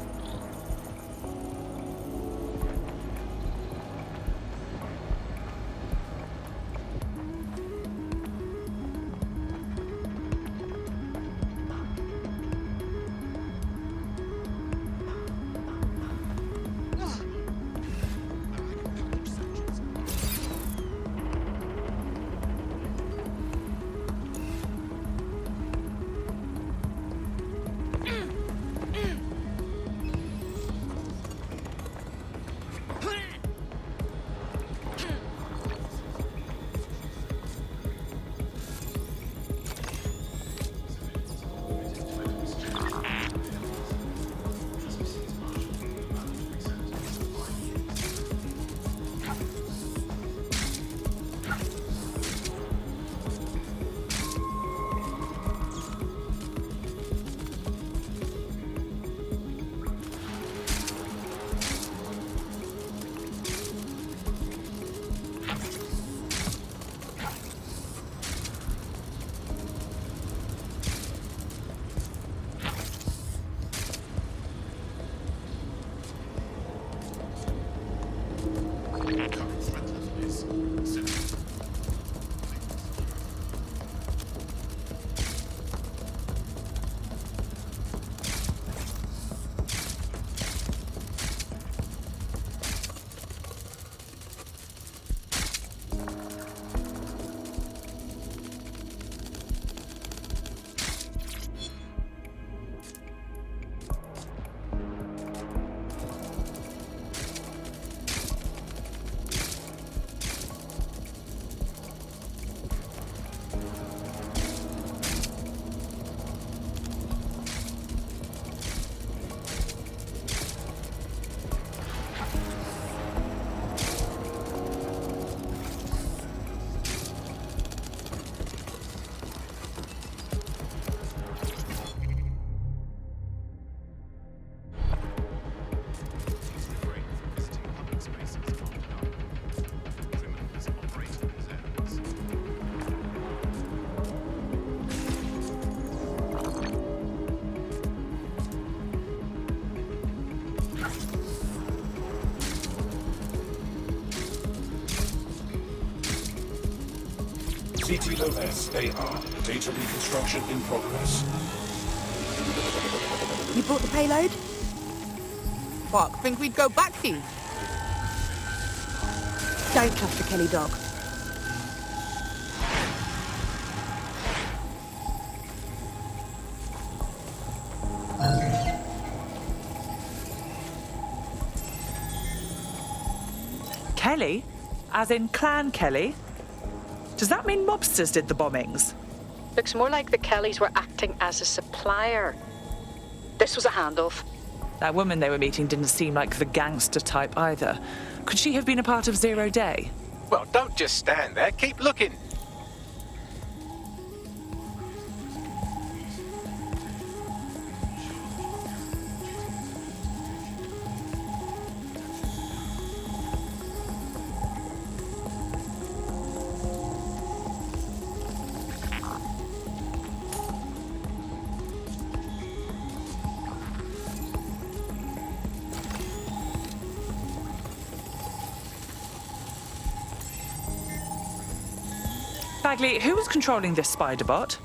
CTOS AR. Data reconstruction in progress. You brought the payload? Fuck, think we'd go back here? Don't trust the Kelly dog. Kelly? As in Clan Kelly? Does that mean mobsters did the bombings? Looks more like the Kellys were acting as a supplier. This was a handoff. That woman they were meeting didn't seem like the gangster type either. Could she have been a part of Zero Day? Well, don't just stand there. Keep looking. Bagley, who was controlling this spider bot?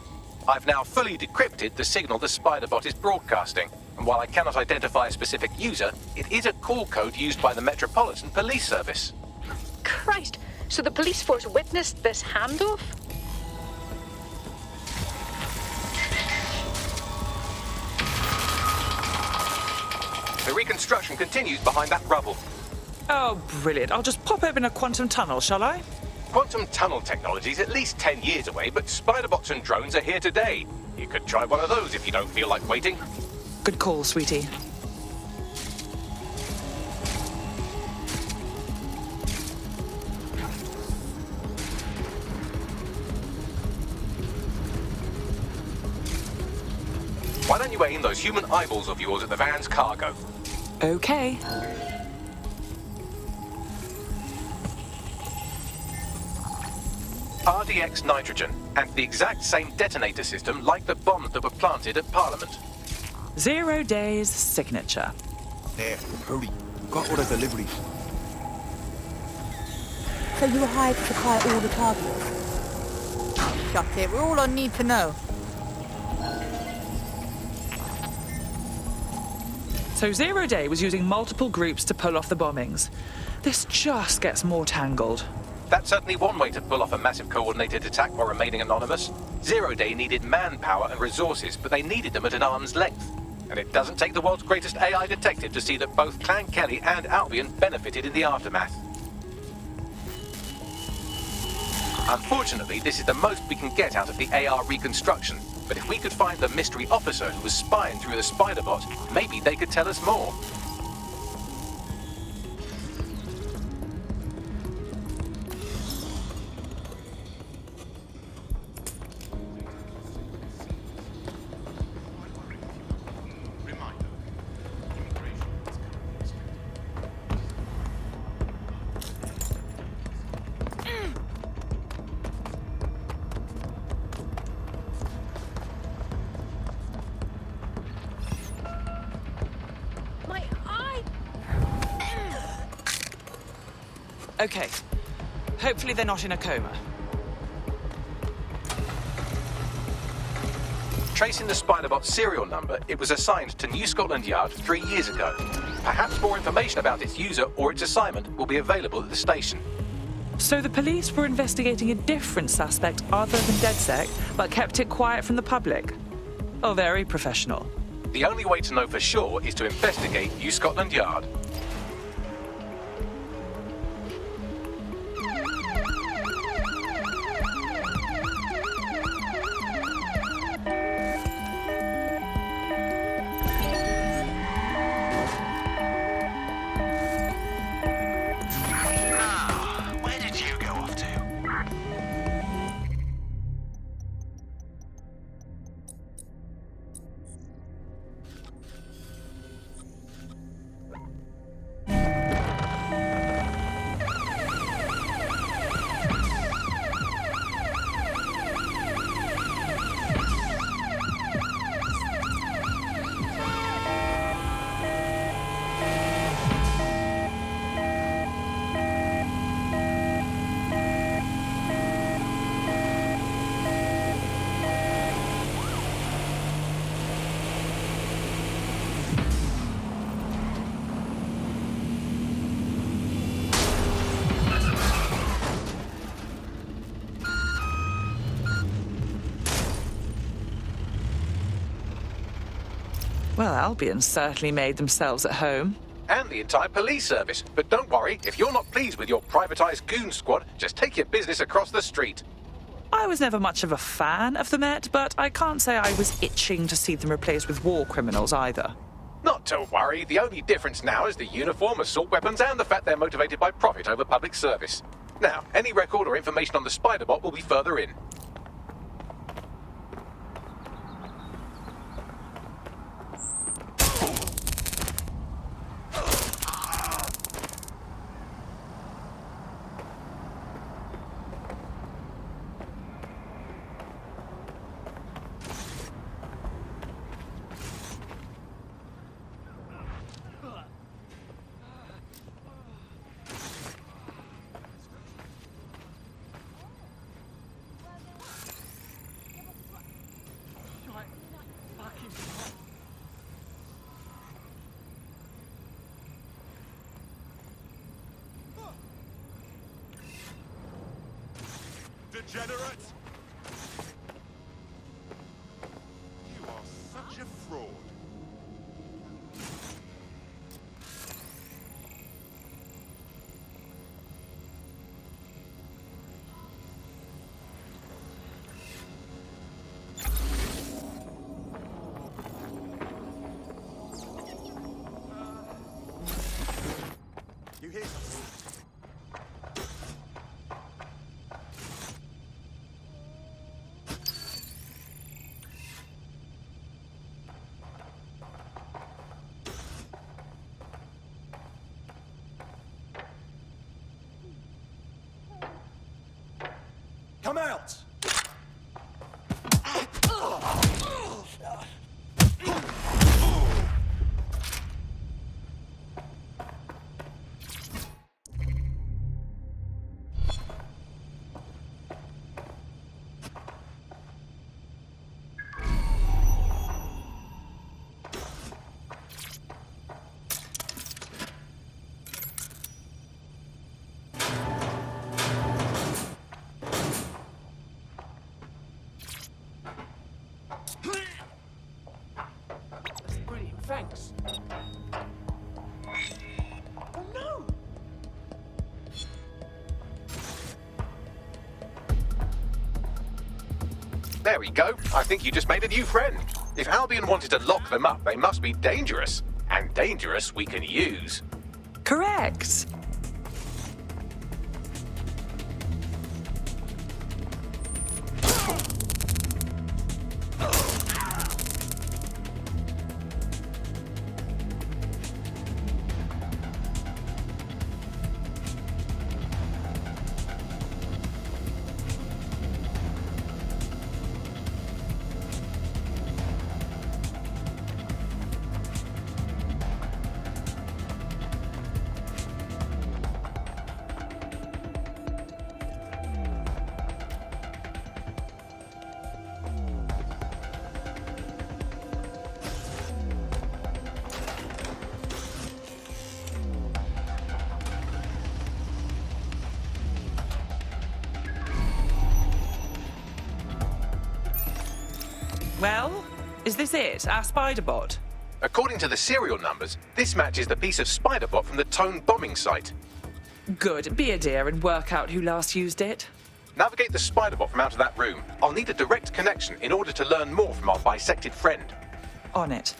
I've now fully decrypted the signal the spider bot is broadcasting, and while I cannot identify a specific user, it is a call code used by the Metropolitan Police Service. Christ, so the police force witnessed this handoff? The reconstruction continues behind that rubble. Oh, brilliant. I'll just pop open a quantum tunnel, shall I? Quantum tunnel technology is at least 10 years away, but spider bots and drones are here today. You could try one of those if you don't feel like waiting. Good call, sweetie. Why don't you aim those human eyeballs of yours at the van's cargo? Okay. RDX nitrogen, and the exact same detonator system like the bombs that were planted at Parliament. 0 Day's signature. There, hurry. Got all the deliveries. So you were hired to supply all the targets? Shut it, we're all on need to know. So 0 Day was using multiple groups to pull off the bombings. This just gets more tangled. That's certainly one way to pull off a massive coordinated attack while remaining anonymous. 0 Day needed manpower and resources, but they needed them at an arm's length. And it doesn't take the world's greatest AI detective to see that both Clan Kelly and Albion benefited in the aftermath. Unfortunately, this is the most we can get out of the AR reconstruction. But if we could find the mystery officer who was spying through the spider bot, maybe they could tell us more. Okay. Hopefully they're not in a coma. Tracing the Spiderbot's serial number, it was assigned to New Scotland Yard 3 years ago. Perhaps more information about its user or its assignment will be available at the station. So the police were investigating a different suspect other than DedSec, but kept it quiet from the public. Oh, very professional. The only way to know for sure is to investigate New Scotland Yard. Well, Albion certainly made themselves at home. And the entire police service. But don't worry, if you're not pleased with your privatised goon squad, just take your business across the street. I was never much of a fan of the Met, but I can't say I was itching to see them replaced with war criminals either. Not to worry, the only difference now is the uniform, assault weapons, and the fact they're motivated by profit over public service. Now, any record or information on the Spider-Bot will be further in. Degenerate! You are such a fraud. You hear something? Come out! Thanks. Oh no! There we go. I think you just made a new friend. If Albion wanted to lock them up, they must be dangerous. And dangerous we can use. Correct. Well, is this it, our Spider-Bot? According to the serial numbers, this matches the piece of Spider-Bot from the Tone bombing site. Good. Be a dear and work out who last used it. Navigate the Spider-Bot from out of that room. I'll need a direct connection in order to learn more from our bisected friend. On it.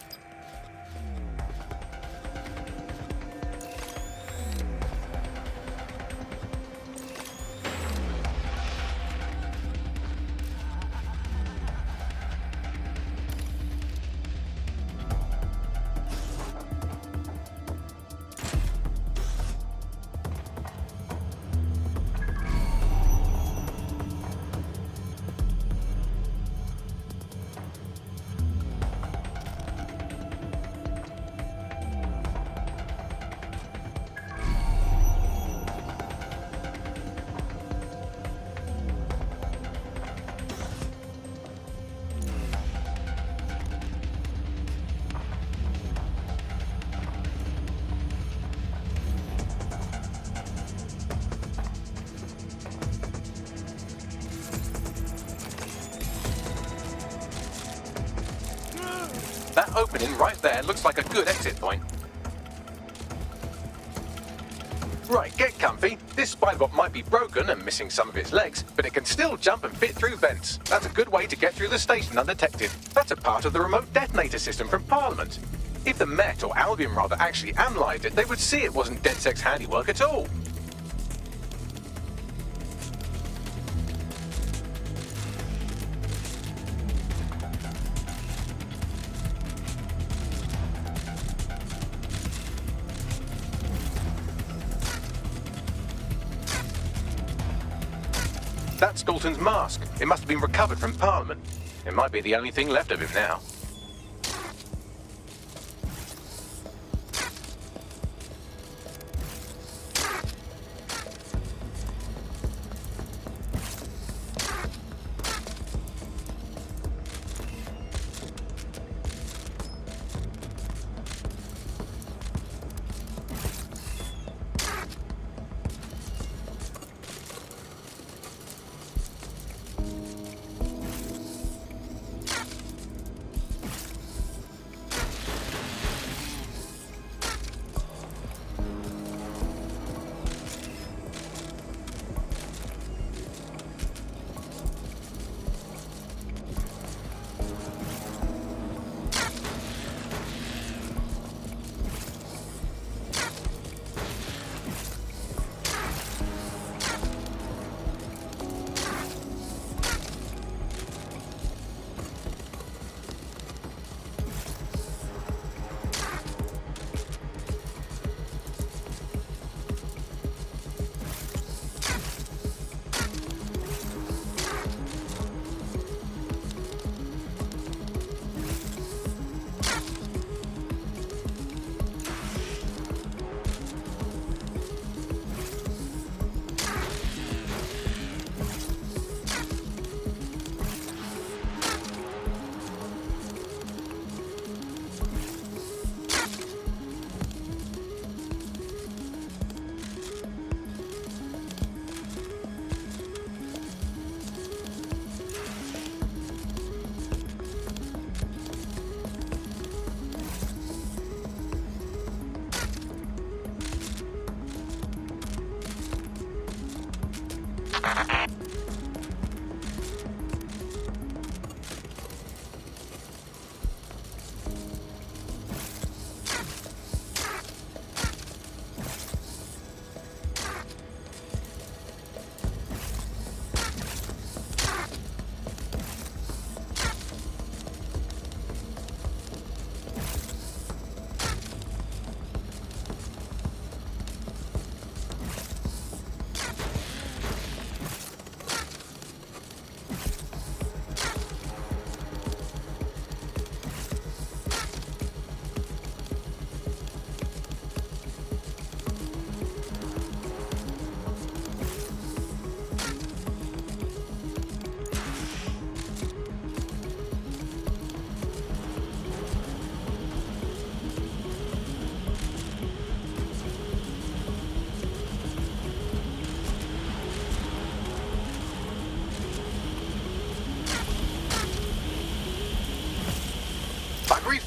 That opening right there looks like a good exit point. Right, get comfy. This spider bot might be broken and missing some of its legs, but it can still jump and fit through vents. That's a good way to get through the station undetected. That's a part of the remote detonator system from Parliament. If the Met, or Albion rather, actually analysed it, they would see it wasn't DedSec's handiwork at all. That's Dalton's mask. It must have been recovered from Parliament. It might be the only thing left of him now.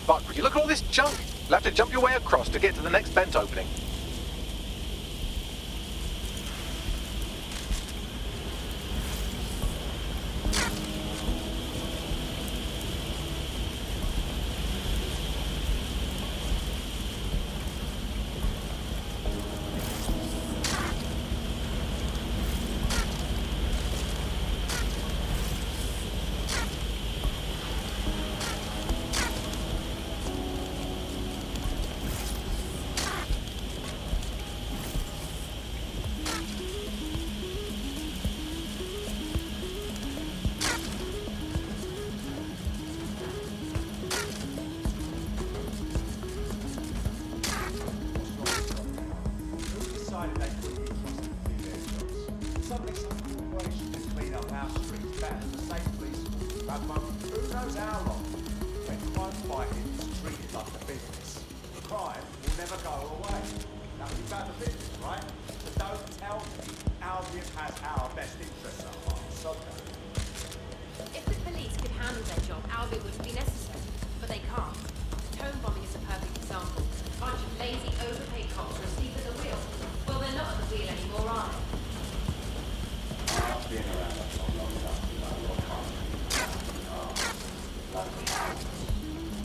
Fuck, would you look at all this junk? You'll have to jump your way across to get to the next vent opening. If the police could handle their job, Albion wouldn't be necessary. But they can't. lazy, overpaid cops are asleep at the wheel. Well, they're not at the wheel anymore, are they? I've been around a long enough to know what kind of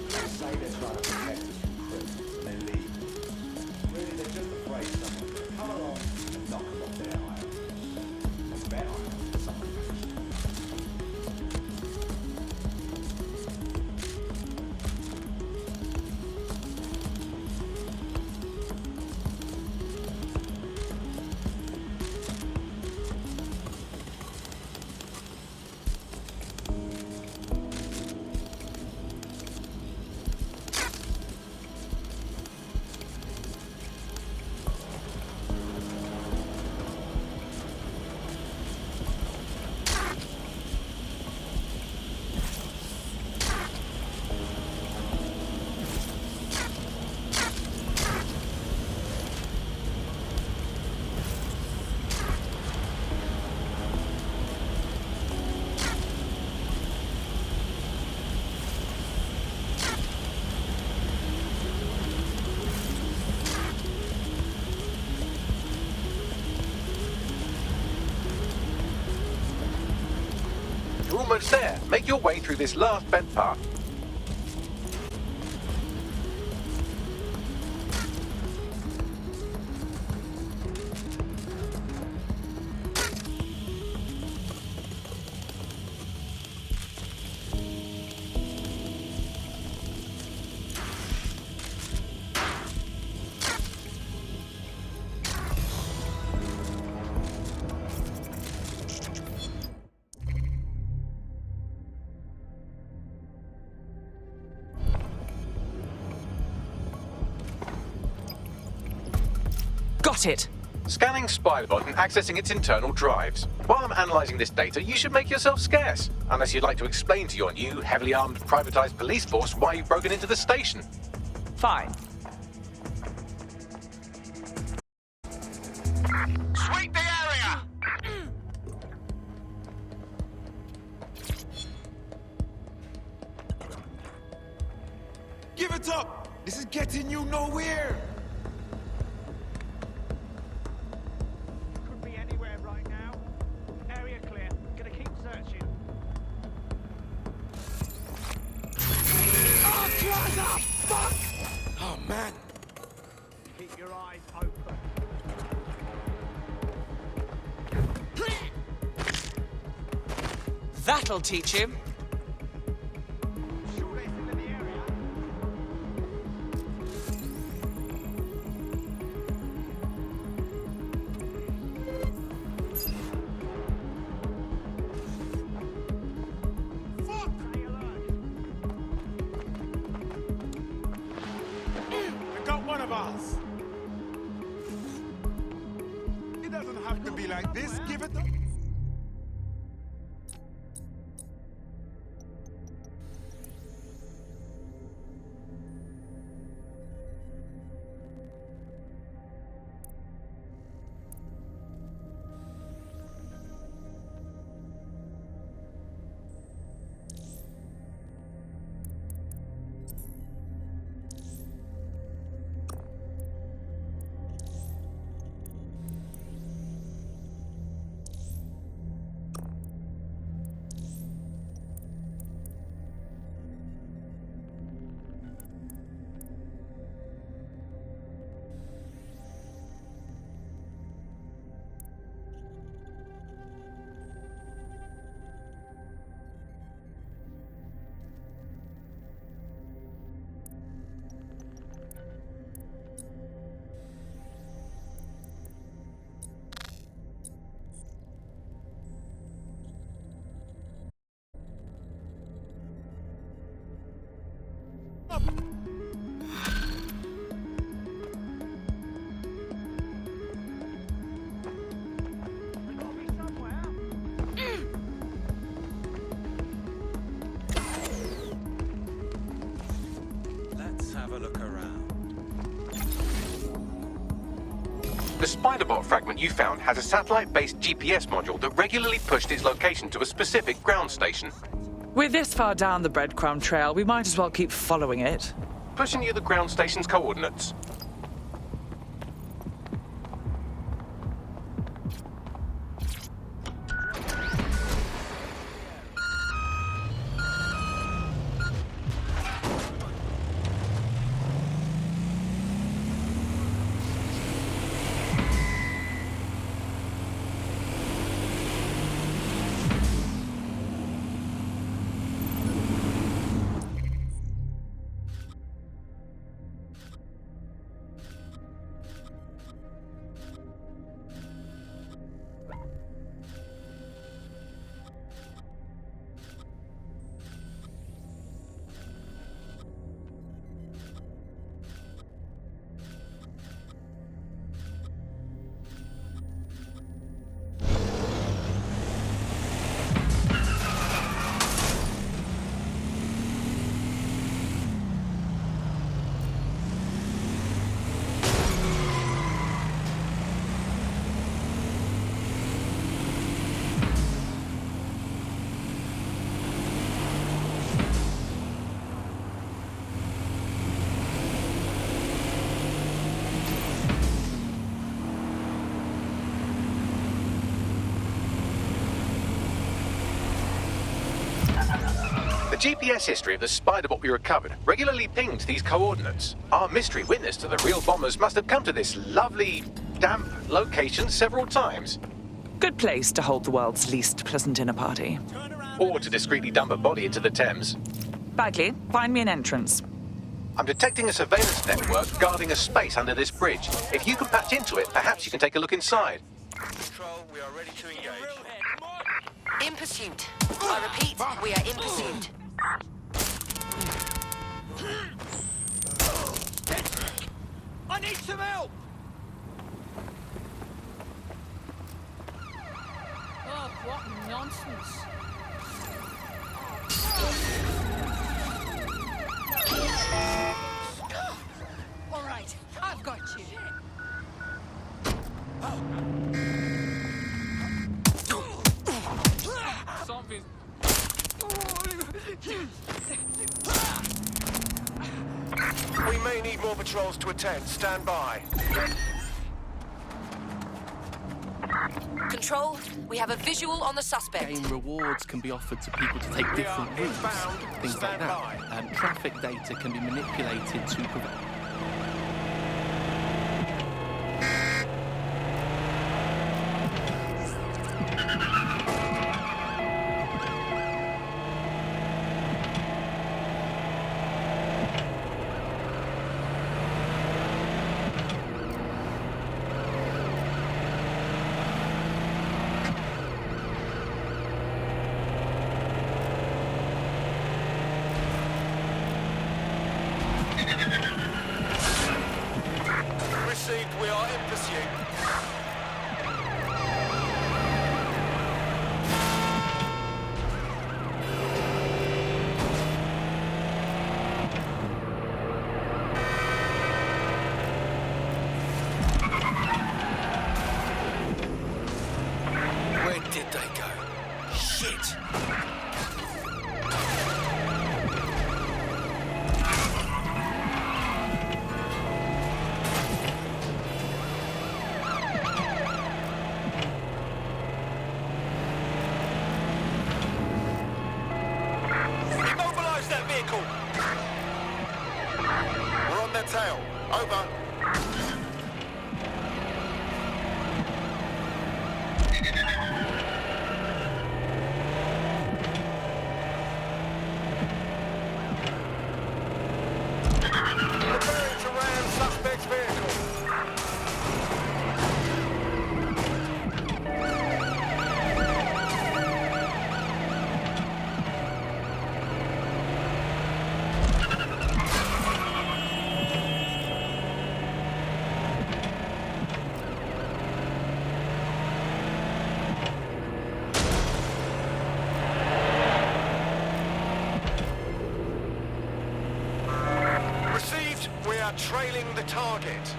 they say they're trying to protect us from crew, and they leave. Really, they're just afraid someone's going to come along and knock them off their island. And bet on someone. You're almost there. Make your way through this last bent path. Got it. Scanning Spybot and accessing its internal drives. While I'm analysing this data, you should make yourself scarce. Unless you'd like to explain to your new, heavily armed, privatised police force why you've broken into the station. Fine. Sweep the area! Give it up! This is getting you nowhere! Could be anywhere right now. Area clear. Gonna keep searching. Oh, God! Fuck! Oh, man. Keep your eyes open. That'll teach him. Sure they're still in the area. Fuck! Stay alert. We got one of us! It doesn't have to be like this. Give it up. The Spiderbot fragment you found has a satellite-based GPS module that regularly pushed its location to a specific ground station. We're this far down the breadcrumb trail, we might as well keep following it. Pushing you the ground station's coordinates. GPS history of the spider-bot we recovered regularly pinged these coordinates. Our mystery witness to the real bombers must have come to this lovely, damp location several times. Good place to hold the world's least pleasant dinner party. Or to discreetly dump a body into the Thames. Bagley, find me an entrance. I'm detecting a surveillance network guarding a space under this bridge. If you can patch into it, perhaps you can take a look inside. Control, we are ready to engage. In pursuit. I repeat, we are in pursuit. I need some help! Oh, what nonsense. All right, I've got you. Something. We may need more patrols to attend. Stand by. Control, we have a visual on the suspect. Game rewards can be offered to people to take different routes, things like that. Traffic data can be manipulated to prevent. Received, we are in pursuit. Where did they go? Shit! Immobilize that vehicle! We're on their tail. Over. Preparing to ram suspect's vehicle. Received, we are trailing the target.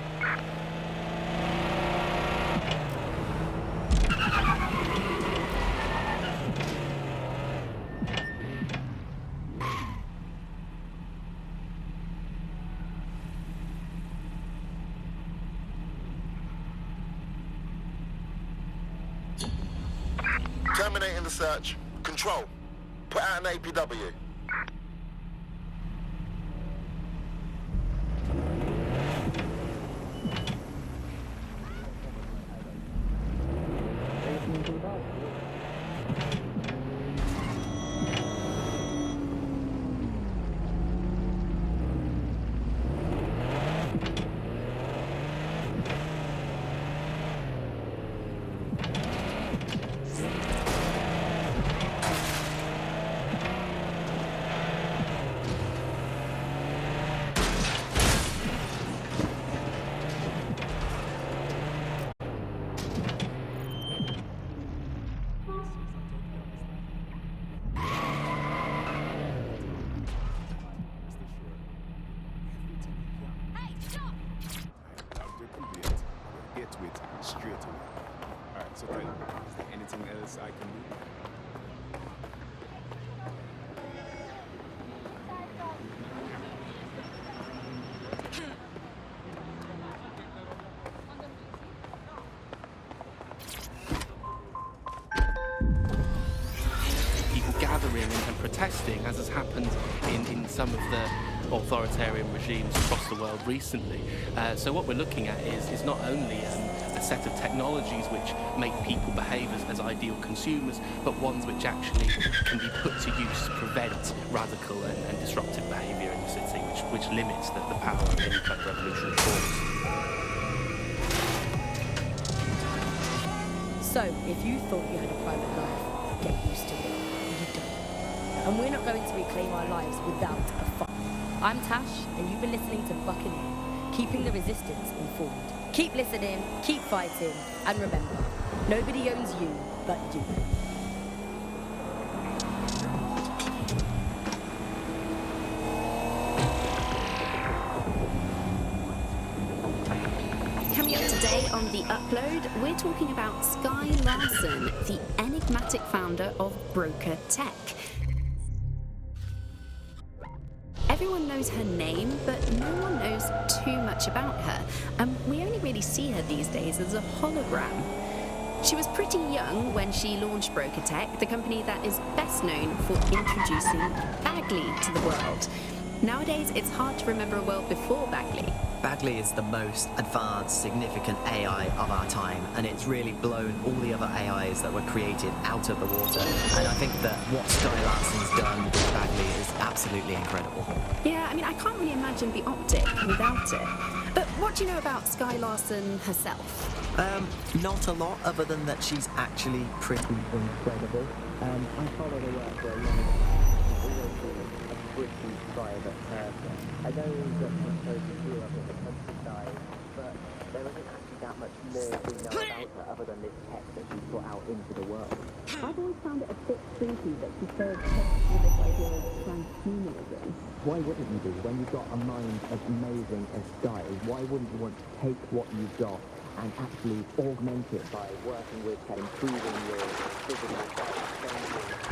Terminating the search. Control. Put out an APW. happened in some of the authoritarian regimes across the world recently. So what we're looking at is not only a set of technologies which make people behave as ideal consumers, but ones which actually can be put to use to prevent radical and disruptive behaviour in the city, which limits the power of any kind of revolutionary force. So, if you thought you had a private life, get used to it. You don't. And we're not going to reclaim our lives without a fight. I'm Tash, and you've been listening to Buccaneer, keeping the resistance informed. Keep listening, keep fighting, and remember, nobody owns you but you. Coming up today on The Upload, we're talking about Sky Larson, the enigmatic founder of Broker Tech. Everyone knows her name, but no one knows too much about her, and we only really see her these days as a hologram. She was pretty young when she launched Broker Tech, the company that is best known for introducing Bagley to the world. Nowadays, it's hard to remember a world before Bagley. Bagley is the most advanced, significant AI of our time, and it's really blown all the other AIs that were created out of the water. And I think that what Sky Larson's done with Bagley is absolutely incredible. Yeah, I mean, I can't really imagine the optic without it. But what do you know about Sky Larson herself? Not a lot, other than that she's actually pretty incredible. I follow her work for a long time. Pretty private person. I know that she's supposed to grew up in the countryside, but there isn't actually that much more we know about her other than this tech that she's put out into the world. I've always found it a bit creepy that she serves with this idea of transhumanism. Why wouldn't you do? When you've got a mind as amazing as Sky's, why wouldn't you want to take what you've got and actually augment it by working with and improving your physical life?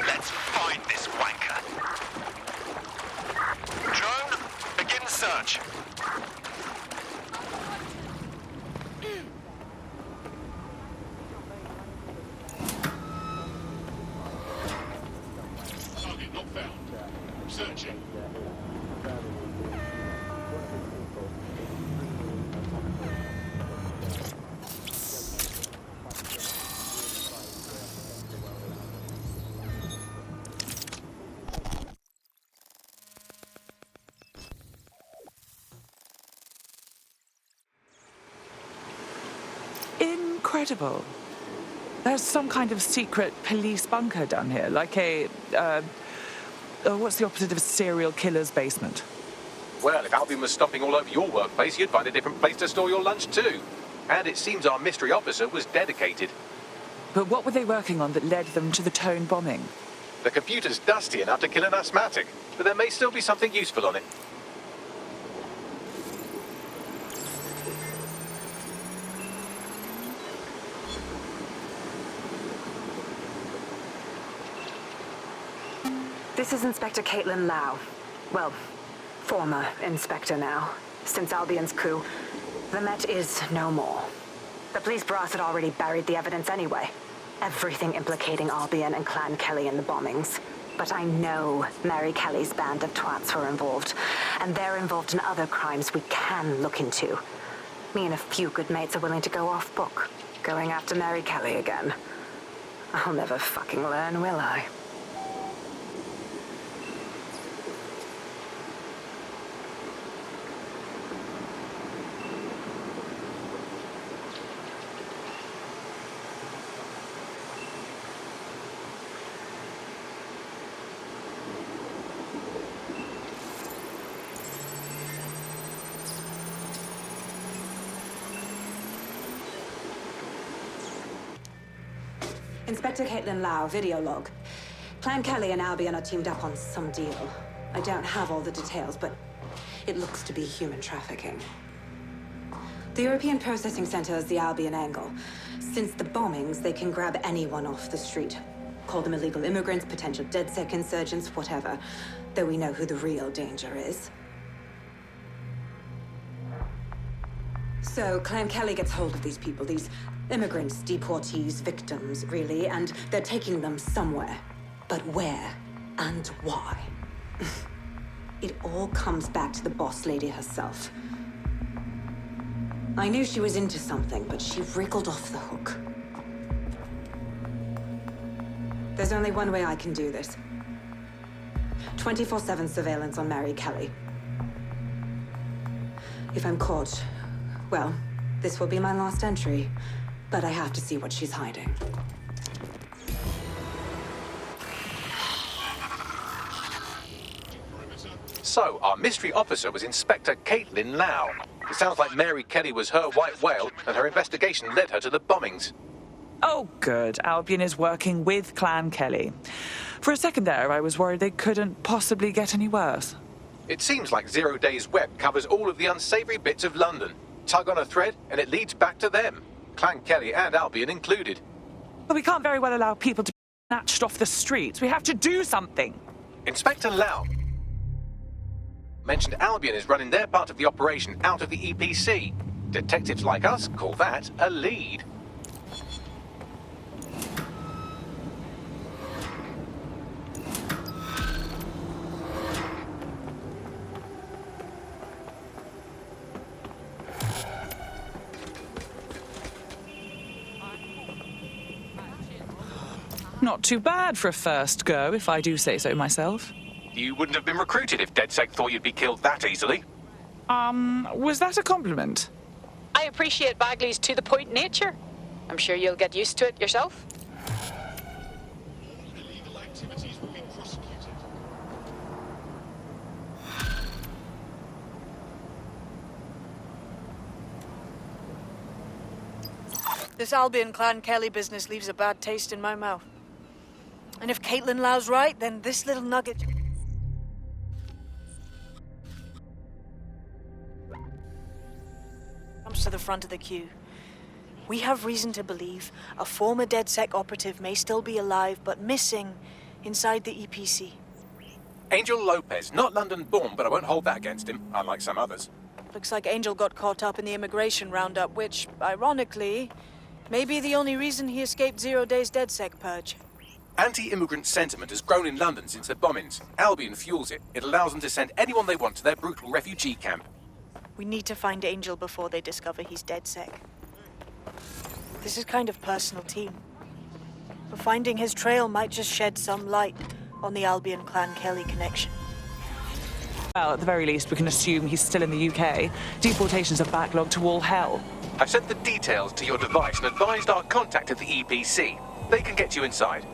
Let's find this wanker. Drone, begin search. Target not found. Searching. Incredible. There's some kind of secret police bunker down here, like a, what's the opposite of a serial killer's basement? Well, if Albion was stomping all over your workplace, you'd find a different place to store your lunch too. And it seems our mystery officer was dedicated. But what were they working on that led them to the Tone bombing? The computer's dusty enough to kill an asthmatic, but there may still be something useful on it. This is Inspector Caitlin Lau. Well, former inspector now. Since Albion's coup, the Met is no more. The police brass had already buried the evidence anyway. Everything implicating Albion and Clan Kelly in the bombings. But I know Mary Kelly's band of twats were involved, and they're involved in other crimes we can look into. Me and a few good mates are willing to go off book, going after Mary Kelly again. I'll never fucking learn, will I? Inspector Caitlin Lau, video log. Clan Kelly and Albion are teamed up on some deal. I don't have all the details, but it looks to be human trafficking. The European Processing Center is the Albion angle. Since the bombings, they can grab anyone off the street. Call them illegal immigrants, potential DedSec insurgents, whatever. Though we know who the real danger is. So, Clan Kelly gets hold of these people, these immigrants, deportees, victims, really, and they're taking them somewhere. But where and why? It all comes back to the boss lady herself. I knew she was into something, but she wriggled off the hook. There's only one way I can do this. 24/7 surveillance on Mary Kelly. If I'm caught, well, this will be my last entry, but I have to see what she's hiding. So, our mystery officer was Inspector Caitlin Lau. It sounds like Mary Kelly was her white whale, and her investigation led her to the bombings. Oh, good. Albion is working with Clan Kelly. For a second there, I was worried they couldn't possibly get any worse. It seems like 0 Days Web covers all of the unsavory bits of London. Tug on a thread, and it leads back to them. Clan Kelly and Albion included. But we can't very well allow people to be snatched off the streets. We have to do something. Inspector Lau mentioned Albion is running their part of the operation out of the EPC. Detectives like us call that a lead. Not too bad for a first go, if I do say so myself. You wouldn't have been recruited if DedSec thought you'd be killed that easily. Was that a compliment? I appreciate Bagley's to-the-point nature. I'm sure you'll get used to it yourself. Illegal activities will be prosecuted. This Albion Clan Kelly business leaves a bad taste in my mouth. And if Caitlin Lau's right, then this little nugget... comes to the front of the queue. We have reason to believe a former DedSec operative may still be alive, but missing inside the EPC. Angel Lopez, not London-born, but I won't hold that against him, unlike some others. Looks like Angel got caught up in the immigration roundup, which, ironically, may be the only reason he escaped 0 Days DedSec purge. Anti-immigrant sentiment has grown in London since the bombings. Albion fuels it. It allows them to send anyone they want to their brutal refugee camp. We need to find Angel before they discover he's DedSec. This is kind of personal, team. But finding his trail might just shed some light on the Albion Clan Kelly connection. Well, at the very least, we can assume he's still in the UK. Deportations are backlogged to all hell. I've sent the details to your device and advised our contact at the EPC. They can get you inside.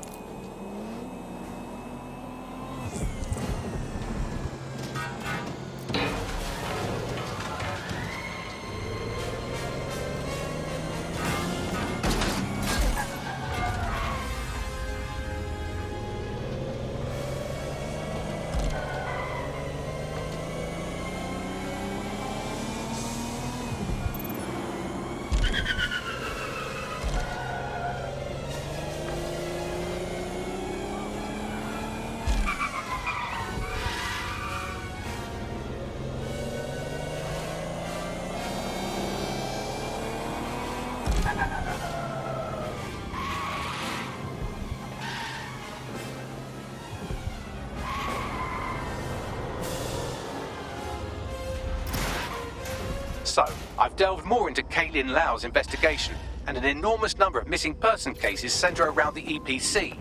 So, I've delved more into Caitlin Lau's investigation, and an enormous number of missing person cases centre around the EPC.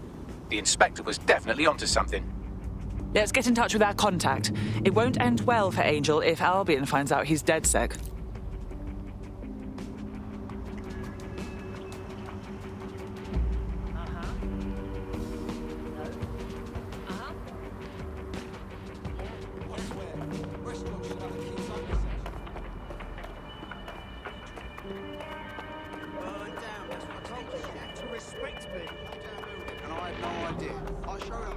The inspector was definitely onto something. Let's get in touch with our contact. It won't end well for Angel if Albion finds out he's DedSec. Respect me. idea. I'll show you.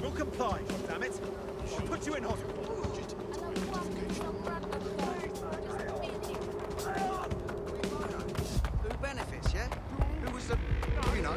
You'll comply, damn it. I'll put you in hospital. Who benefits, yeah? Who was the, you know?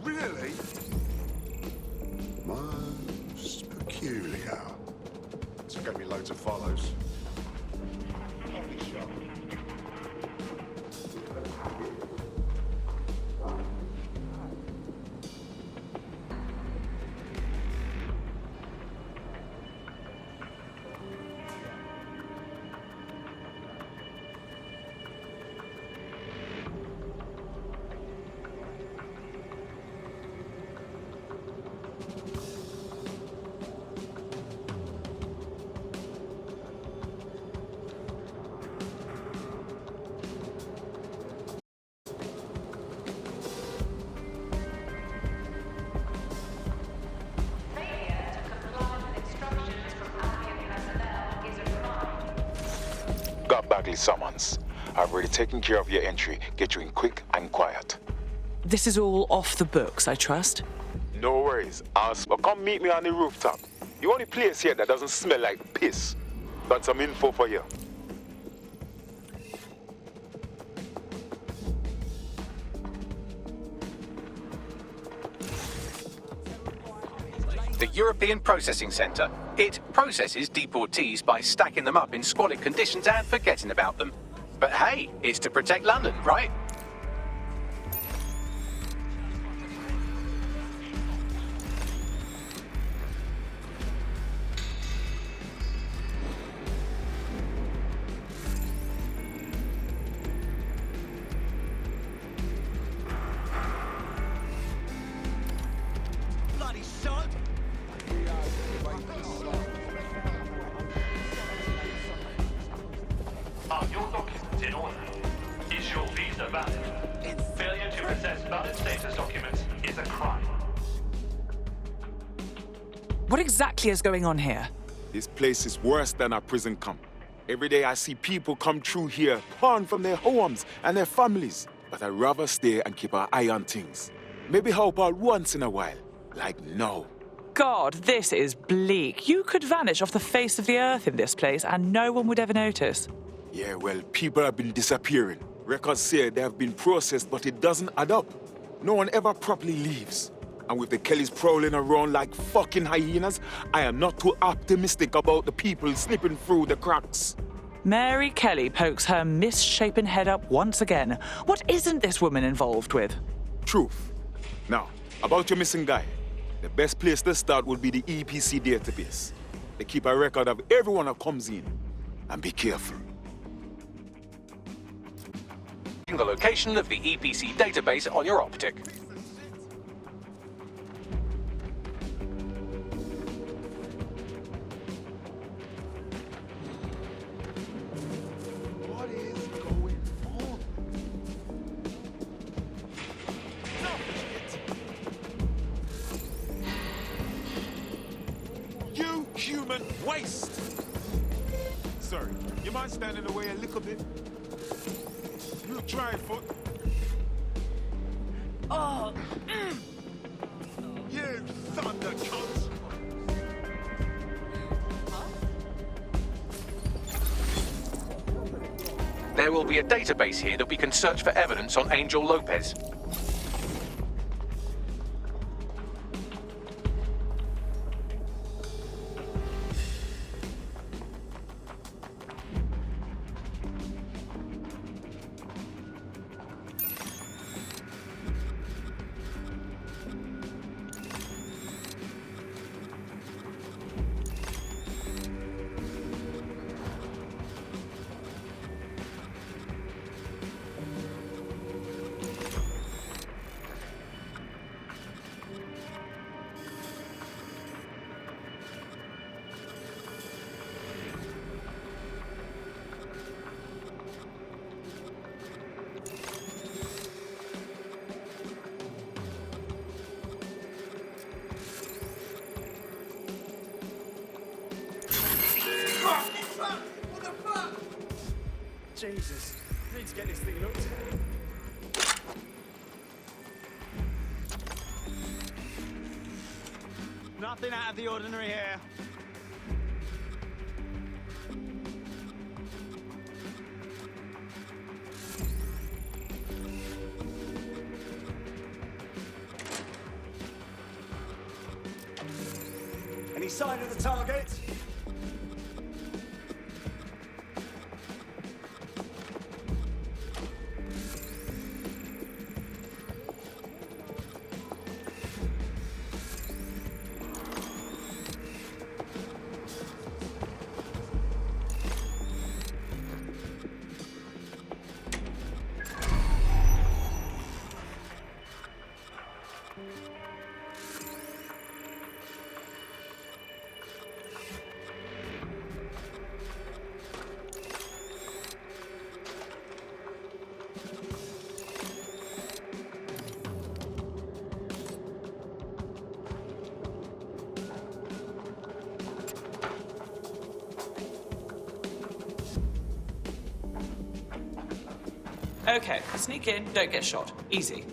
Really? Most peculiar. It's going to be loads of follows. Got Bagley summons. I've already taken care of your entry. Get you in quick and quiet. This is all off the books, I trust. No worries. Come meet me on the rooftop. The only place here that doesn't smell like piss. Got some info for you. The European Processing Centre. It processes deportees by stacking them up in squalid conditions and forgetting about them. But hey, it's to protect London, right? Bloody sod! Are your documents in order? Is your visa valid? Failure to possess valid status documents is a crime. What exactly is going on here? This place is worse than a prison camp. Every day I see people come through here, torn from their homes and their families. But I'd rather stay and keep an eye on things. Maybe help out once in a while. Like now. God, this is bleak. You could vanish off the face of the earth in this place and no one would ever notice. Yeah, well, people have been disappearing. Records say they have been processed, but it doesn't add up. No one ever properly leaves. And with the Kellys prowling around like fucking hyenas, I am not too optimistic about the people slipping through the cracks. Mary Kelly pokes her misshapen head up once again. What isn't this woman involved with? Truth. Now, about your missing guy. The best place to start would be the EPC database. They keep a record of everyone that comes in. And be careful. The location of the EPC database on your optic. What is going on? You human waste! Sorry, you mind standing away a little bit? You try, foot. Oh! You thunder cunts! There will be a database here that we can search for evidence on Angel Lopez. Jesus, I need to get this thing looked at. Nothing out of the ordinary here. Any sign of the target? Okay, sneak in, don't get shot. Easy.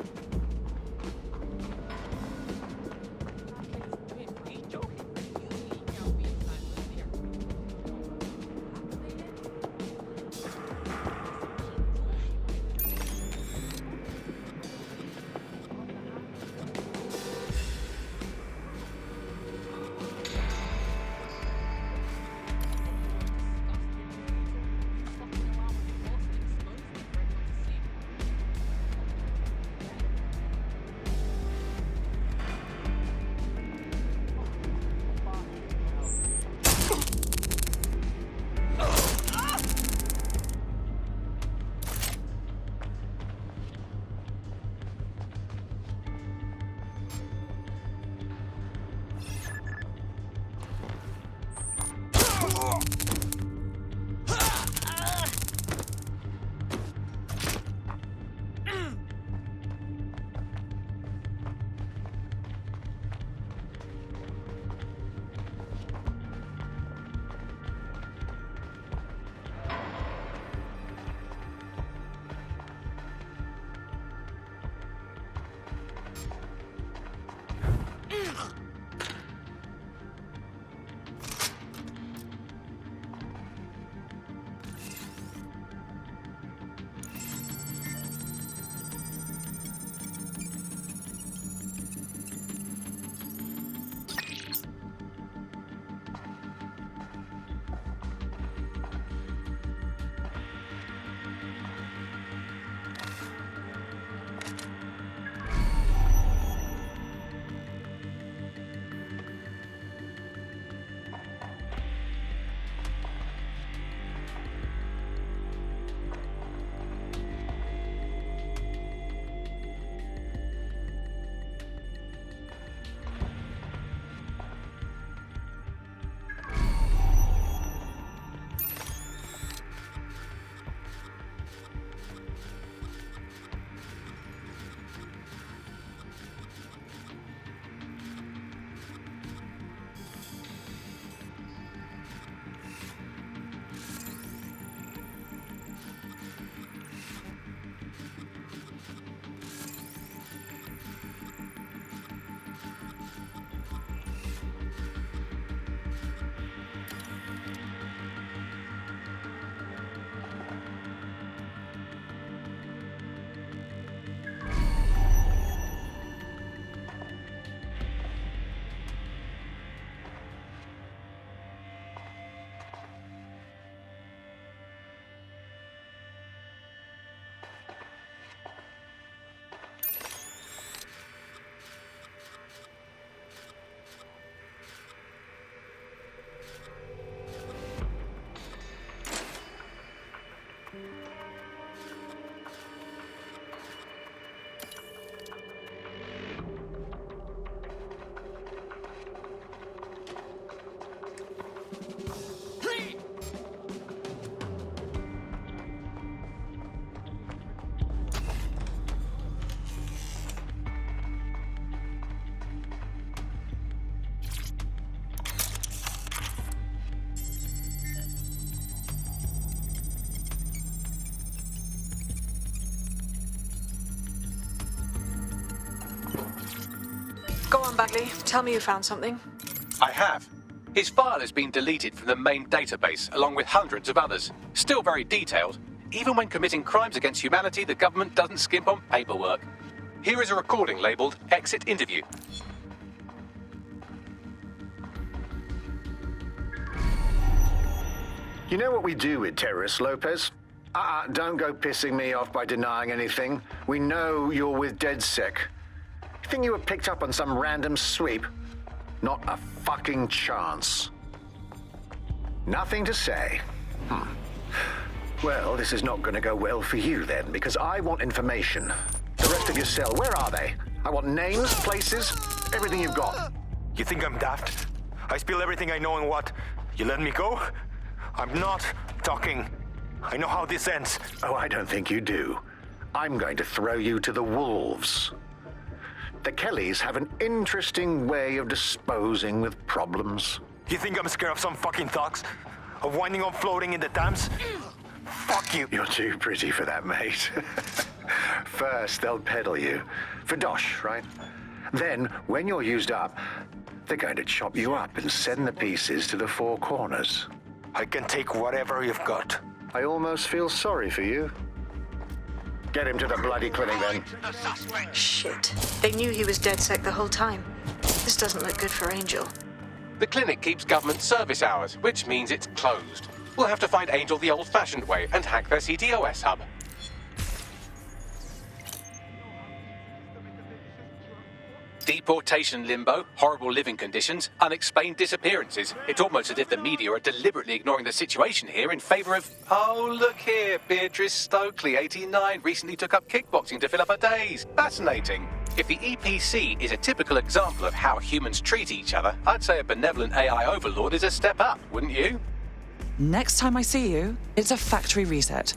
Go on, Bagley. Tell me you found something. I have. His file has been deleted from the main database, along with hundreds of others. Still very detailed. Even when committing crimes against humanity, the government doesn't skimp on paperwork. Here is a recording labelled Exit Interview. You know what we do with terrorists, Lopez? Don't go pissing me off by denying anything. We know you're with DedSec. You think you were picked up on some random sweep? Not a fucking chance. Nothing to say. Well, this is not going to go well for you then, because I want information. The rest of your cell, where are they? I want names, places, everything you've got. You think I'm daft? I spill everything I know and what? You let me go? I'm not talking. I know how this ends. Oh, I don't think you do. I'm going to throw you to the wolves. The Kellys have an interesting way of disposing with problems. You think I'm scared of some fucking thugs? Of winding up floating in the Thames? Fuck you. You're too pretty for that, mate. First, they'll peddle you. For dosh, right? Then, when you're used up, they're going to chop you up and send the pieces to the four corners. I can take whatever you've got. I almost feel sorry for you. Get him to the bloody clinic, then. Shit. They knew he was DedSec the whole time. This doesn't look good for Angel. The clinic keeps government service hours, which means it's closed. We'll have to find Angel the old-fashioned way and hack their CTOS hub. Deportation limbo, horrible living conditions, unexplained disappearances. It's almost as if the media are deliberately ignoring the situation here in favour of... Oh, look here, Beatrice Stokely, 89, recently took up kickboxing to fill up her days. Fascinating. If the EPC is a typical example of how humans treat each other, I'd say a benevolent AI overlord is a step up, wouldn't you? Next time I see you, it's a factory reset.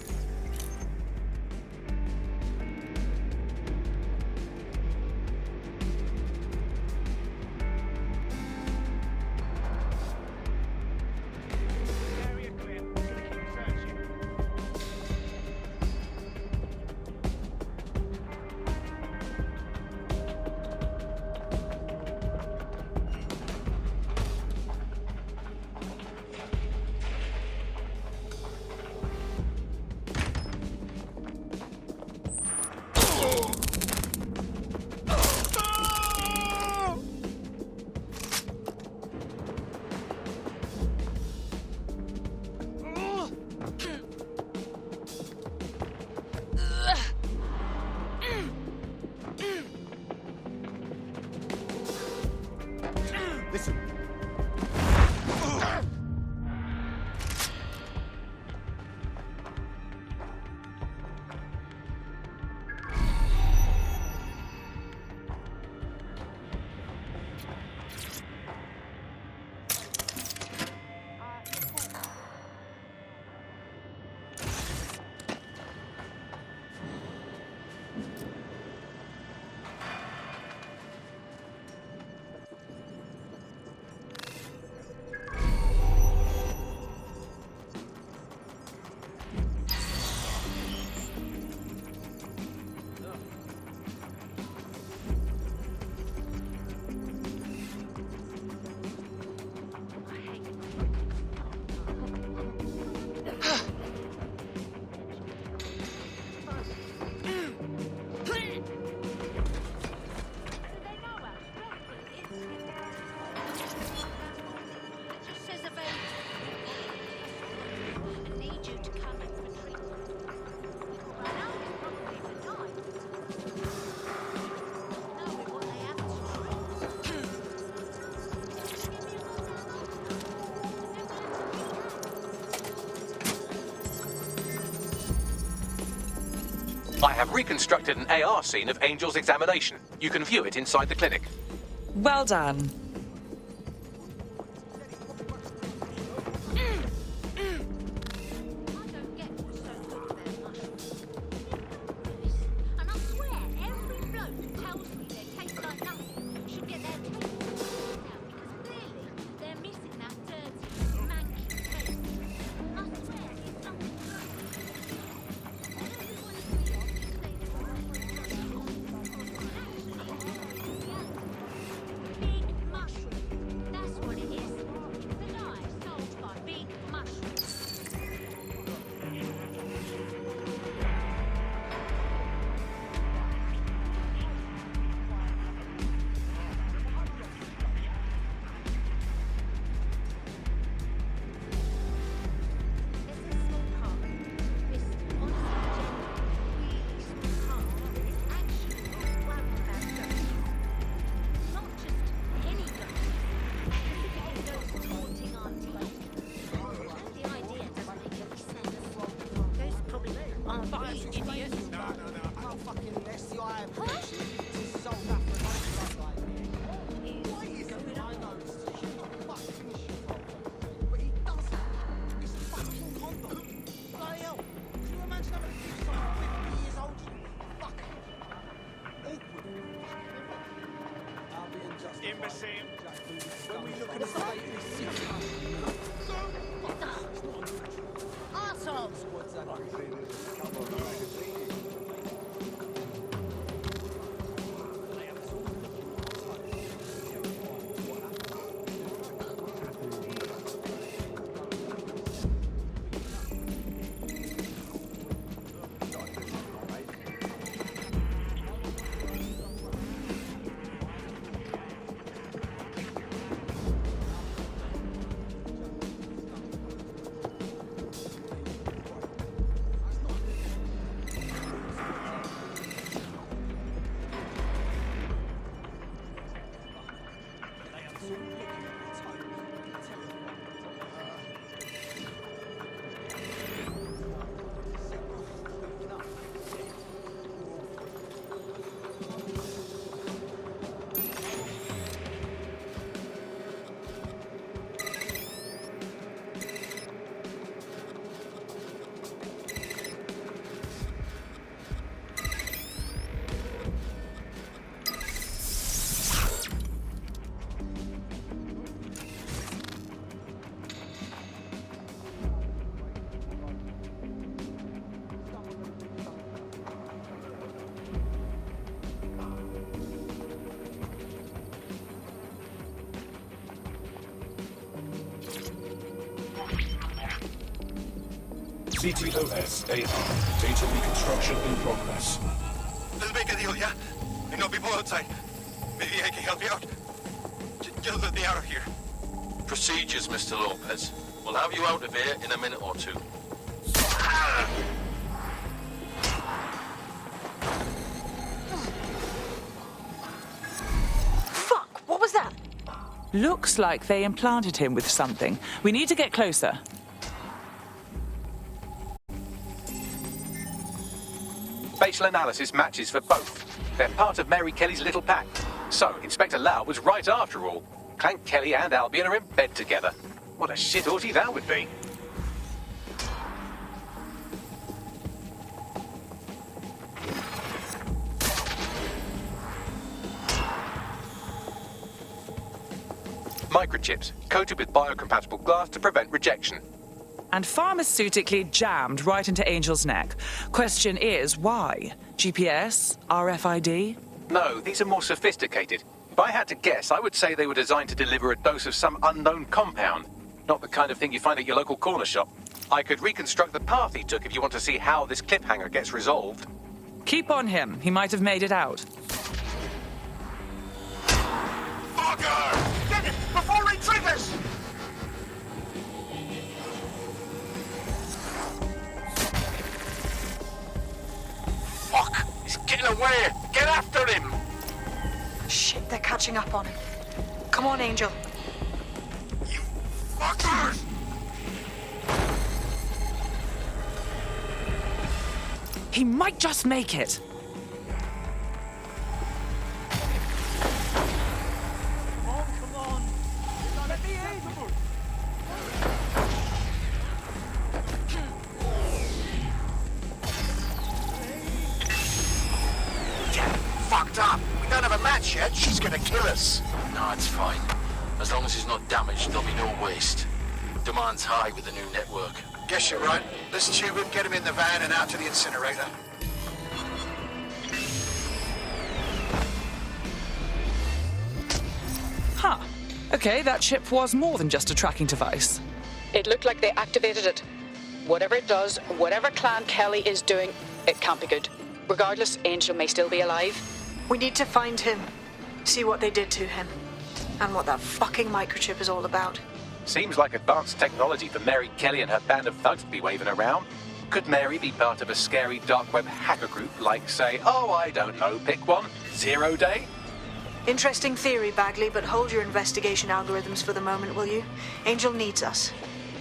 I have reconstructed an AR scene of Angel's examination. You can view it inside the clinic. Well done. Imbecile. When we look at this Arseholes! CTOS AR. Data reconstruction in progress. Little big deal, yeah? I know people outside. Maybe I can help you out. Just let me out of here. Procedures, Mr. Lopez. We'll have you out of here in a minute or two. Fuck! What was that? Looks like they implanted him with something. We need to get closer. Facial analysis matches for both. They're part of Mary Kelly's little pack. So, Inspector Lau was right after all. Clank Kelly and Albion are in bed together. What a shit orgy that would be. Microchips, coated with biocompatible glass to prevent rejection. And pharmaceutically jammed right into Angel's neck. Question is, why? GPS? RFID? No, these are more sophisticated. If I had to guess, I would say they were designed to deliver a dose of some unknown compound. Not the kind of thing you find at your local corner shop. I could reconstruct the path he took if you want to see how this cliffhanger gets resolved. Keep on him. He might have made it out. Fucker! Get it! Before he triggers! Fuck! He's getting away! Get after him! Shit, they're catching up on him. Come on, Angel. You fuckers! He might just make it. Come on! Let me in! Get fucked up! We don't have a match yet. She's gonna kill us. No, it's fine. As long as he's not damaged, there'll be no waste. Demand's high with the new network. Guess you're right. Let's tube him, get him in the van and out to the incinerator. Huh. Okay, that chip was more than just a tracking device. It looked like they activated it. Whatever it does, whatever Clan Kelly is doing, it can't be good. Regardless, Angel may still be alive. We need to find him. See what they did to him. And what that fucking microchip is all about. Seems like advanced technology for Mary Kelly and her band of thugs to be waving around. Could Mary be part of a scary dark web hacker group like, say, oh, I don't know, pick one, 0 Day? Interesting theory, Bagley, but hold your investigation algorithms for the moment, will you? Angel needs us.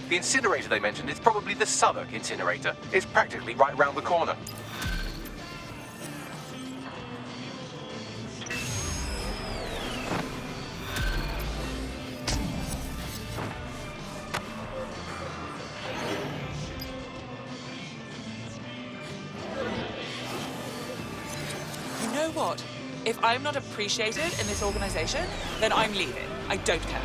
The incinerator they mentioned is probably the Southwark incinerator. It's practically right round the corner. You know what? If I'm not appreciated in this organization, then I'm leaving. I don't care.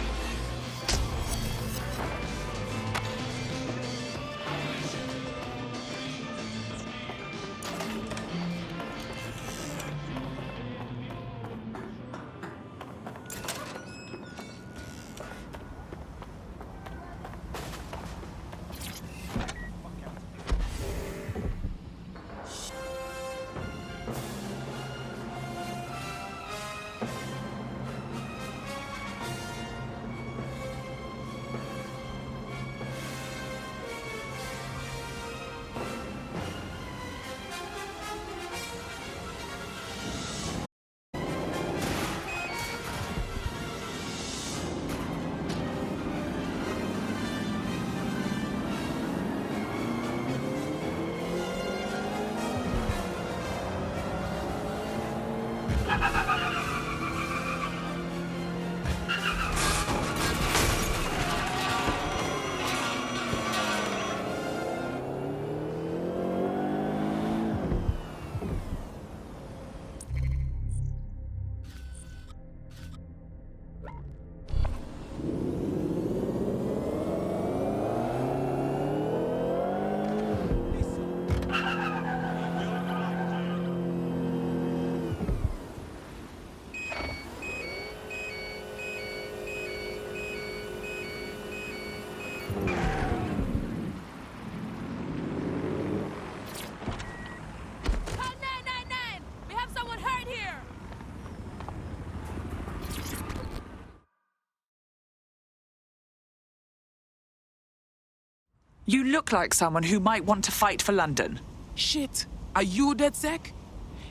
You look like someone who might want to fight for London. Shit, are you DedSec?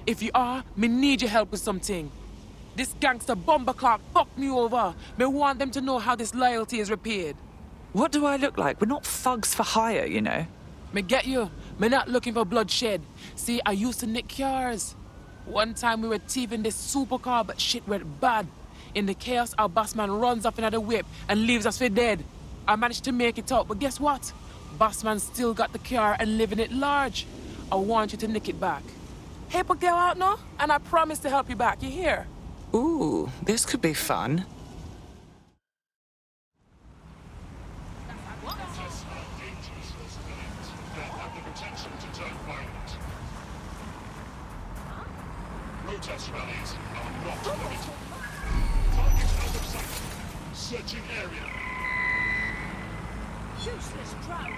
If you are, me need your help with something. This gangster bomber clock fucked me over. Me want them to know how this loyalty is repaid. What do I look like? We're not thugs for hire, you know. Me get you. Me not looking for bloodshed. See, I used to nick cars. One time we were thieving this supercar, but shit went bad. In the chaos, our boss man runs off another whip and leaves us for dead. I managed to make it out, but guess what? Bossman still got the car and living it large. I want you to nick it back. Help a girl out now, and I promise to help you back. You hear? Ooh, this could be fun. Protest rallies are not permitted. Target out of sight. Searching area. Useless drone.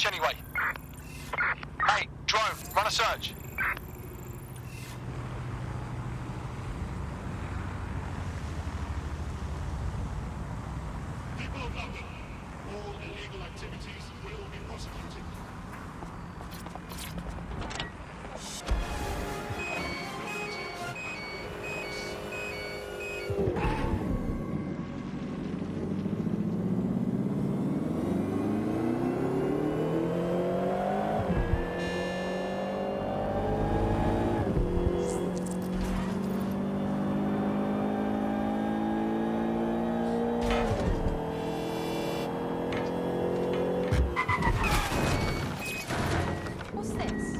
Anyway. Hey, drone, run a search. People of London, all illegal activities will be prosecuted. What's this?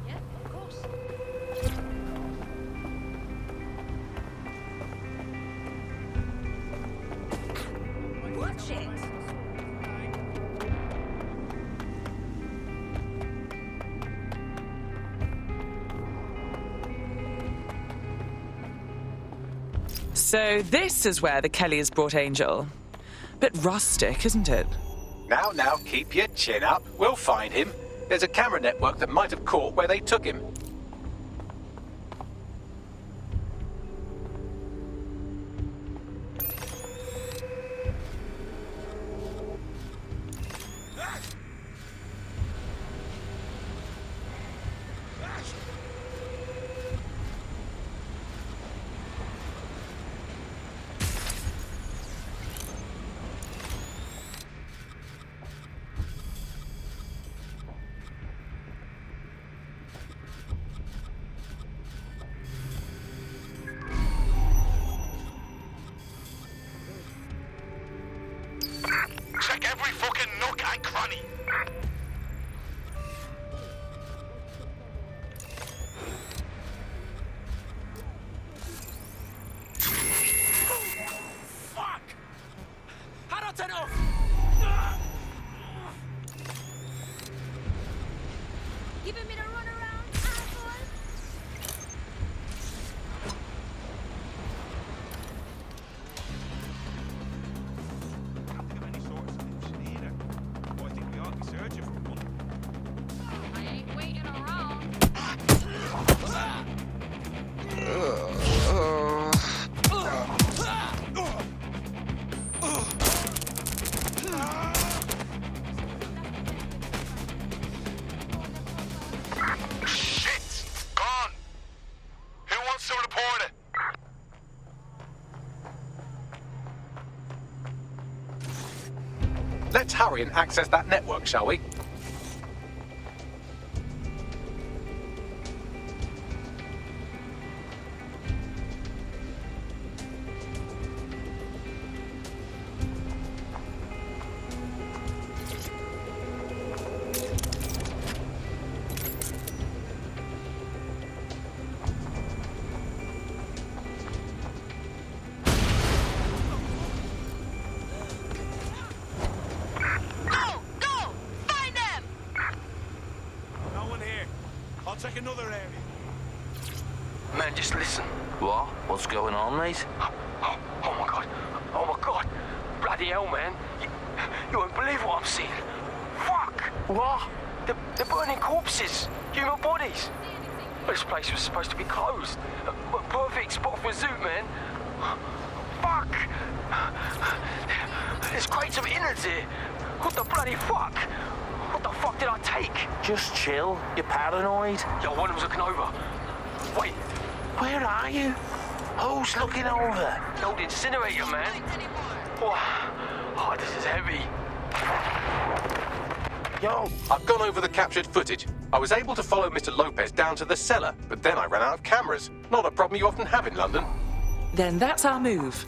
Yeah, of course. Watch it! So this is where the Kellys brought Angel. Bit rustic, isn't it? Now, keep your chin up. We'll find him. There's a camera network that might have caught where they took him. money. Fuck! How do I turn it off? Giving me the runaround, asshole? I think we ought to be searching for one. I ain't waiting around. Shit! Gone! Who wants to report it? Let's hurry and access that network, shall we? Go! Go! Find them! No one here. I'll take another area. Man, just listen. What? What's going on, mate? Oh my god. Oh my god. Bloody hell, man. You won't believe what I'm seeing. Fuck! What? They're burning corpses. Human bodies. This place was supposed to be closed. A perfect spot for a zoo, man. Fuck! There's crates of innards here. What the bloody fuck? What the fuck did I take? Just chill. You're paranoid. Yo, one of them's looking over. Wait. Where are you? Who's looking over? The old incinerator, man. Oh, this is heavy. Yo, I've gone over the captured footage. I was able to follow Mr. Lopez down to the cellar, but then I ran out of cameras. Not a problem you often have in London. Then that's our move.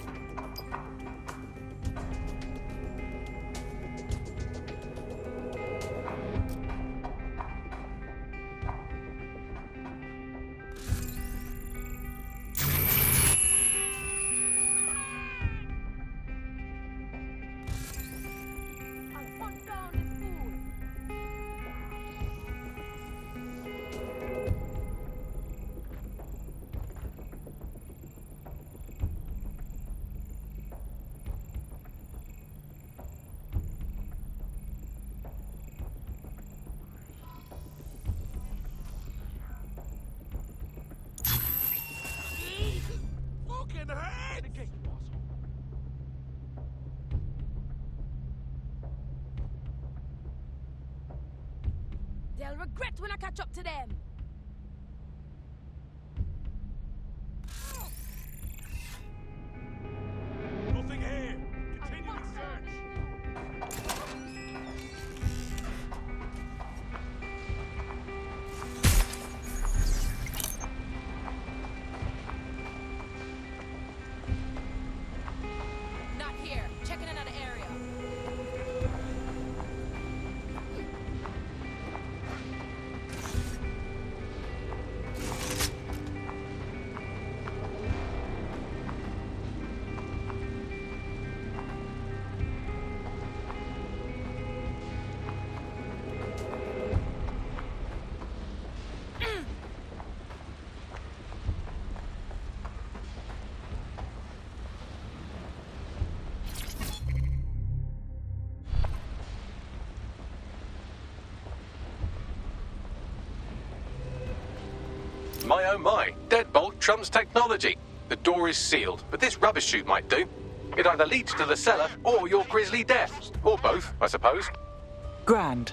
Fucking head! They'll regret when I catch up to them. Nothing here. Continue the search. Not here. Checking another area. My oh my, deadbolt trumps technology. The door is sealed, but this rubbish chute might do. It either leads to the cellar or your grisly death. Or both, I suppose. Grand.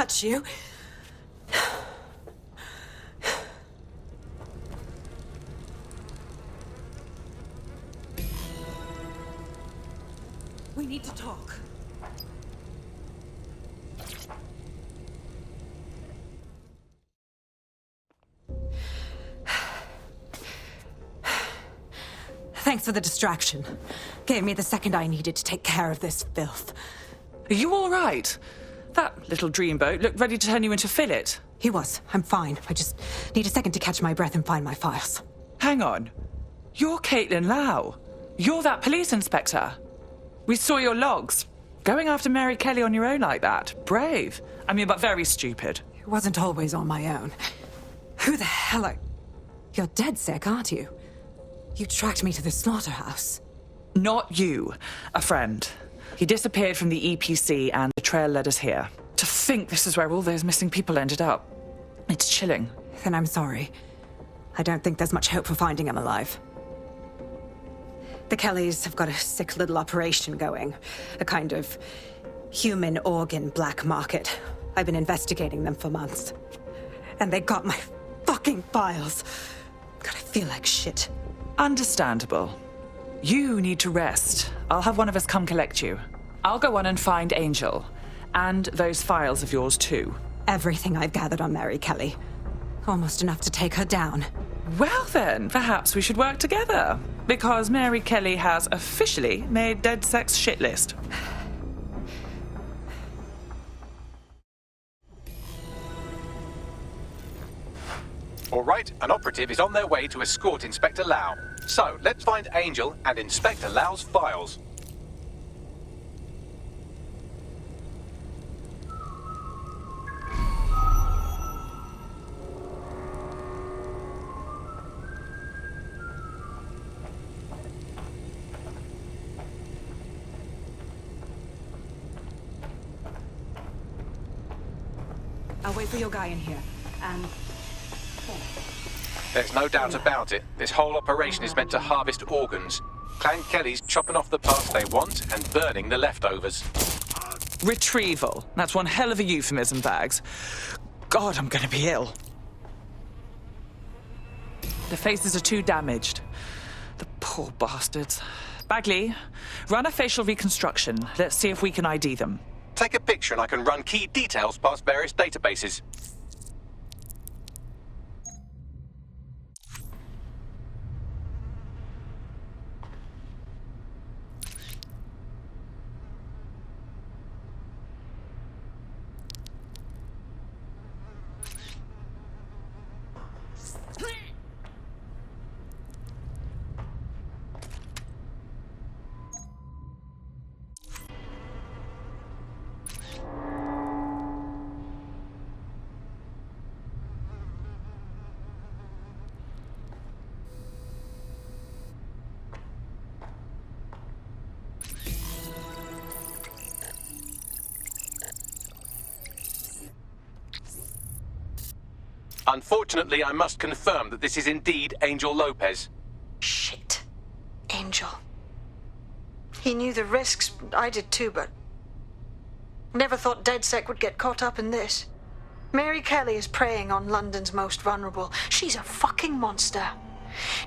touch you. We need to talk. Thanks for the distraction. Gave me the second I needed to take care of this filth. Are you all right? That little dreamboat looked ready to turn you into fillet. He was. I'm fine. I just need a second to catch my breath and find my files. Hang on. You're Caitlin Lau. You're that police inspector. We saw your logs. Going after Mary Kelly on your own like that. Brave. I mean, but very stupid. It wasn't always on my own. Who the hell are... You're dead sick, aren't you? You tracked me to the slaughterhouse. Not you. A friend. He disappeared from the EPC and the trail led us here. To think this is where all those missing people ended up. It's chilling. Then I'm sorry. I don't think there's much hope for finding him alive. The Kellys have got a sick little operation going. A kind of human organ black market. I've been investigating them for months. And they got my fucking files. God, I feel like shit. Understandable. You need to rest. I'll have one of us come collect you. I'll go on and find Angel. And those files of yours too. Everything I've gathered on Mary Kelly. Almost enough to take her down. Well then, perhaps we should work together. Because Mary Kelly has officially made DedSec's shit list. All right, an operative is on their way to escort Inspector Lau. So, let's find Angel and Inspector Lau's files. I'll wait for your guy in here. And... There's no doubt about it. This whole operation is meant to harvest organs. Clan Kelly's chopping off the parts they want and burning the leftovers. Retrieval. That's one hell of a euphemism, Bags. God, I'm gonna be ill. The faces are too damaged. The poor bastards. Bagley, run a facial reconstruction. Let's see if we can ID them. Take a picture and I can run key details past various databases. Unfortunately, I must confirm that this is indeed Angel Lopez. Shit. Angel. He knew the risks. I did too, but... Never thought DedSec would get caught up in this. Mary Kelly is preying on London's most vulnerable. She's a fucking monster.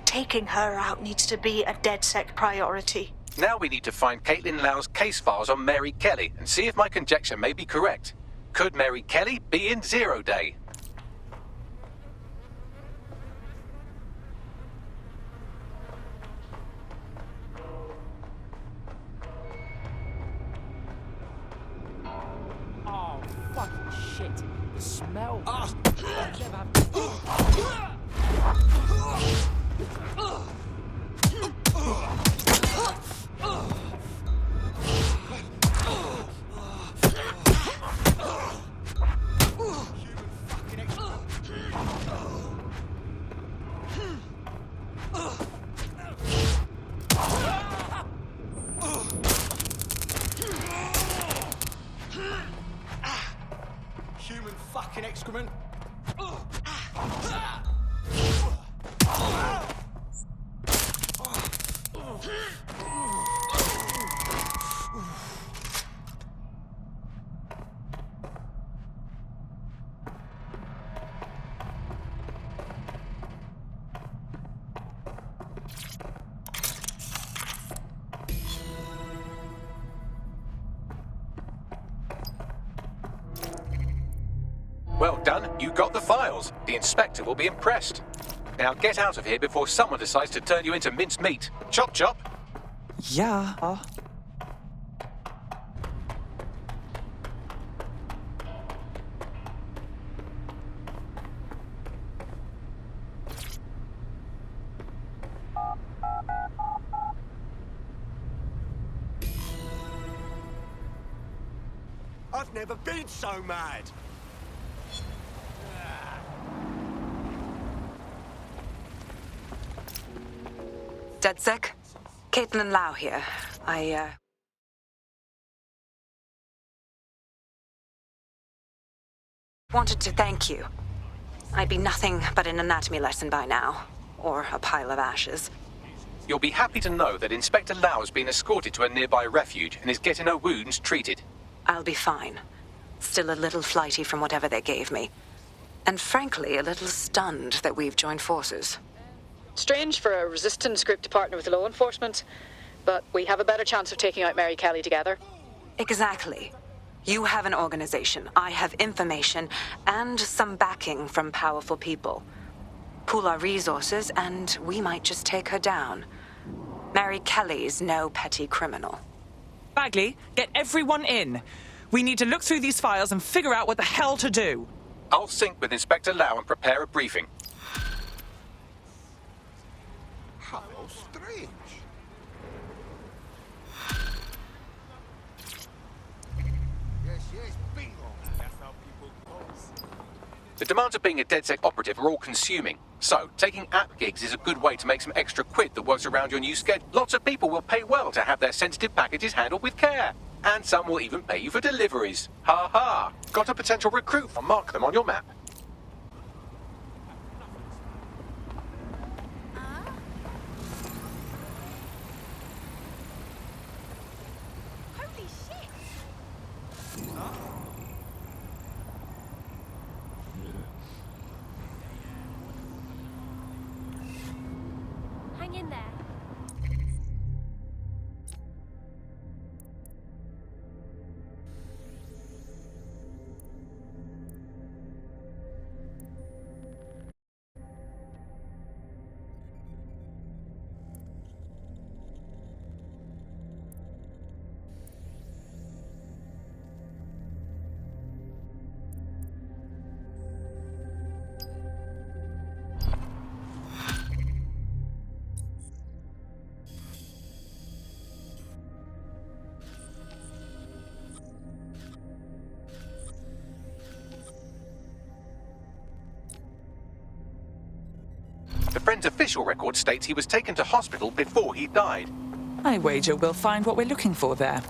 Taking her out needs to be a DedSec priority. Now we need to find Caitlin Lau's case files on Mary Kelly and see if my conjecture may be correct. Could Mary Kelly be in Zero Day? Oh, fucking shit. The smell. Human fucking excrement. Well done, you got the files. The inspector will be impressed. Now get out of here before someone decides to turn you into minced meat. Chop chop. Yeah. I've never been so mad. DedSec? Caitlin Lau here. I wanted to thank you. I'd be nothing but an anatomy lesson by now. Or a pile of ashes. You'll be happy to know that Inspector Lau has been escorted to a nearby refuge and is getting her wounds treated. I'll be fine. Still a little flighty from whatever they gave me. And frankly, a little stunned that we've joined forces. Strange for a resistance group to partner with law enforcement, but we have a better chance of taking out Mary Kelly together. Exactly. You have an organization, I have information, and some backing from powerful people. Pool our resources, and we might just take her down. Mary Kelly's no petty criminal. Bagley, get everyone in. We need to look through these files and figure out what the hell to do. I'll sync with Inspector Lau and prepare a briefing. How strange. Yes, bingo. That's how people pose. The demands of being a DedSec operative are all-consuming, so taking app gigs is a good way to make some extra quid that works around your new schedule. Lots of people will pay well to have their sensitive packages handled with care. And some will even pay you for deliveries. Ha ha! Got a potential recruit? Mark them on your map. Holy shit! Hang in there. The friend's official record states he was taken to hospital before he died. I wager we'll find what we're looking for there.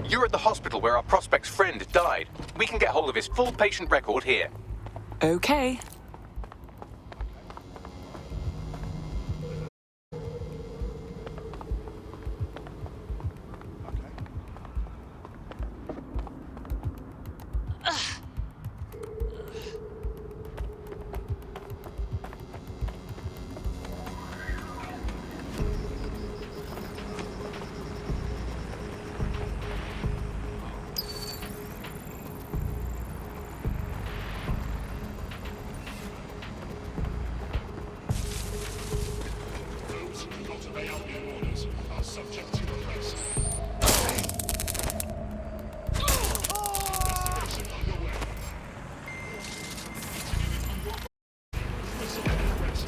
You're at the hospital where our prospect's friend died. We can get hold of his full patient record here. Okay. Those who do not obey Albion orders are subject to arrest. Investigation underway. Prisoner arrest.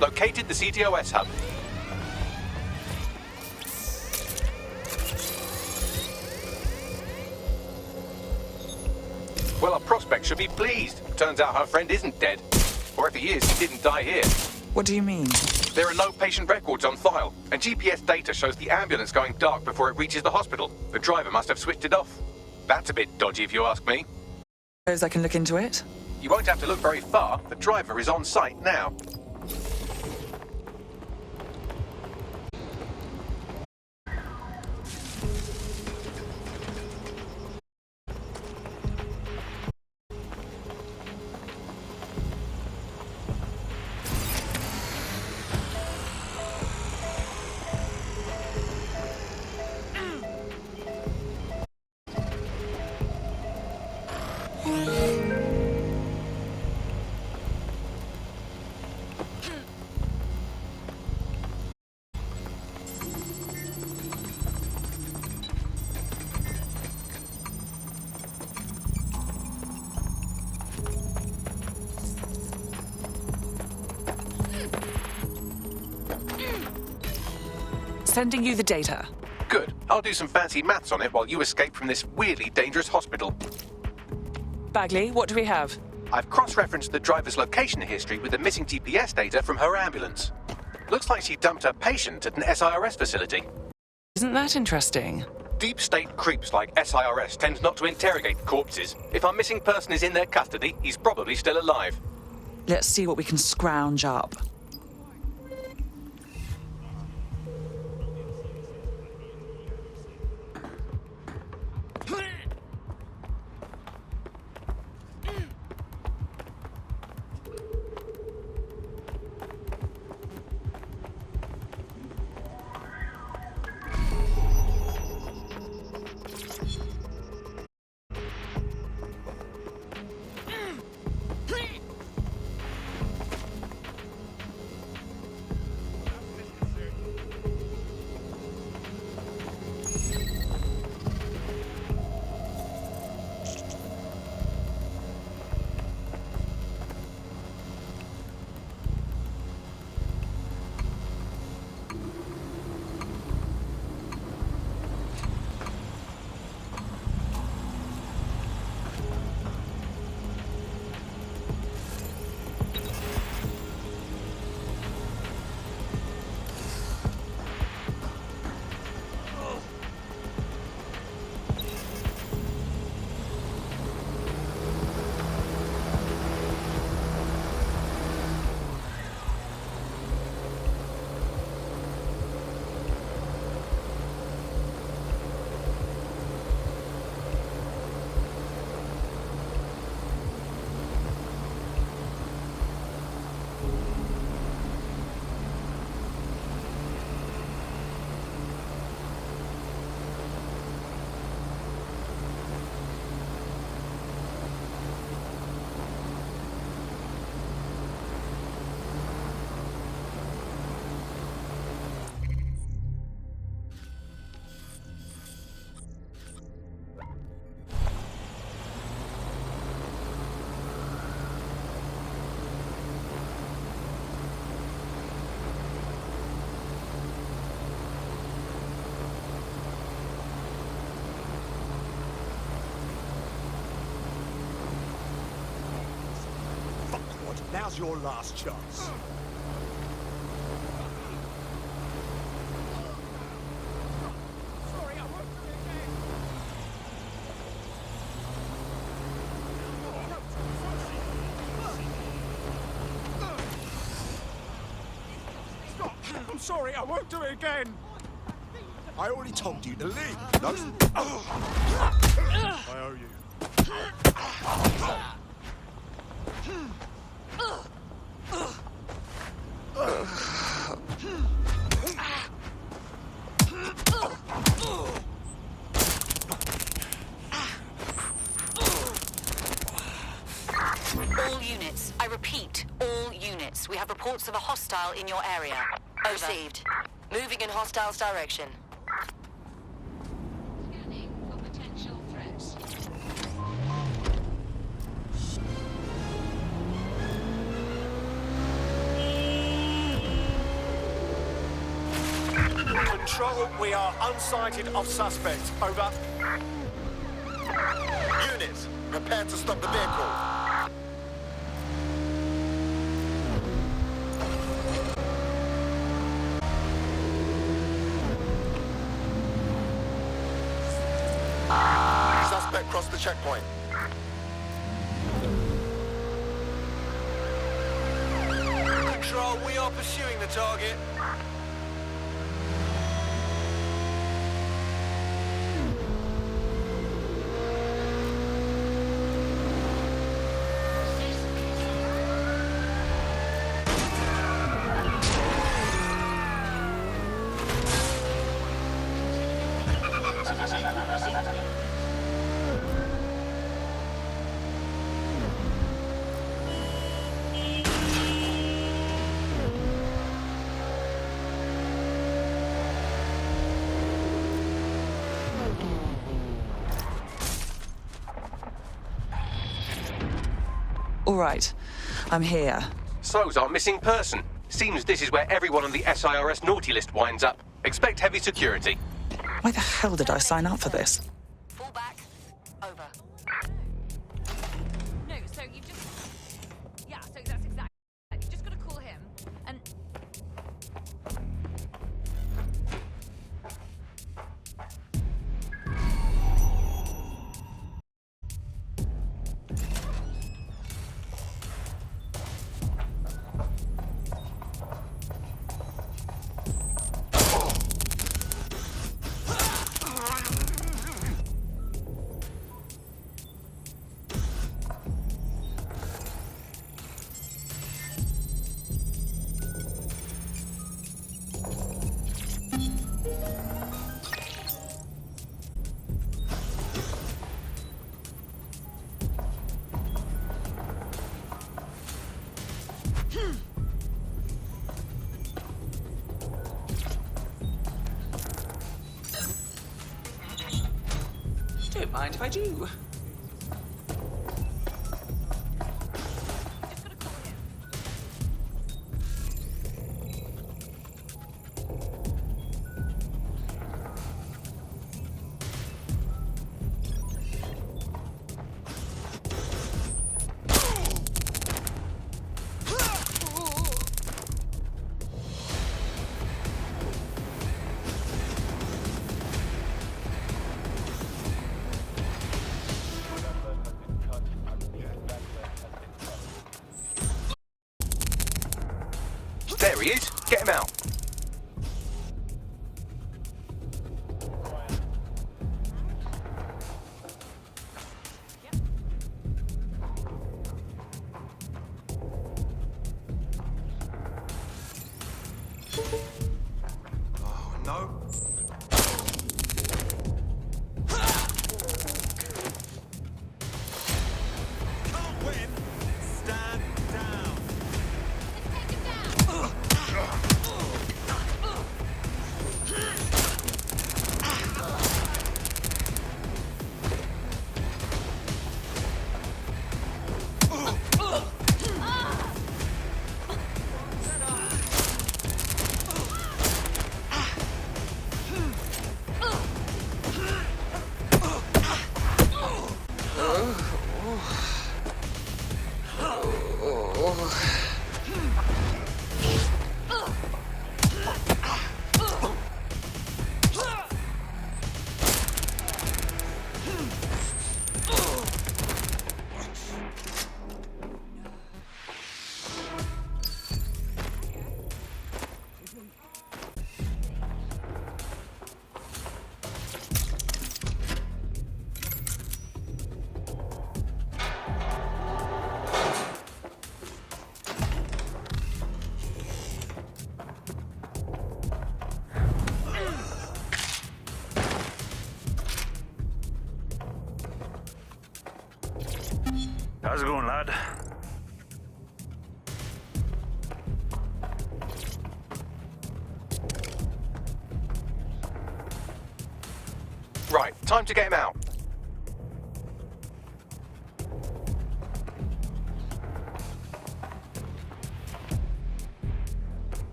Located the CTOS hub. Well, our prospect should be pleased. Turns out her friend isn't dead. Or if he is, he didn't die here. What do you mean? There are no patient records on file, and GPS data shows the ambulance going dark before it reaches the hospital. The driver must have switched it off. That's a bit dodgy if you ask me. Suppose I can look into it? You won't have to look very far. The driver is on site now. Sending you the data. Good. I'll do some fancy maths on it while you escape from this weirdly dangerous hospital. Bagley, what do we have? I've cross-referenced the driver's location history with the missing GPS data from her ambulance. Looks like she dumped her patient at an SIRS facility. Isn't that interesting? Deep state creeps like SIRS tend not to interrogate corpses. If our missing person is in their custody, he's probably still alive. Let's see what we can scrounge up. Now's your last chance. Stop! I'm sorry, I won't do it again. I already told you to leave. No. I owe you. All units, I repeat, all units. We have reports of a hostile in your area. Over. Received. Moving in hostile's direction. Scanning for potential threats. Control, we are unsighted of suspects. Over. Units, prepare to stop the vehicle. Suspect crossed the checkpoint. Control, we are pursuing the target. All right, I'm here. So's our missing person. Seems this is where everyone on the SIRS naughty list winds up. Expect heavy security. Why the hell did I sign up for this? Fall back. Over. No, so you just... Yeah, so that's exactly... You just gotta call him, and... Don't mind if I do. There he is. Get him out. Oh, no. Can't win. Stand down. How's it going, lad? Right, time to get him out.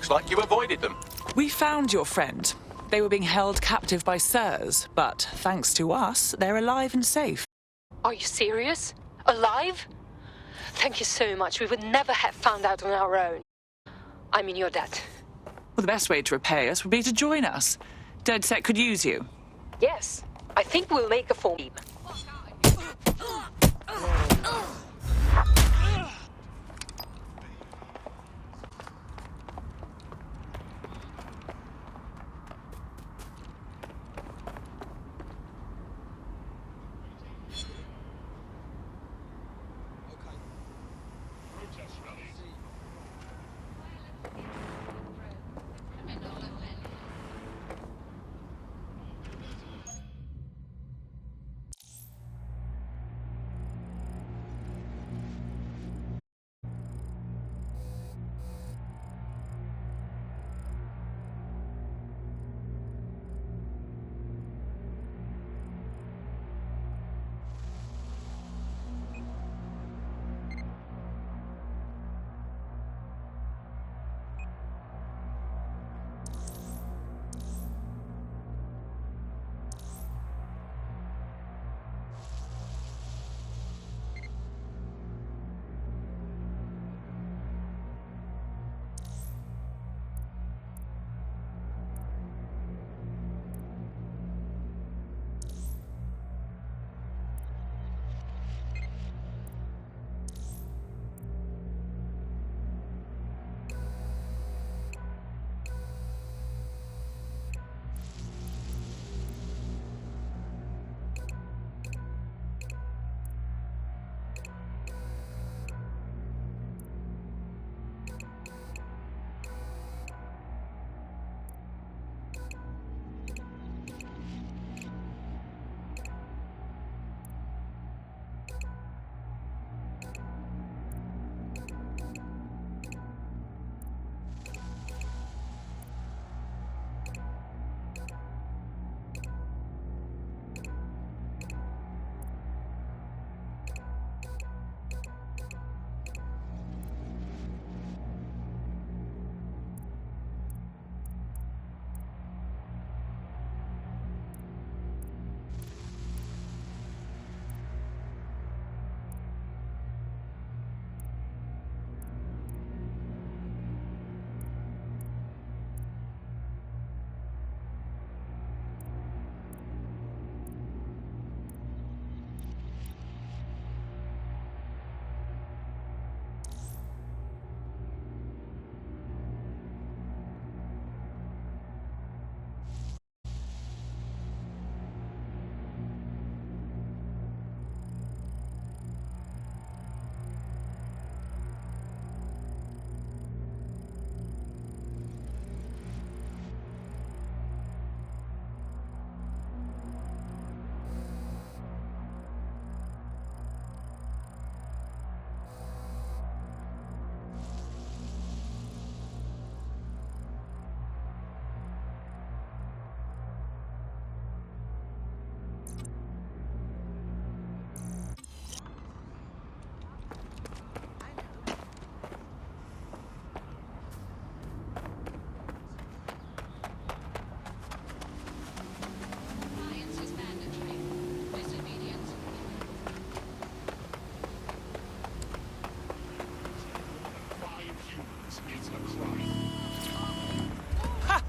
Looks like you avoided them. We found your friend. They were being held captive by Sirs, but thanks to us, they're alive and safe. Are you serious? Alive? Thank you so much. We would never have found out on our own. I'm in your debt. Well, the best way to repay us would be to join us. DedSec could use you. Yes, I think we'll make a phone team.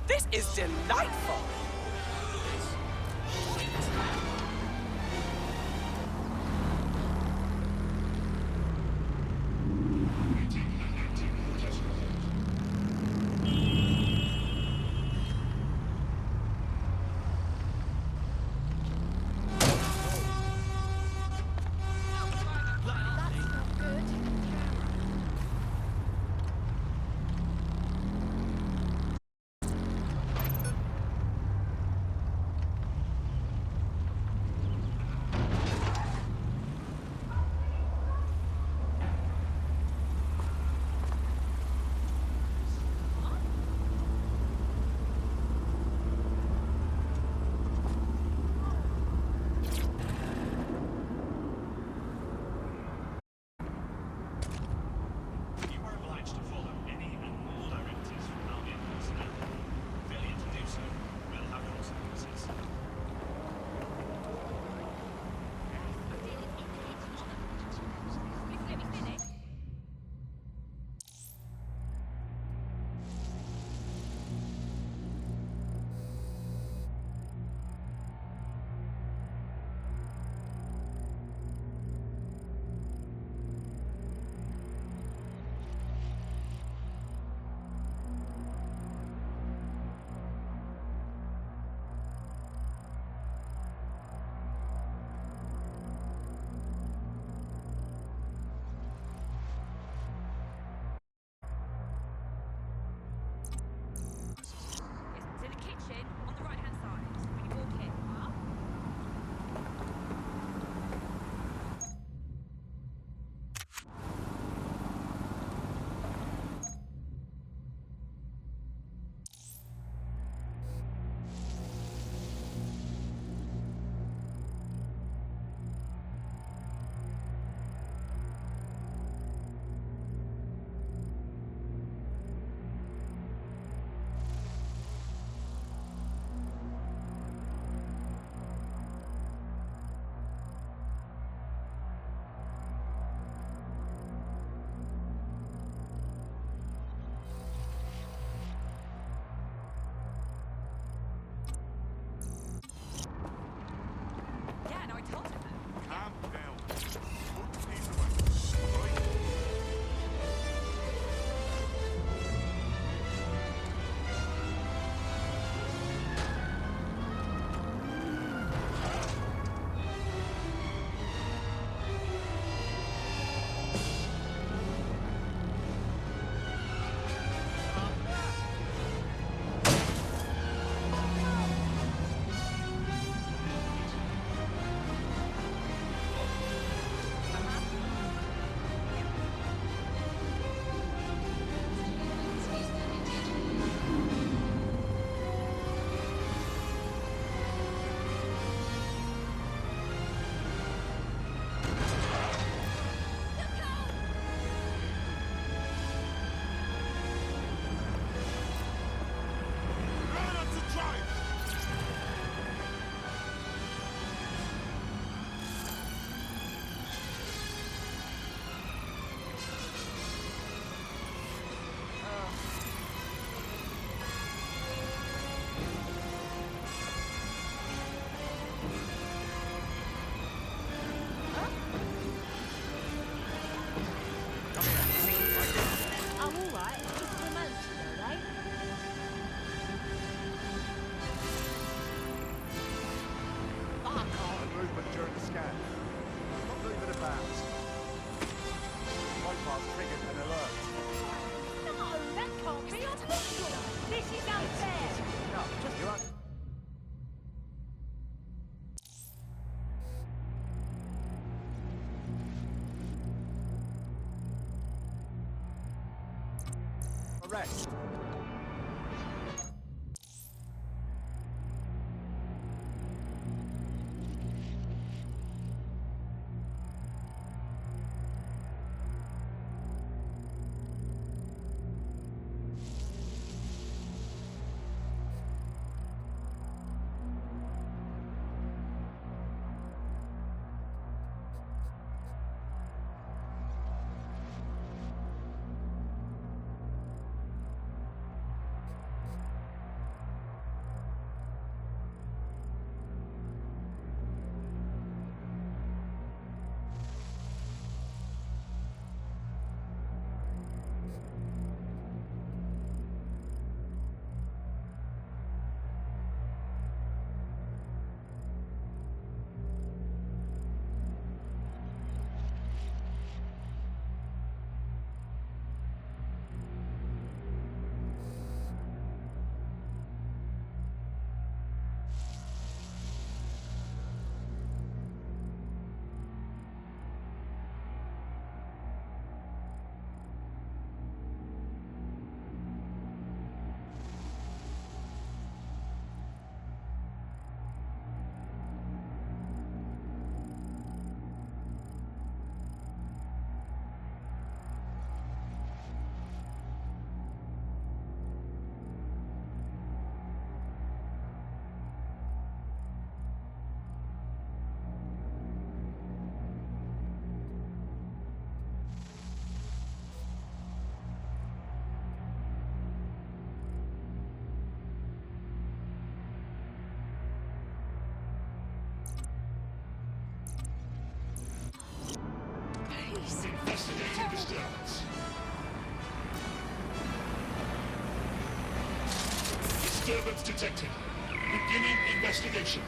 This is delightful. rest. Investigating disturbance. Disturbance detected. Beginning investigation.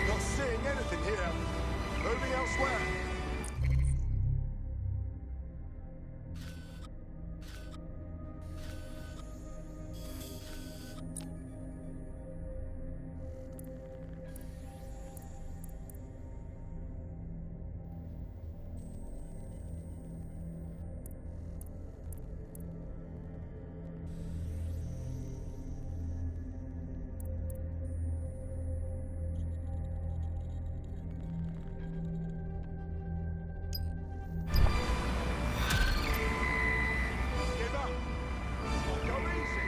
Not seeing anything here. Moving elsewhere. Give up. Go easy.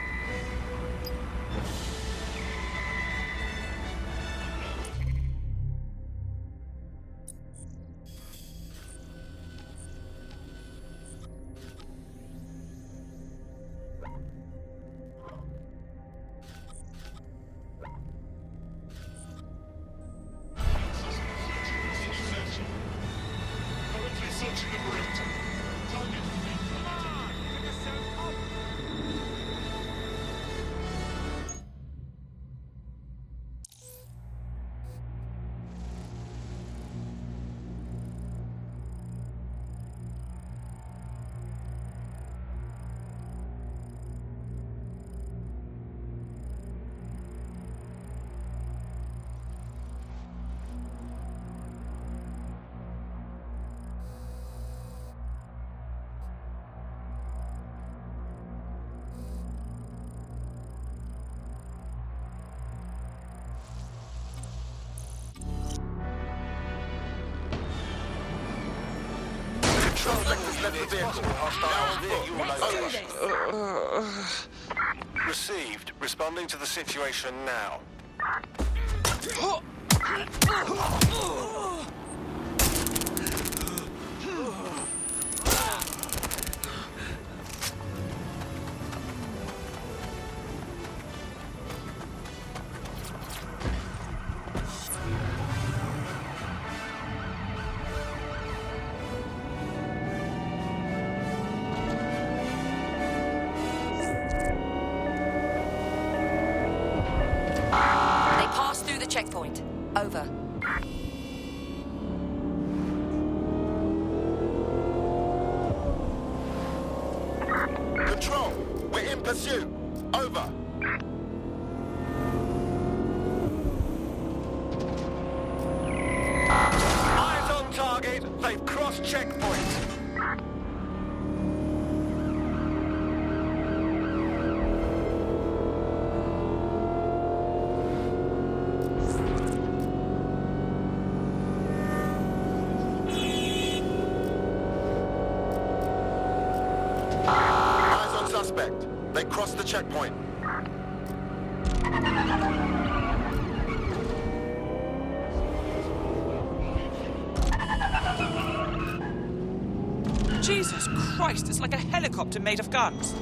Currently searching the perimeter. Target remains unattained. Control sectors left the vehicle. Hostile vehicle. Received. Responding to the situation now. checkpoint. Over. Control, we're in pursuit. Over. Eyes on target. They've crossed checkpoint. Eyes on suspect. They crossed the checkpoint. Jesus Christ, it's like a helicopter made of guns.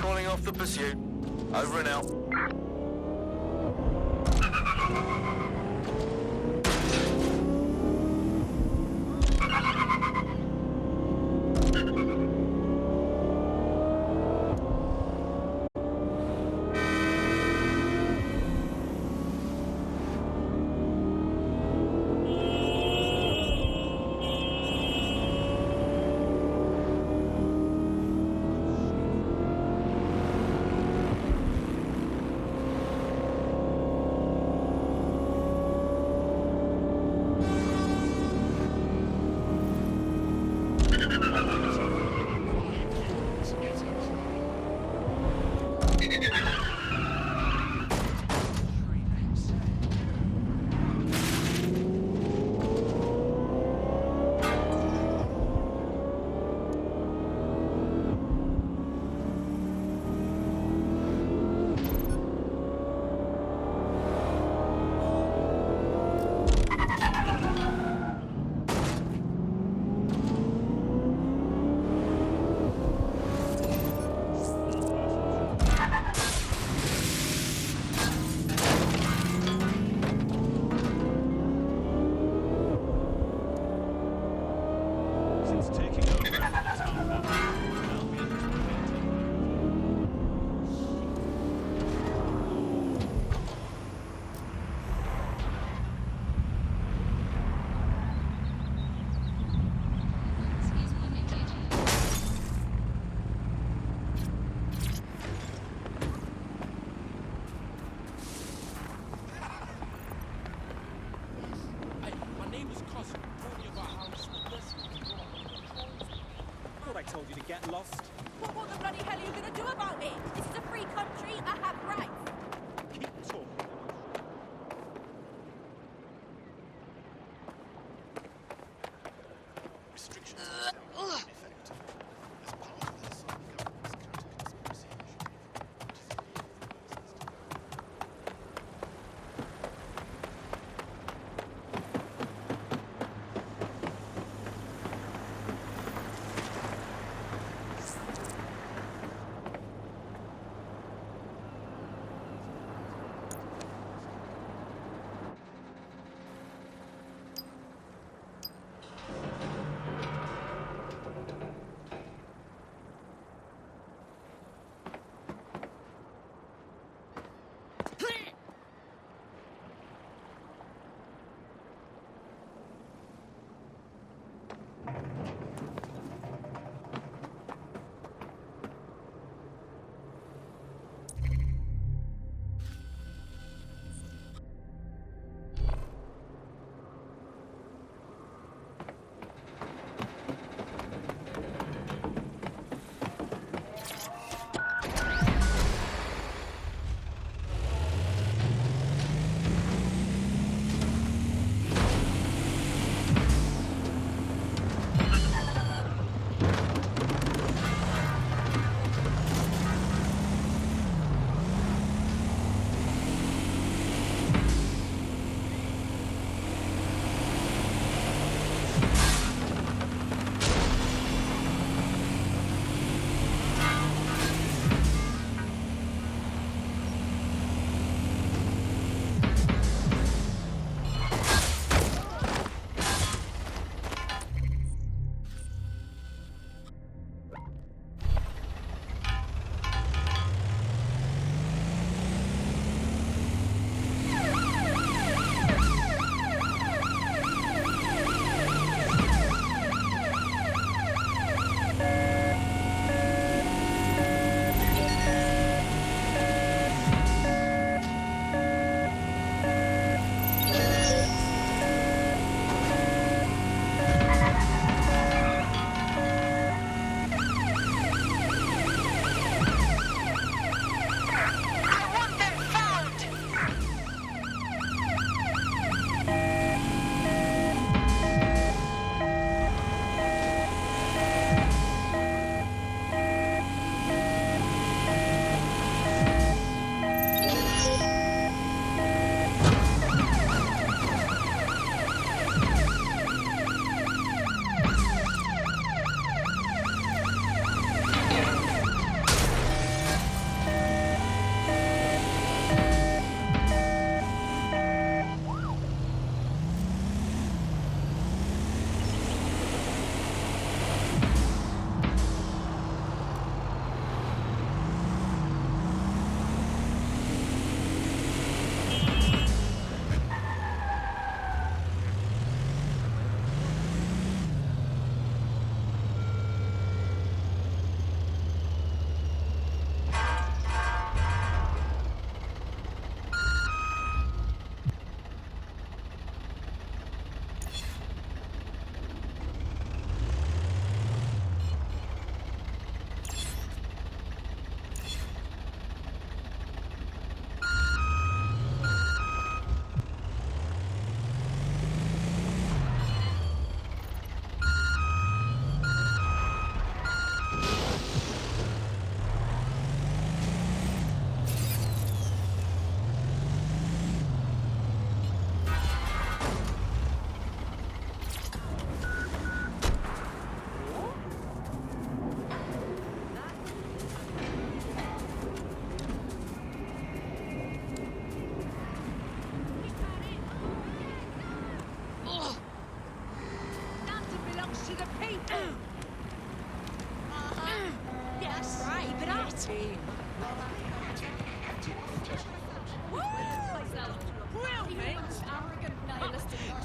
Calling off the pursuit. Over and out.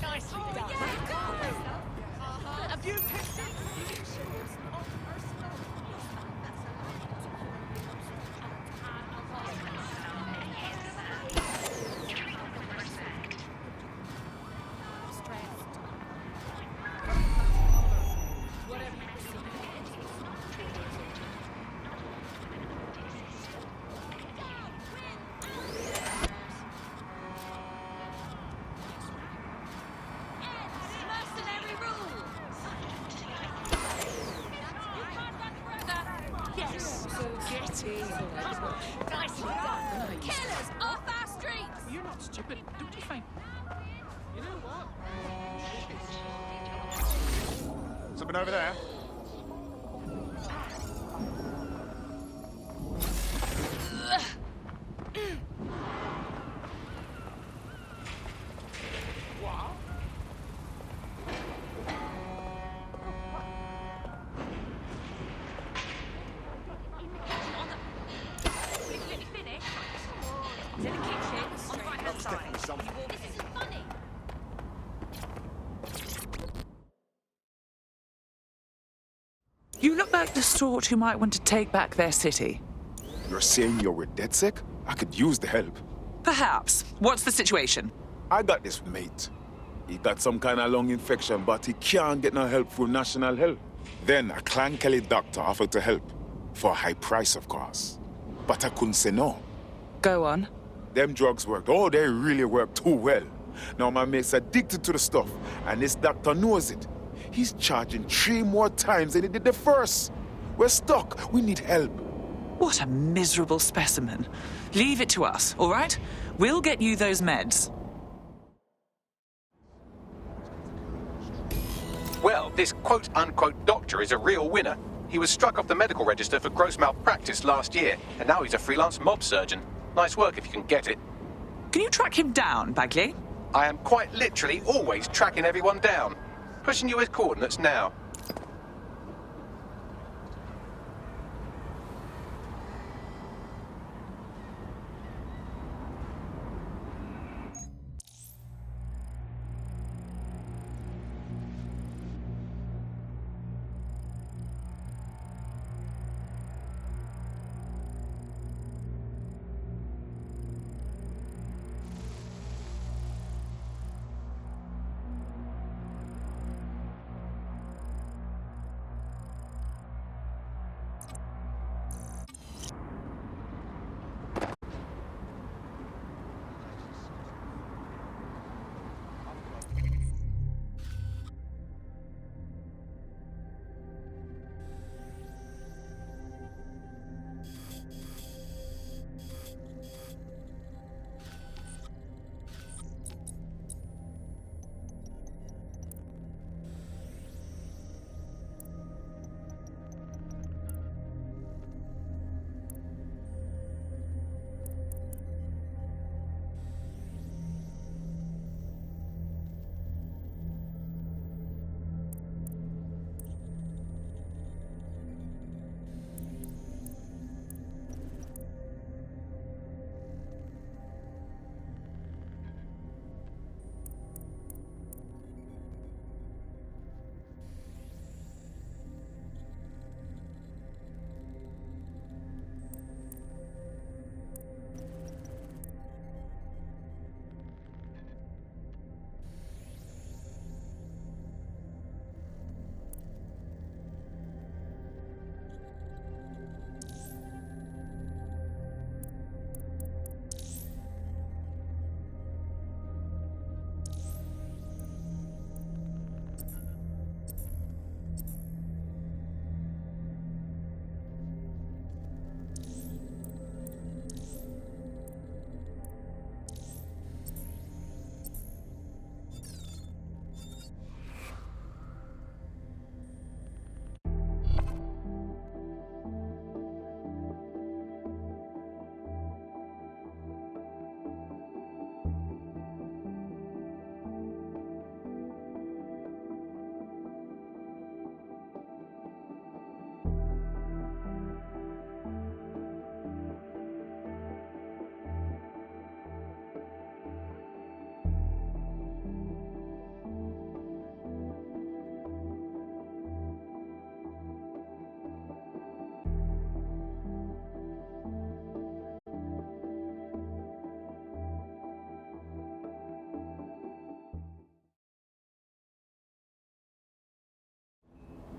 Nicely done. Have you picked it? Nicely done. Killers off our streets! You're not stupid. Don't you think? You know what? Something over there? You look like the sort who might want to take back their city. You're saying you're with DedSec? I could use the help. Perhaps. What's the situation? I got this mate. He got some kind of lung infection, but he can't get no help through National Health. Then a Clan Kelly doctor offered to help. For a high price, of course. But I couldn't say no. Go on. Them drugs worked. Oh, they really work too well. Now my mate's addicted to the stuff, and this doctor knows it. He's charging 3 more times than he did the first. We're stuck. We need help. What a miserable specimen. Leave it to us, all right? We'll get you those meds. Well, this quote-unquote doctor is a real winner. He was struck off the medical register for gross malpractice last year, and now he's a freelance mob surgeon. Nice work if you can get it. Can you track him down, Bagley? I am quite literally always tracking everyone down. Pushing you his coordinates now.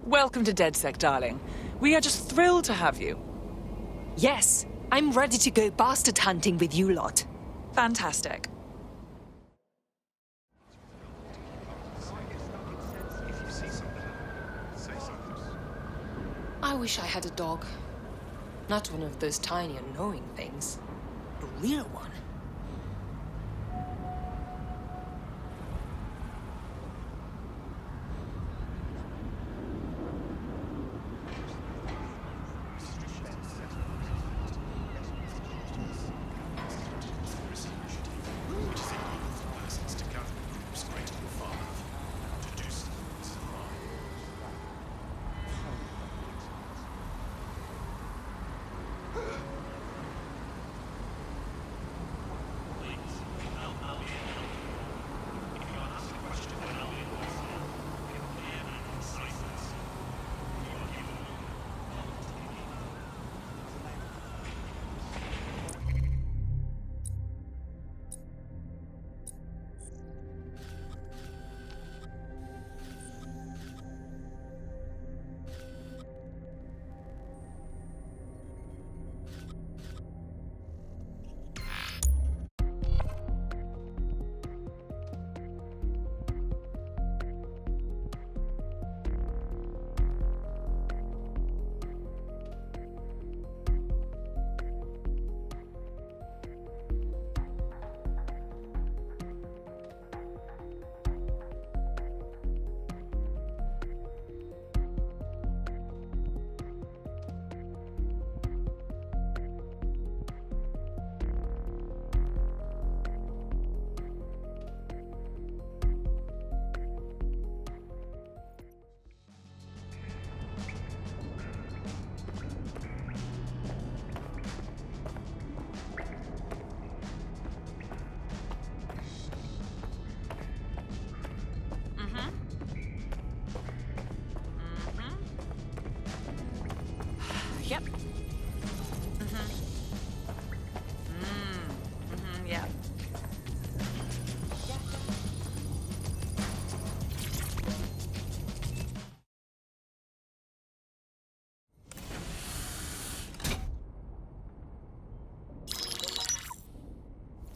Welcome to DedSec, darling. We are just thrilled to have you. Yes, I'm ready to go bastard hunting with you lot. Fantastic. I wish I had a dog. Not one of those tiny annoying things. A real one. Yep. Yeah.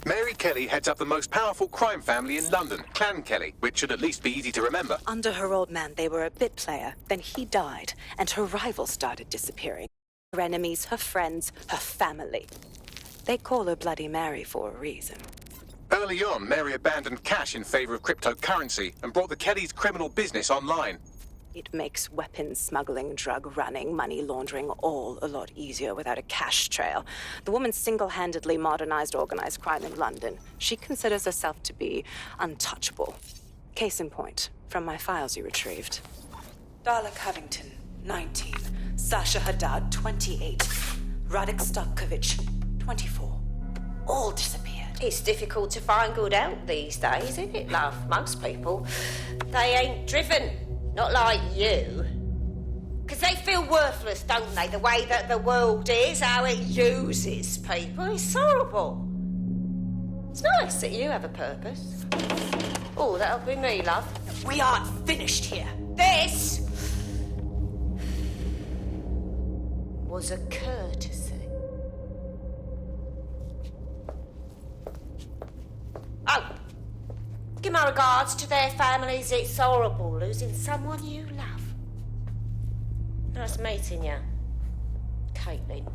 Mary Kelly heads up the most powerful crime family in London, Clan Kelly, which should at least be easy to remember. Under her old man, they were a bit player. Then he died, and her rivals started disappearing. Her enemies, her friends, her family. They call her Bloody Mary for a reason. Early on, Mary abandoned cash in favor of cryptocurrency and brought the Kellys' criminal business online. It makes weapons smuggling, drug running, money laundering all a lot easier without a cash trail. The woman single-handedly modernized organized crime in London. She considers herself to be untouchable. Case in point, from my files you retrieved. Darla Covington, 19. Sasha Haddad, 28. Radek Stopkovich, 24. All disappeared. It's difficult to find good help these days, isn't it, love? Most people, they ain't driven. Not like you. Because they feel worthless, don't they? The way that the world is, how it uses people. It's horrible. It's nice that you have a purpose. Oh, that'll be me, love. We aren't finished here. This was a courtesy. Oh, give my regards to their families. It's horrible losing someone you love. Nice meeting you, Caitlin.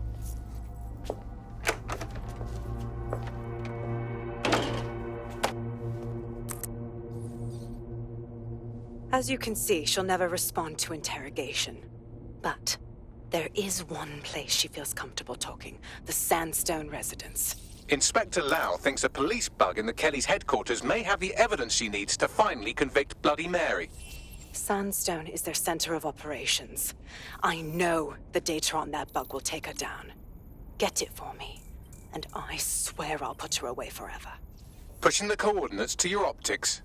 As you can see, she'll never respond to interrogation. But there is one place she feels comfortable talking, the Sandstone residence. Inspector Lau thinks a police bug in the Kellys' headquarters may have the evidence she needs to finally convict Bloody Mary. Sandstone is their center of operations. I know the data on that bug will take her down. Get it for me, and I swear I'll put her away forever. Pushing the coordinates to your optics.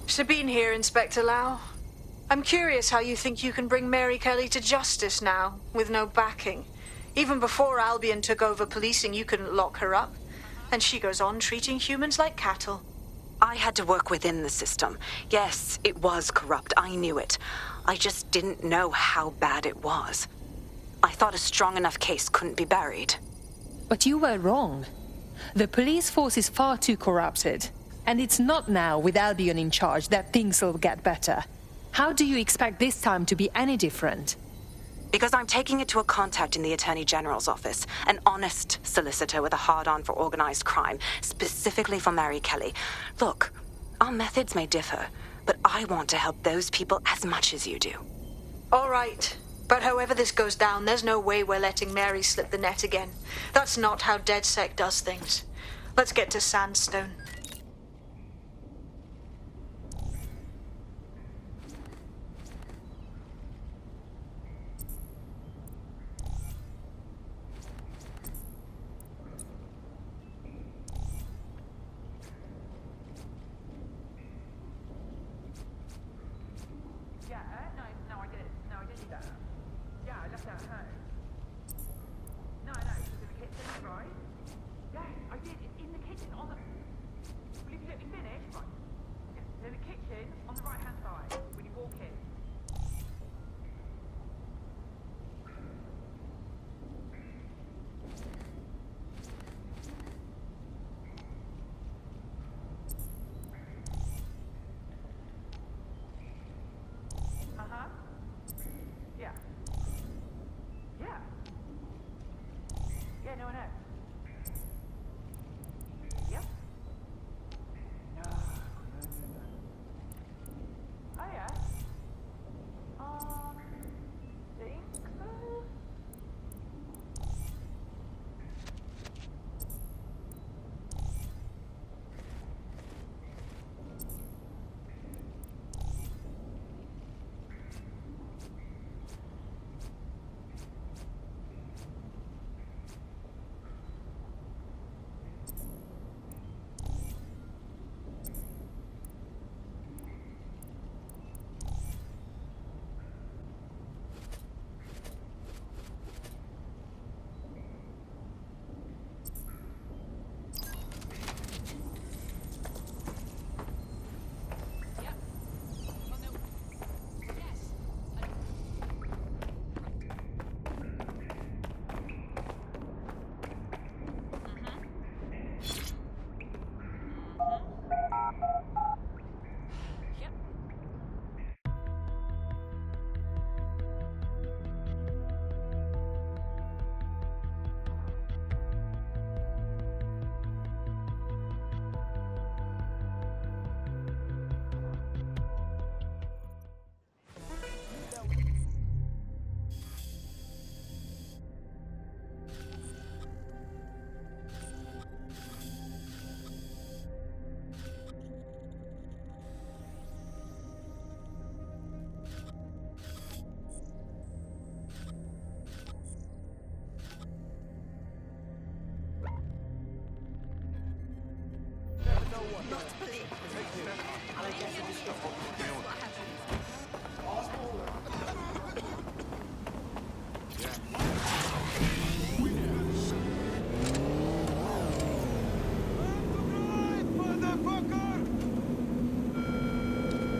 Sabine here, Inspector Lau. I'm curious how you think you can bring Mary Kelly to justice now, with no backing. Even before Albion took over policing, you couldn't lock her up. And she goes on treating humans like cattle. I had to work within the system. Yes, it was corrupt. I knew it. I just didn't know how bad it was. I thought a strong enough case couldn't be buried. But you were wrong. The police force is far too corrupted. And it's not now, with Albion in charge, that things will get better. How do you expect this time to be any different? Because I'm taking it to a contact in the Attorney General's office, an honest solicitor with a hard-on for organized crime, specifically for Mary Kelly. Look, our methods may differ, but I want to help those people as much as you do. All right. But however this goes down, there's no way we're letting Mary slip the net again. That's not how DedSec does things. Let's get to Sandstone.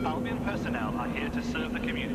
Albion personnel are here to serve the community.